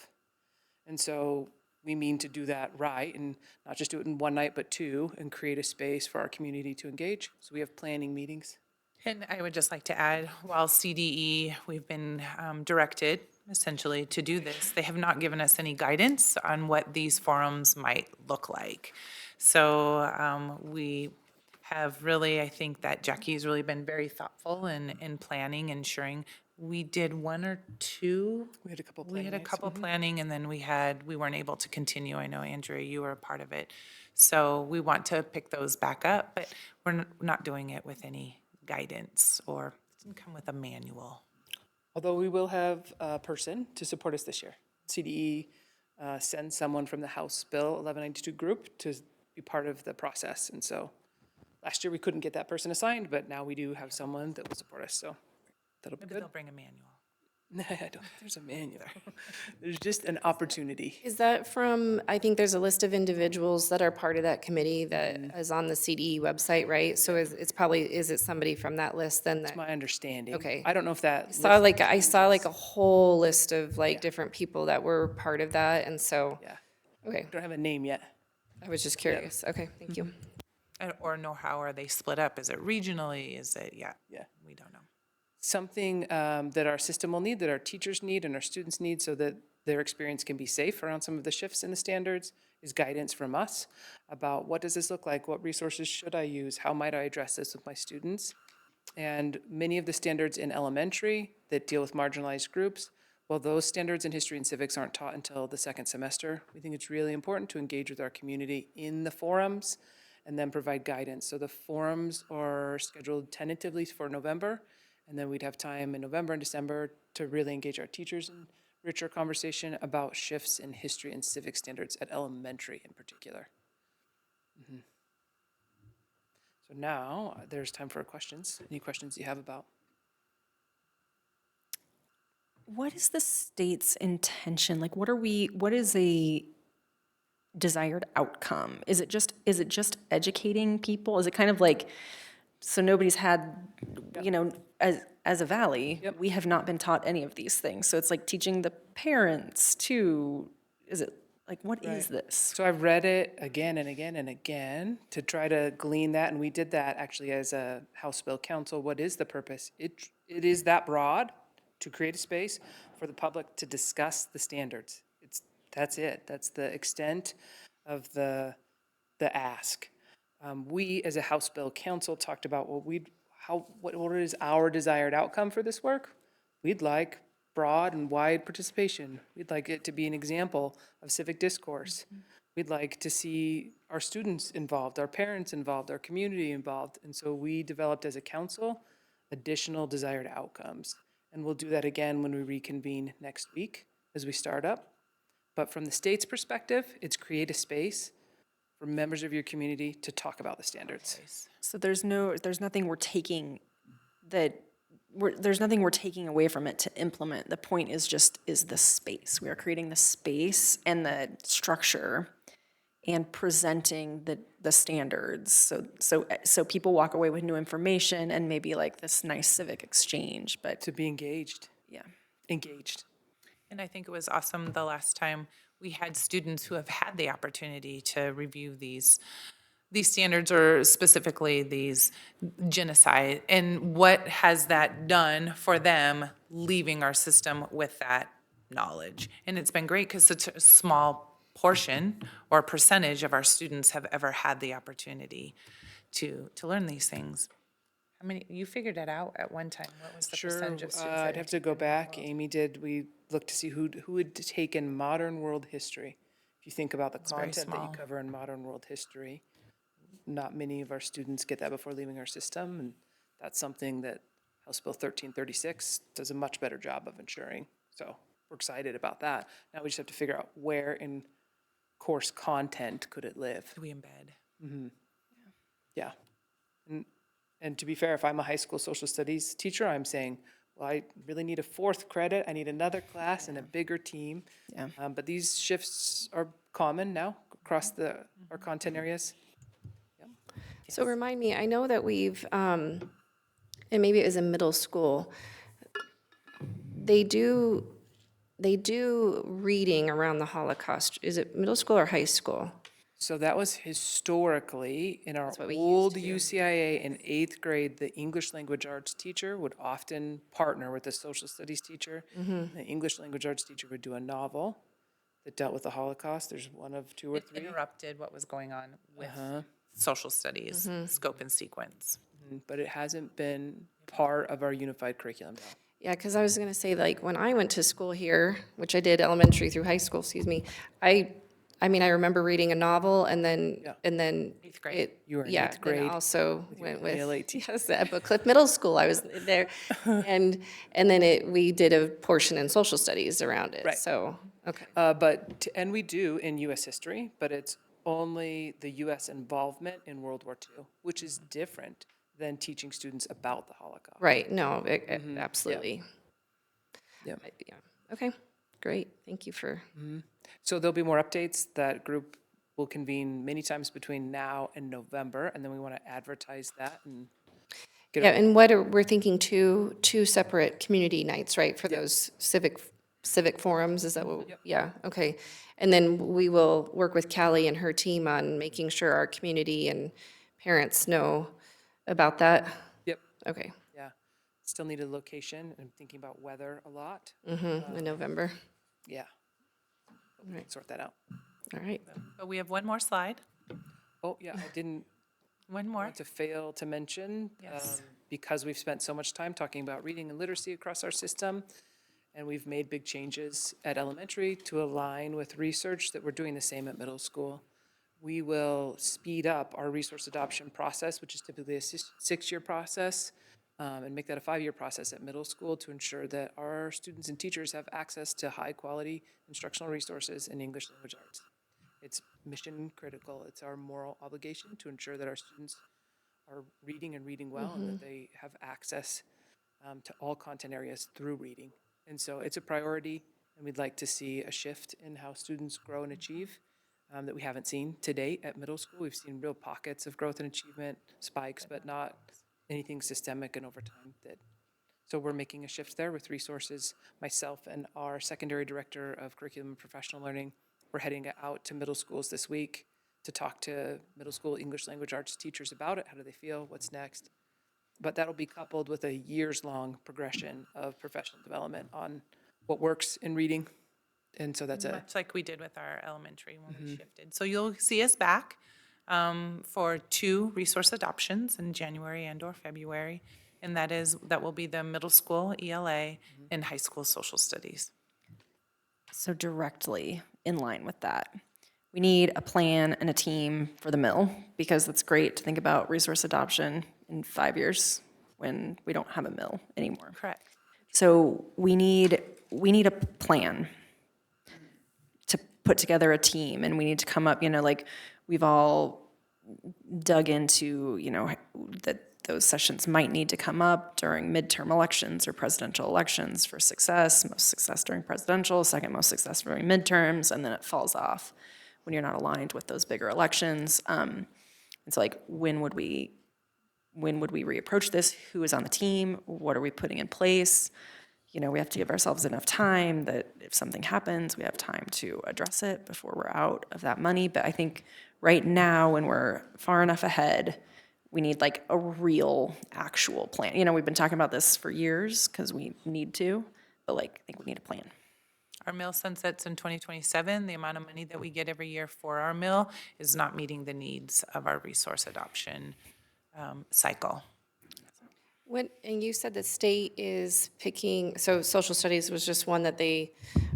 And so we mean to do that right and not just do it in one night, but 2, and create a space for our community to engage. So we have planning meetings. And I would just like to add, while CDE, we've been directed essentially to do this, they have not given us any guidance on what these forums might look like. So we have really, I think that Jackie's really been very thoughtful in planning, ensuring we did 1 or 2. We had a couple We planning had a nights. couple planning, and then we weren't able to continue. I know, Andrea, you were a part of it. So we want to pick those back up, but we're not doing it with any guidance, or it didn't come with a manual. Although we will have a person to support us this year. CDE sends someone from the House Bill 1192 group to be part of the process. And so last year we couldn't get that person assigned, but now we do have someone that will support us. So that'll be Maybe good. they'll bring a manual. I don't think there's a manual. There's just an opportunity. Is that from, I think there's a list of individuals that are part of that committee that is on the CDE website, right? So is it somebody from that list then that? That's my understanding. Okay. I don't know if that. I saw like a whole list of like different people that were part of that, and so, Yeah. okay, Don't have a name yet. I was just curious. Okay, thank you. Or know how are they split up? Is it regionally? Is it, Yeah. we don't know. Something that our system will need, that our teachers need and our students need so that their experience can be safe around some of the shifts in the standards is guidance from us about what does this look like? What resources should I use? How might I address this with my students? And many of the standards in elementary that deal with marginalized groups, well, those standards in history and civics aren't taught until the 2nd semester. We think it's really important to engage with our community in the forums and then provide guidance. So the forums are scheduled tentatively for November, and then we'd have time in November and December to really engage our teachers in richer conversation about shifts in history and civic standards at elementary in particular. So now there's time for questions. Any questions you have about what is the state's intention? Like, what is a desired outcome? Is it just educating people? Is it kind of like, so nobody's had, as a valley, we have not been taught any of these things. So it's like teaching the parents too. Is it like, what is this? So I've read it again and again and again to try to glean that, and we did that actually as a House Bill Council. What is the purpose? It is that broad, to create a space for the public to discuss the standards. That's it. That's the extent of the ask. We, as a House Bill Council, talked about what is our desired outcome for this work? We'd like broad and wide participation. We'd like it to be an example of civic discourse. We'd like to see our students involved, our parents involved, our community involved. And so we developed as a council additional desired outcomes. And we'll do that again when we reconvene next week as we start up. But from the state's perspective, it's create a space for members of your community to talk about the standards. So there's nothing we're taking away from it to implement. The point is the space. We are creating the space and the structure and presenting the standards. So people walk away with new information and maybe like this nice civic exchange, but To be engaged. yeah. Engaged. And I think it was awesome the last time we had students who have had the opportunity to review these standards, or specifically these genocide, and what has that done for them leaving our system with that knowledge. And it's been great because such a small portion or percentage of our students have ever had the opportunity to learn these things. How many, you figured it out at one time? What was the Sure, percentage of students? I'd have to go back. Amy did, we looked to see who had taken modern world history. If you think about the very content that you small. cover in modern world history, not many of our students get that before leaving our system, and that's something that House Bill 1336 does a much better job of ensuring. So we're excited about that. Now we just have to figure out where in course content could it live. Do we embed? Yeah. And to be fair, if I'm a high school social studies teacher, I'm saying, well, I really need a fourth credit. I need another class and a bigger team. Yeah. But these shifts are common now across our content areas. So remind me, I know that we've, and maybe it was in middle school, they do reading around the Holocaust. Is it middle school or high school? So that was historically in our what we old UCIA in 8th grade, the English language arts teacher would often partner with the social studies teacher. The English language arts teacher would do a novel that dealt with the Holocaust. There's one of two or It three. interrupted what was going on with social studies, scope and sequence. But it hasn't been part of our unified curriculum now. Yeah, because I was going to say, like, when I went to school here, which I did elementary through high school, excuse me, I mean, I remember reading a novel and then, Yeah. eighth grade. You were in yeah, eighth grade then also your went with, ELA teacher. yes, at Book Cliff Middle School, I was there. And then we did a portion in social studies around it, Right. so, okay. And we do in U.S. history, but it's only the U.S. involvement in World War II, which is different than teaching students about the Holocaust. Right, no, absolutely. Yep. Yeah, okay, great, thank you for, So there'll be more updates. That group will convene many times between now and November, and then we want to advertise that and get yeah, it. and we're thinking two separate community nights, right, for those civic forums, is that what? Yep. Yeah, okay. And then we will work with Callie and her team on making sure our community and parents know about that? Yep, Okay, yeah. Still need a location. I'm thinking about weather a lot. in November, Yeah. But we can sort that out. all right. But we have one more slide, Oh, yeah, I didn't one more. want to fail to mention, Yes. because we've spent so much time talking about reading and literacy across our system, and we've made big changes at elementary to align with research that we're doing the same at middle school. We will speed up our resource adoption process, which is typically a 6-year process, and make that a 5-year process at middle school to ensure that our students and teachers have access to high-quality instructional resources in English language arts. It's mission critical. It's our moral obligation to ensure that our students are reading and reading well, and that they have access to all content areas through reading. And so it's a priority, and we'd like to see a shift in how students grow and achieve that we haven't seen to date at middle school. We've seen real pockets of growth and achievement, spikes, but not anything systemic and over time that. So we're making a shift there with resources. Myself and our secondary director of curriculum and professional learning, we're heading out to middle schools this week to talk to middle school English language arts teachers about it. How do they feel? What's next? But that'll be coupled with a years-long progression of professional development on what works in reading. And so that's Much like we did with our elementary when we shifted. So you'll see us back for 2 resource adoptions in January and/or February. And that will be the middle school ELA and high school social studies. So directly in line with that, we need a plan and a team for the mill, because it's great to think about resource adoption in 5 years when we don't have a mill anymore. Correct. So we need a plan to put together a team, and we need to come up, like we've all dug into, that those sessions might need to come up during midterm elections or presidential elections for success, most success during presidential, second most success during midterms, and then it falls off when you're not aligned with those bigger elections. It's like, when would we reapproach this? Who is on the team? What are we putting in place? We have to give ourselves enough time that if something happens, we have time to address it before we're out of that money. But I think right now, when we're far enough ahead, we need like a real, actual plan. We've been talking about this for years because we need to, but I think we need a plan. Our mill sunsets in 2027. The amount of money that we get every year for our mill is not meeting the needs of our resource adoption cycle. And you said the state is picking, so social studies was just one that they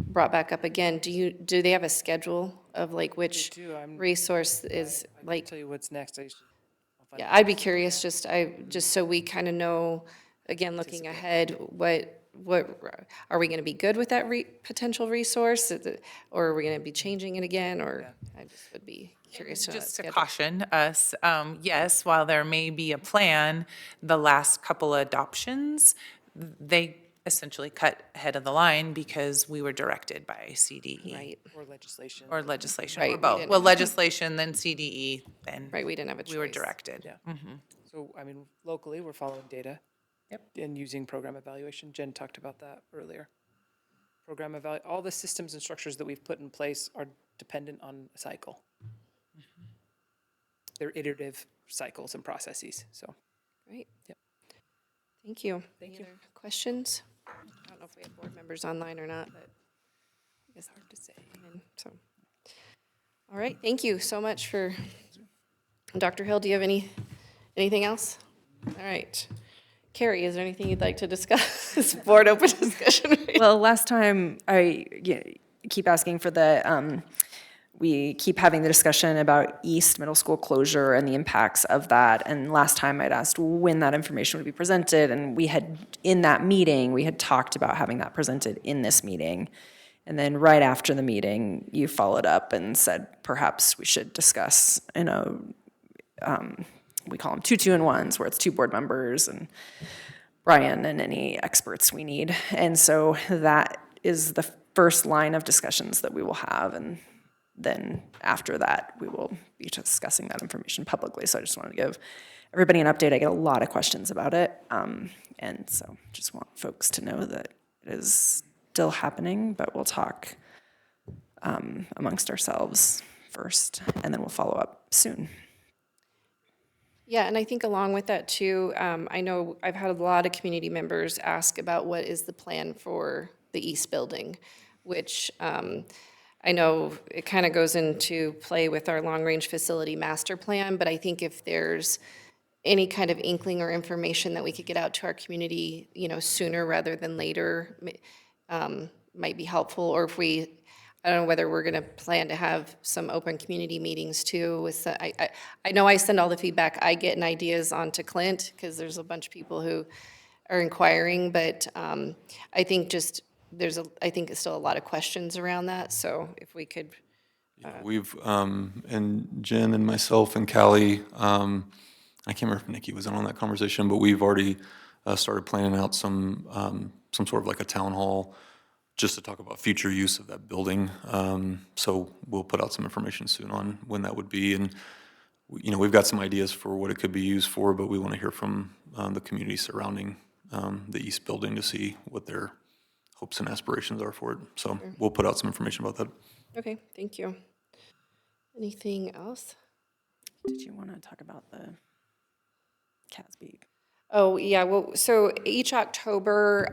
brought back up again. Do they have a schedule of which They do. resource is I'll tell you what's next. I'll find Yeah, I'd be curious, just so we kind of know, again, looking ahead, what are we going to be good with that potential resource? Or are we going to be changing it again? Or I just would be curious to know that Just to schedule. caution us, yes, while there may be a plan, the last couple of adoptions, they essentially cut ahead of the line because we were directed by CDE. Right, or legislation. Or legislation, Right, or we both. didn't- Well, legislation, then CDE, then right, we didn't have a choice. we were directed. Yeah. So, locally, we're following data. Yep. And using program evaluation. Jen talked about that earlier. All the systems and structures that we've put in place are dependent on a cycle. They're iterative cycles and processes, so. Great. Yep. Thank you. Any other questions? I don't know if we have board members online or not, but I guess hard to say. So, all right, thank you so much for, Dr. Hill, do you have anything else? All right. Carrie, is there anything you'd like to discuss? This board open discussion. Well, last time I keep asking for we keep having the discussion about East Middle School closure and the impacts of that. And last time I'd asked when that information would be presented. And in that meeting, we had talked about having that presented in this meeting. And then right after the meeting, you followed up and said, perhaps we should discuss, we call them 2 2-in-1s, where it's 2 board members and Brian and any experts we need. And so that is the first line of discussions that we will have. And then after that, we will be discussing that information publicly. So I just wanted to give everybody an update. I get a lot of questions about it. And so just want folks to know that it is still happening, but we'll talk amongst ourselves first, and then we'll follow up soon. Yeah, and I think along with that too, I know I've had a lot of community members ask about what is the plan for the East Building, which I know it kind of goes into play with our long-range facility master plan, but I think if there's any kind of inkling or information that we could get out to our community, sooner rather than later, might be helpful. Or if I don't know whether we're going to plan to have some open community meetings too. I know I send all the feedback I get and ideas on to Clint, because there's a bunch of people who are inquiring, but I think I think there's still a lot of questions around that, so if we could. We've, and Jen and myself and Callie, I can't remember if Nikki was in on that conversation, but we've already started planning out some some sort of like a town hall, just to talk about future use of that building. So we'll put out some information soon on when that would be. And, we've got some ideas for what it could be used for, but we want to hear from the community surrounding the east building to see what their hopes and aspirations are for it. So we'll put out some information about that. Okay, thank you. Anything else? Did you want to talk about the CASB? Oh, yeah, well, so each October,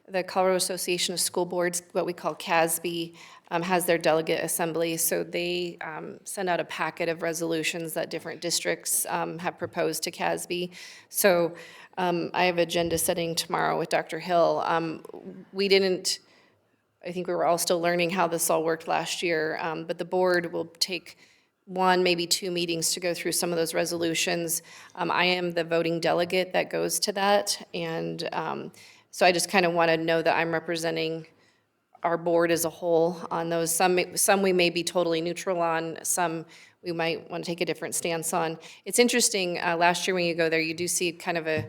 the Colorado Association of School Boards, what we call CASB, has their delegate assembly. So they send out a packet of resolutions that different districts have proposed to CASB. So I have agenda setting tomorrow with Dr. Hill. I think we were all still learning how this all worked last year, but the board will take one, maybe two meetings to go through some of those resolutions. I am the voting delegate that goes to that, and so I just kind of want to know that I'm representing our board as a whole on those. Some we may be totally neutral on, some we might want to take a different stance on. It's interesting, last year when you go there, you do see kind of a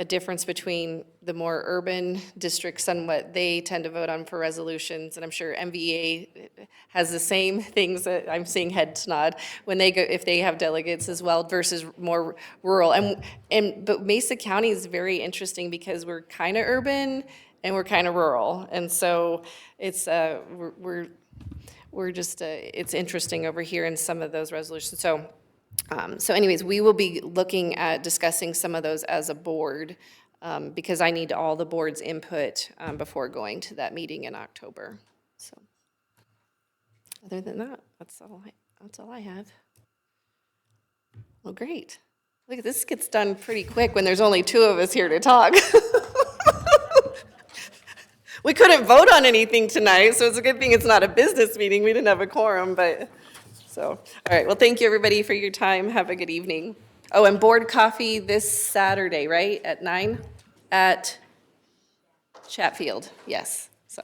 difference between the more urban districts and what they tend to vote on for resolutions, and I'm sure MVA has the same things that I'm seeing heads nod when they go, if they have delegates as well, versus more rural. But Mesa County is very interesting because we're kind of urban and we're kind of rural, and so it's we're just it's interesting over here in some of those resolutions. So anyways, we will be looking at discussing some of those as a board, because I need all the board's input before going to that meeting in October. So other than that, that's all I have. Well, great. Look, this gets done pretty quick when there's only two of us here to talk. We couldn't vote on anything tonight, so it's a good thing it's not a business meeting. We didn't have a quorum, but... So, all right, well, thank you, everybody, for your time. Have a good evening. Oh, and board coffee this Saturday, right, at 9? At Chatfield, yes, so.